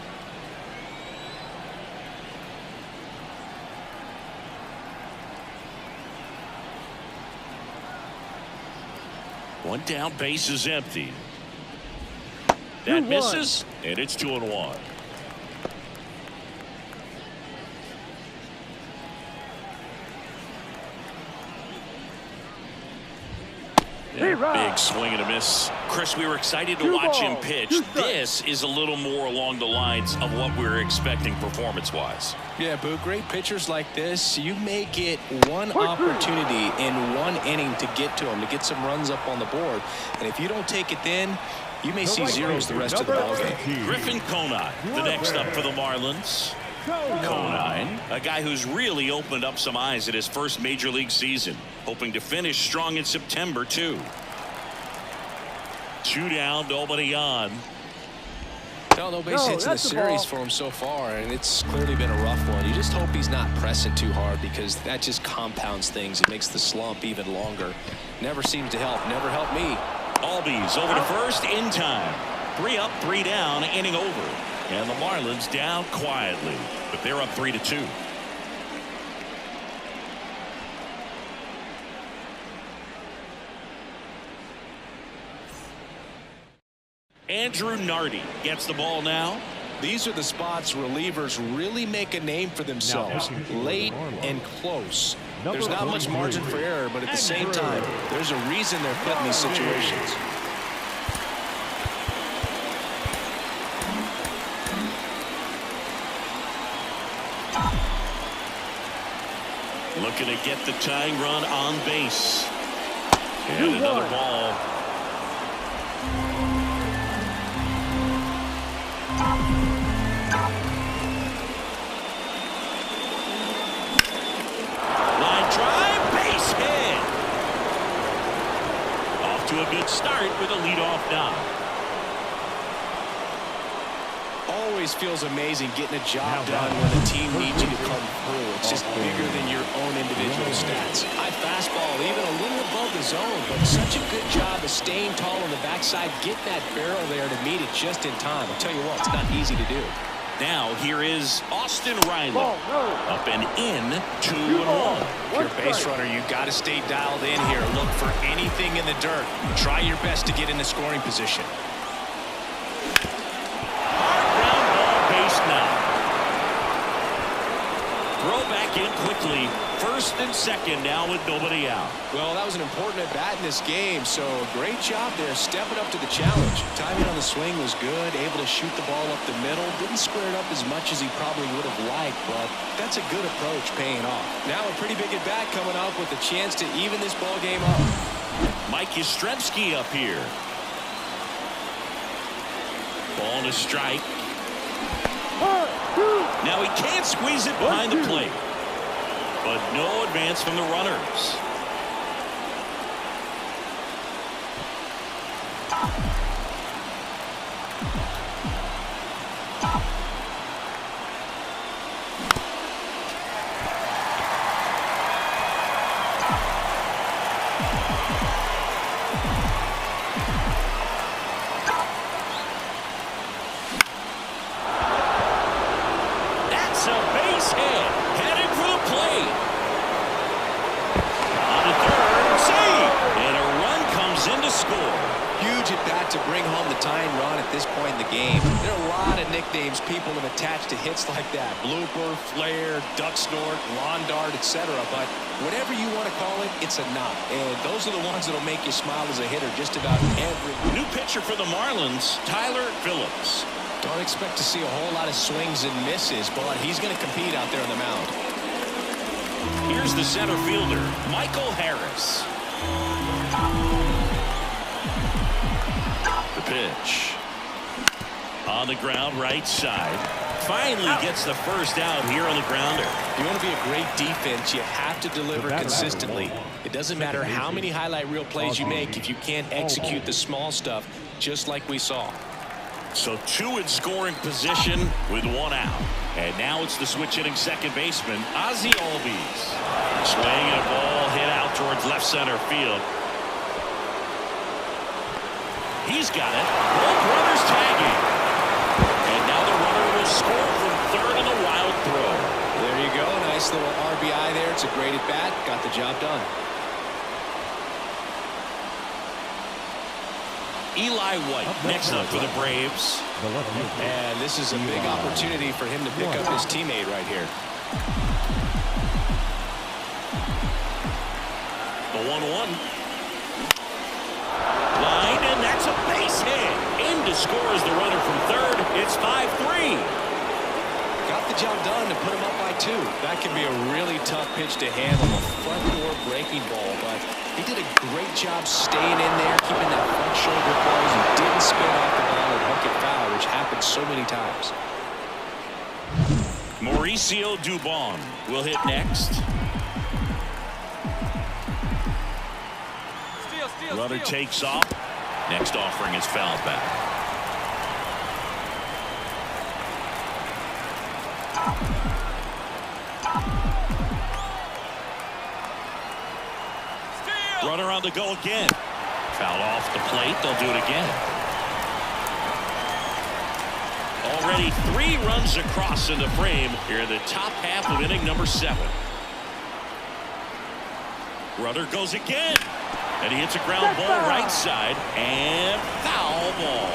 One down, base is empty. That misses, and it's 2-1. Big swing and a miss. Chris, we were excited to watch him pitch. This is a little more along the lines of what we were expecting performance-wise. Yeah, Boo, great pitchers like this, you may get one opportunity in 1 inning to get to them, to get some runs up on the board. And if you don't take it then, you may see zeros the rest of the ballgame. Griffin Conine, the next up for the Marlins. Conine, a guy who's really opened up some eyes at his first major league season, hoping to finish strong in September, too. 2 down, nobody on. No base hits in the series for him so far, and it's clearly been a rough one. You just hope he's not pressing too hard, because that just compounds things. It makes the slump even longer. Never seems to help. Never helped me. All Albies over to first in time. 3 up, 3 down, inning over. And the Marlins down quietly, but they're up 3-2. Andrew Nardi gets the ball now. These are the spots relievers really make a name for themselves. Late and close. There's not much margin for error, but at the same time, there's a reason they're put in these situations. Looking to get the tying run on base. And another ball. Line drive, base hit. Off to a good start with a leadoff knock. Always feels amazing getting a job done when the team needs you to come through. It's just bigger than your own individual stats. High fastball, even a little above the zone, but such a good job of staying tall on the backside, getting that barrel there to meet it just in time. I'll tell you what, it's not easy to do. Now here is Austin Riley. Up and in, 2-1. If you're a base runner, you got to stay dialed in here. Look for anything in the dirt. Try your best to get in the scoring position. Throw back in quickly. First and second now with nobody out. Well, that was an important at-bat in this game, so great job there stepping up to the challenge. Timing on the swing was good, able to shoot the ball up the middle. Didn't square it up as much as he probably would have liked, but that's a good approach paying off. Now a pretty big at-bat coming up with a chance to even this ball game up. Mike Yastrzemski up here. Ball to strike. Now he can't squeeze it behind the plate, but no advance from the runners. To bring home the tying run at this point in the game. There are a lot of nicknames people have attached to hits like that. Blooper, flare, duck snort, lawn dart, etc. But whatever you want to call it, it's a knock. And those are the ones that'll make you smile as a hitter just about every. New pitcher for the Marlins, Tyler Phillips. Don't expect to see a whole lot of swings and misses, but he's going to compete out there on the mound. Here's the center fielder, Michael Harris. Pitch on the ground, right side. Finally gets the first out here on the grounder. If you want to be a great defense, you have to deliver consistently. It doesn't matter how many highlight reel plays you make if you can't execute the small stuff, just like we saw. So 2 in scoring position with 1 out. And now it's the switch hitting second baseman, Ozzie Albies. Swing and a ball hit out towards left center field. He's got it. Both runners tagging. And now the runner will score from third on a wild throw. There you go. Nice little RBI there. It's a great at bat. Got the job done. Eli White next up for the Braves. And this is a big opportunity for him to pick up his teammate right here. The 1-1. Line, and that's a base hit. In to score is the runner from third. It's 5-3. Got the job done to put him up by 2. That can be a really tough pitch to handle, a front door breaking ball, but he did a great job staying in there, keeping that front shoulder closed, and didn't spin off the ball and hook it foul, which happens so many times. Mauricio Dubon will hit next. Runner takes off. Next offering is fouled back. Runner on the go again. Foul off the plate. They'll do it again. Already 3 runs across in the frame here in the top half of inning number 7. Rudder goes again. And he hits a ground ball right side. And foul ball.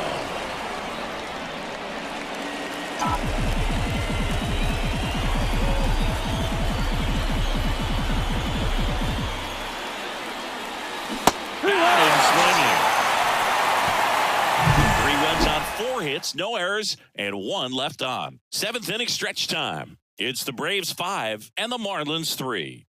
Got him swinging. 3 runs on 4 hits, no errors, and 1 left on. 7th inning stretch time. It's the Braves 5 and the Marlins 3.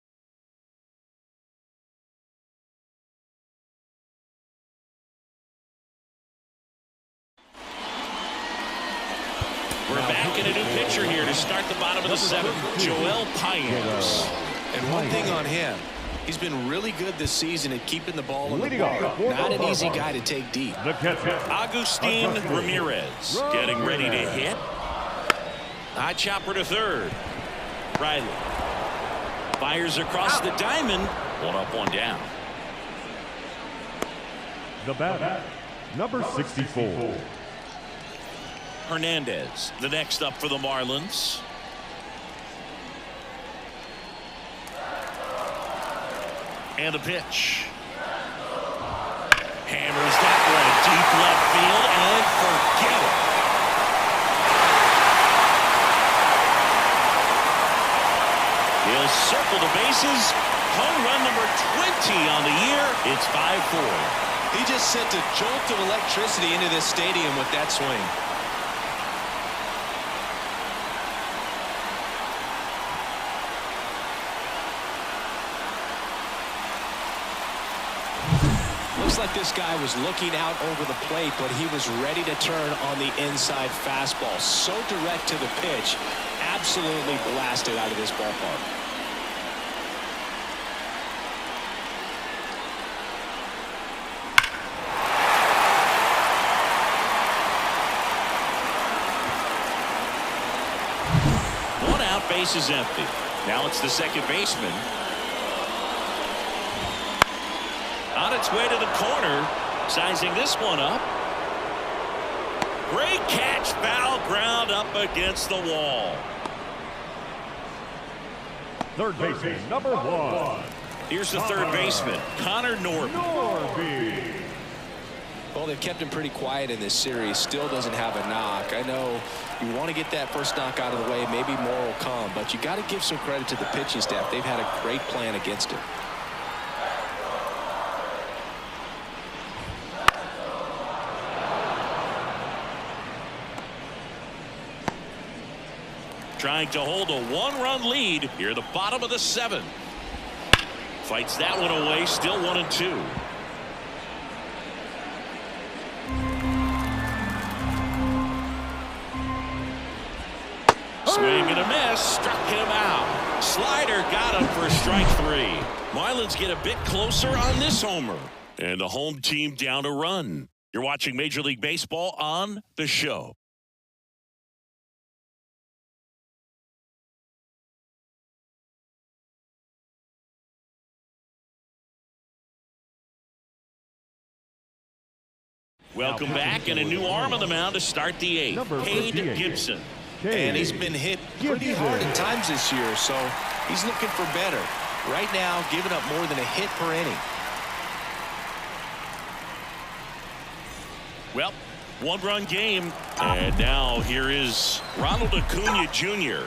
We're back in a new pitcher here to start the bottom of the 7th. Joel Paynes. And one thing on him, he's been really good this season at keeping the ball in the park. Not an easy guy to take deep. Agustin Ramirez getting ready to hit. High chopper to third. Riley fires across the diamond. 1 up, 1 down. The batter, number 64. Hernandez, the next up for the Marlins. And a pitch. Hammers that one deep left field and forget it. He'll circle the bases. Home run number 20 on the year. It's 5-4. He just sent a jolt of electricity into this stadium with that swing. Looks like this guy was looking out over the plate, but he was ready to turn on the inside fastball. So direct to the pitch, absolutely blasted out of this ballpark. One out, base is empty. Now it's the second baseman. On its way to the corner, sizing this one up. Great catch, foul ground up against the wall. Third baseman, number 1. Here's the third baseman, Connor Norby. Well, they've kept him pretty quiet in this series. Still doesn't have a knock. I know you want to get that first knock out of the way. Maybe more will come, but you got to give some credit to the pitching staff. They've had a great plan against him. Trying to hold a 1-run lead here at the bottom of the 7th. Fights that one away, still 1-2. Swing and a miss, struck him out. Slider got him for strike 3. Marlins get a bit closer on this homer. And the home team down a run. You're watching Major League Baseball on The Show. Welcome back, and a new arm on the mound to start the 8th. Cade Gibson. And he's been hit pretty hard at times this year, so he's looking for better. Right now, giving up more than a hit per inning. Well, 1-run game, and now here is Ronald Acuna Jr.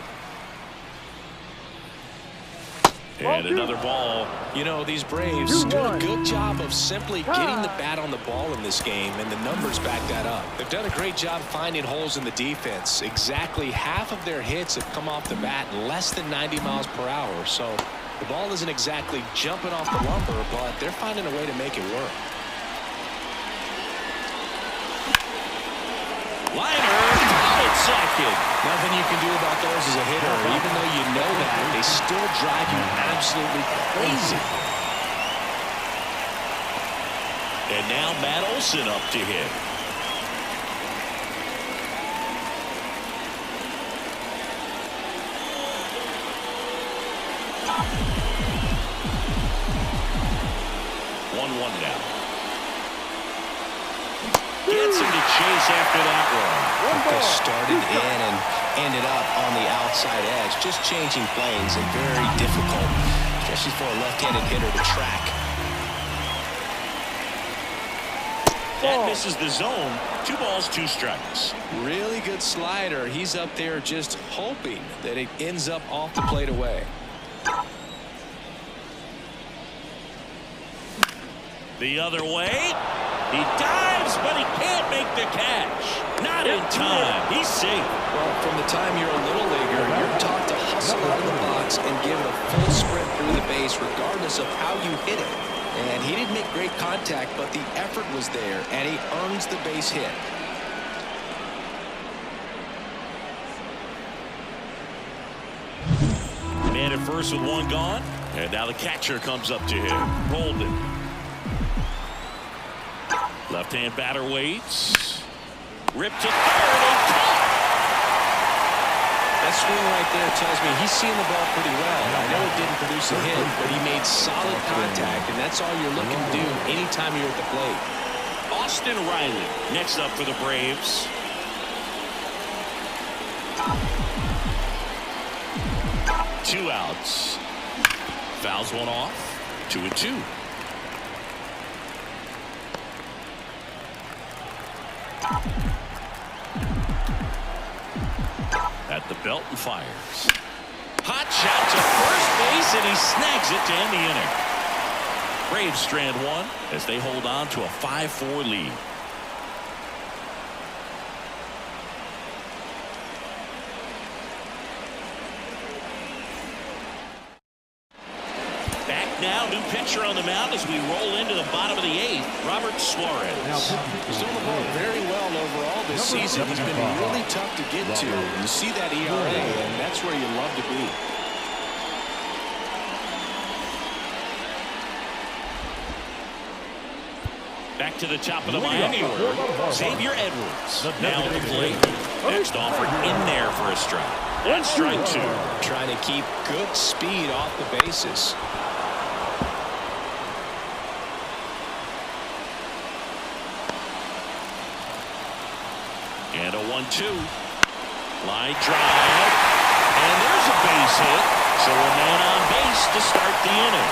And another ball. You know, these Braves do a good job of simply getting the bat on the ball in this game, and the numbers back that up. They've done a great job finding holes in the defense. Exactly half of their hits have come off the bat less than 90 miles per hour. So the ball isn't exactly jumping off the lumber, but they're finding a way to make it work. Liner at second. Nothing you can do about those as a hitter. Even though you know that, they still drive you absolutely crazy. And now Matt Olson up to hit. One now. Gets him to chase after that one. They started in and ended up on the outside edge. Just changing planes and very difficult, especially for a left-handed hitter to track. That misses the zone. 2 balls, 2 strikes. Really good slider. He's up there just hoping that it ends up off the plate away. The other way. He dives, but he can't make the catch. Not in time. He's safe. Well, from the time you're a little leaguer, you're taught to hustle out of the box and give it a full sprint through the base regardless of how you hit it. And he didn't make great contact, but the effort was there, and he earns the base hit. Man at first with 1 gone. And now the catcher comes up to him. Holden. Left-hand batter waits. Ripped to third and caught. That swing right there tells me he's seeing the ball pretty well. I know it didn't produce a hit, but he made solid contact, and that's all you're looking to do anytime you're at the plate. Austin Riley next up for the Braves. Two outs. Fouls one off. 2-2. At the belt and fires. Hot shot to first base, and he snags it to end the inning. Braves strand 1 as they hold on to a 5-4 lead. Back now, new pitcher on the mound as we roll into the bottom of the 8th. Robert Suarez. He's doing the ball very well overall this season. He's been really tough to get to. You see that ERA, and that's where you love to be. Back to the top of the Miami order. Xavier Edwards now at the plate. Next offer in there for a strike. That's strike 2. Trying to keep good speed off the bases. And a 1-2. Line drive. And there's a base hit. So a man on base to start the inning.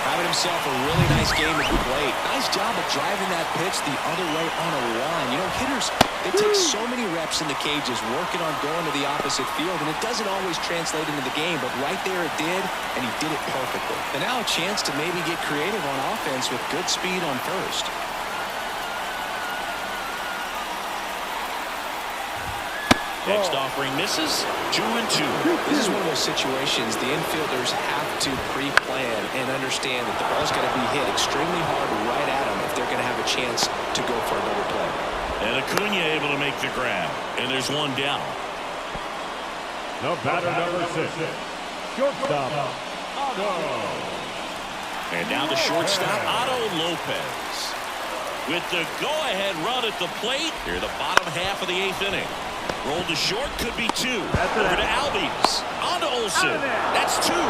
Having himself a really nice game at the plate. Nice job of driving that pitch the other way on a line. You know, hitters, they take so many reps in the cages working on going to the opposite field, and it doesn't always translate into the game, but right there it did, and he did it perfectly. And now a chance to maybe get creative on offense with good speed on first. Next offering misses. 2-2. This is one of those situations the infielders have to pre-plan and understand that the ball's got to be hit extremely hard right at them if they're going to have a chance to go for another play. And Acuna able to make the grab. And there's 1 down. The batter number 6. Shortstop, Otto. And now the shortstop, Otto Lopez. With the go-ahead run at the plate. Here the bottom half of the 8th inning. Rolled to short, could be 2. Over to Albies. On to Olsen. That's 2. Got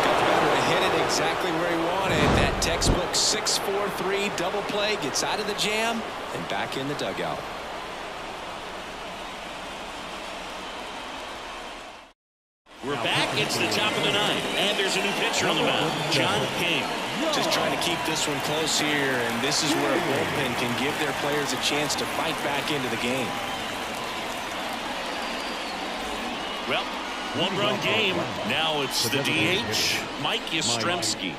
the batter to hit it exactly where he wanted. That textbook 6-4-3 double play gets out of the jam and back in the dugout. We're back. It's the top of the 9th. And there's a new pitcher on the mound. John King. Just trying to keep this one close here, and this is where a bullpen can give their players a chance to fight back into the game. Well, 1-run game. Now it's the DH, Mike Yastrzemski.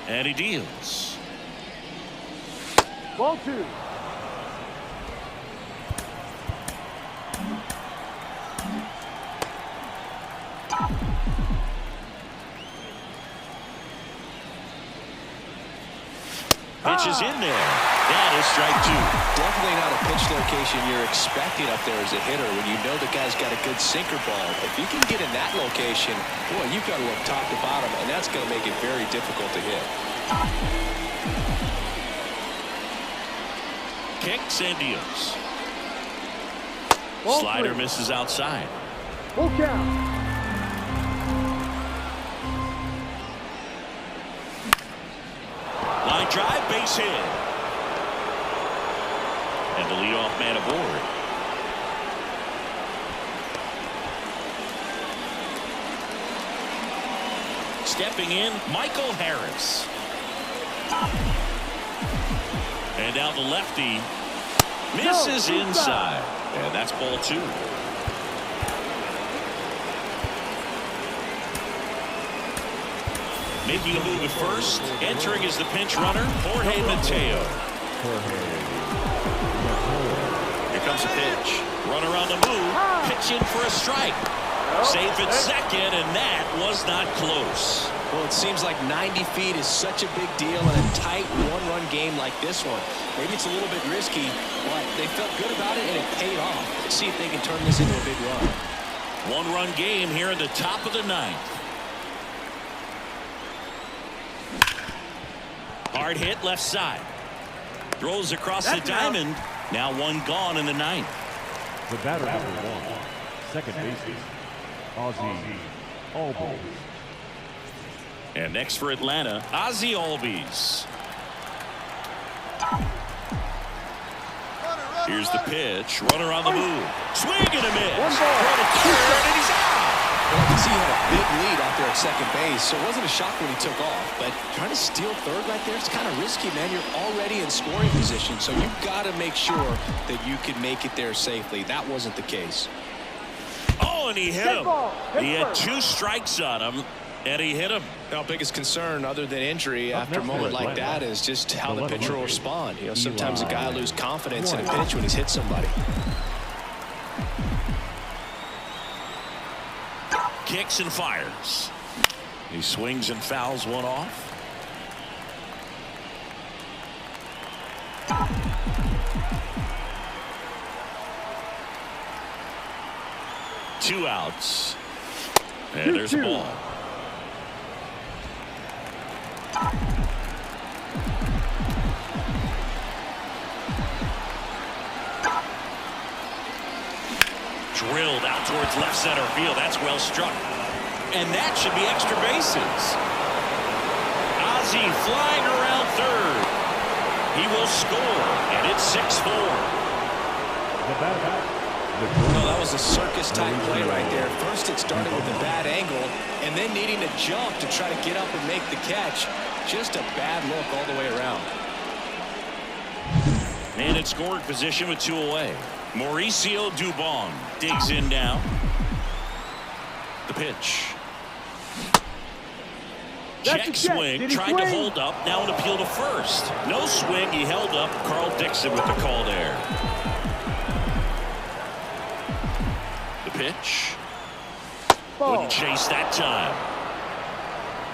And he deals. Ball 2. Pitch is in there. That is strike 2. Definitely not a pitch location you're expecting up there as a hitter when you know the guy's got a good sinker ball. If you can get in that location, boy, you've got to look top to bottom, and that's going to make it very difficult to hit. Kicks and deals. Ball Slider 3. misses outside. Full count. drive, base hit. And the leadoff man aboard. Stepping in, Michael Harris. And now the lefty misses inside. And that's ball 2. Making a move at first. Entering as the pinch runner, Jorge Mateo. Here comes a pitch. Runner on the move. Pitch in for a strike. Safe at second, and that was not close. Well, it seems like 90 feet is such a big deal in a tight one-run game like this one. Maybe it's a little bit risky, but they felt good about it, and it paid off. Let's see if they can turn this into a big run. One-run game here in the top of the 9th. Hard hit left side. Throws across the diamond. Now one gone in the 9th. The batter number 1, second baseman, Ozzie Albies. And next for Atlanta, Ozzie Albies. Here's the pitch. Runner on the move. Swing and a miss. One ball. Throw to third, and he's out. Well, I can see he had a big lead out there at second base, so it wasn't a shock when he took off. But trying to steal third right there, it's kind of risky, man. You're already in scoring position, so you've got to make sure that you can make it there safely. That wasn't the case. Oh, and he hit him. He had 2 strikes on him, and he hit him. Our biggest concern, other than injury, after a moment like that, is just how the pitcher will respond. You know, sometimes a guy will lose confidence in a pitch when he's hit somebody. Kicks and fires. He swings and fouls one off. Two outs. And there's a ball. Drilled out towards left center field. That's well struck. And that should be extra bases. Ozzie flying around third. He will score, and it's 6-4. No, that was a circus-type play right there. First it started with a bad angle, and then needing to jump to try to get up and make the catch. Just a bad look all the way around. And in scoring position with 2 away. Mauricio Dubon digs in now. The pitch. Check swing, tried to hold up, now an appeal to first. No swing, he held up. Carl Dixon with the call there. The pitch. Wouldn't chase that time.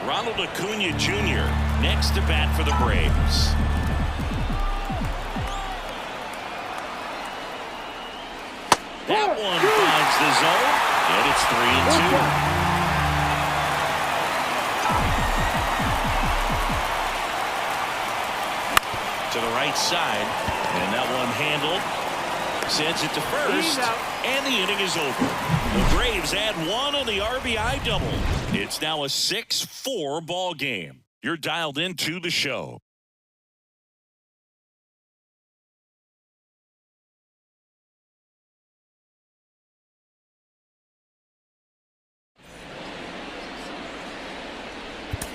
Ronald Acuna Jr. next to bat for the Braves. That one finds the zone, and it's 3-2. To the right side, and that one handled. Sends it to first, and the inning is over. The Braves add 1 on the RBI double. It's now a 6-4 ball game. You're dialed into the show.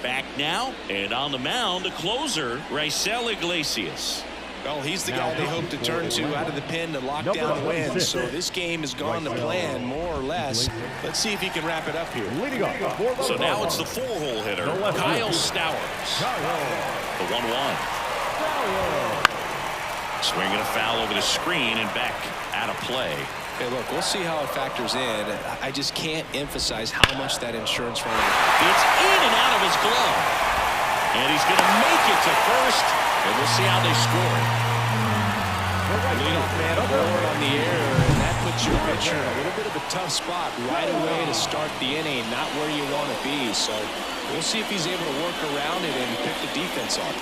Back now, and on the mound, the closer, Raisel Iglesias. Well, he's the guy they hope to turn to out of the pen to lock down wins. So this game has gone to plan, more or less. Let's see if he can wrap it up here. So now it's the 4-hole hitter, Kyle Stowers. The 1-1. Swinging a foul over the screen and back out of play. Hey, look, we'll see how it factors in. I just can't emphasize how much that insurance runner. It's in and out of his glove. And he's going to make it to first. And we'll see how they score. Leadoff man aboard on the air, and that puts your pitcher in a little bit of a tough spot right away to start the inning, not where you want to be. So we'll see if he's able to work around it and pick the defense off.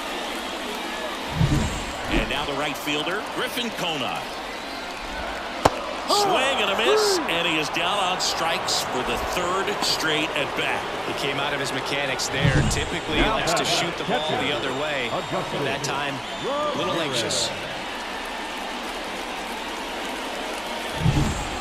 And now the right fielder, Griffin Conant. Swing and a miss, and he is down on strikes for the third straight at bat. He came out of his mechanics there. Typically, he likes to shoot the ball the other way. But that time, a little anxious.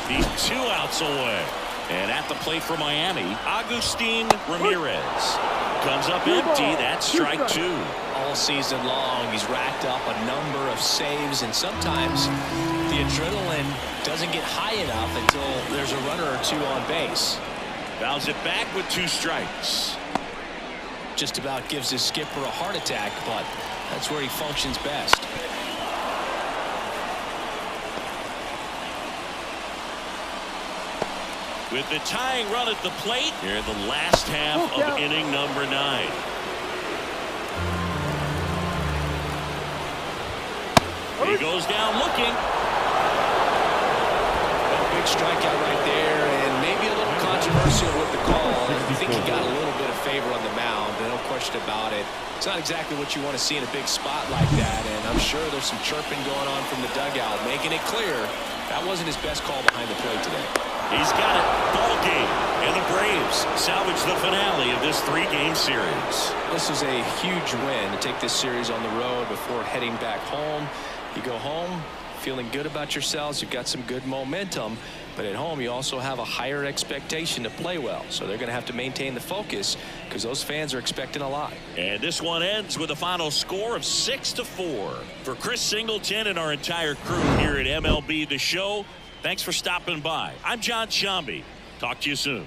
He's 2 outs away. And at the plate for Miami, Agustin Ramirez. Comes up empty. That's strike 2. All season long, he's racked up a number of saves, and sometimes the adrenaline doesn't get high enough until there's a runner or 2 on base. Fouls it back with 2 strikes. Just about gives his skipper a heart attack, but that's where he functions best. With the tying run at the plate here in the last half of inning number 9. He goes down looking. A big strikeout right there, and maybe a little controversial with the call. I think he got a little bit of favor on the mound, no question about it. It's not exactly what you want to see in a big spot like that, and I'm sure there's some chirping going on from the dugout, making it clear that wasn't his best call behind the plate today. He's got it. Ball game. And the Braves salvage the finale of this 3-game series. This is a huge win to take this series on the road before heading back home. You go home feeling good about yourselves. You've got some good momentum. But at home, you also have a higher expectation to play well. So they're going to have to maintain the focus because those fans are expecting a lot. And this one ends with a final score of 6-4. For Chris Singleton and our entire crew here at MLB The Show, thanks for stopping by. I'm John Shambi. Talk to you soon.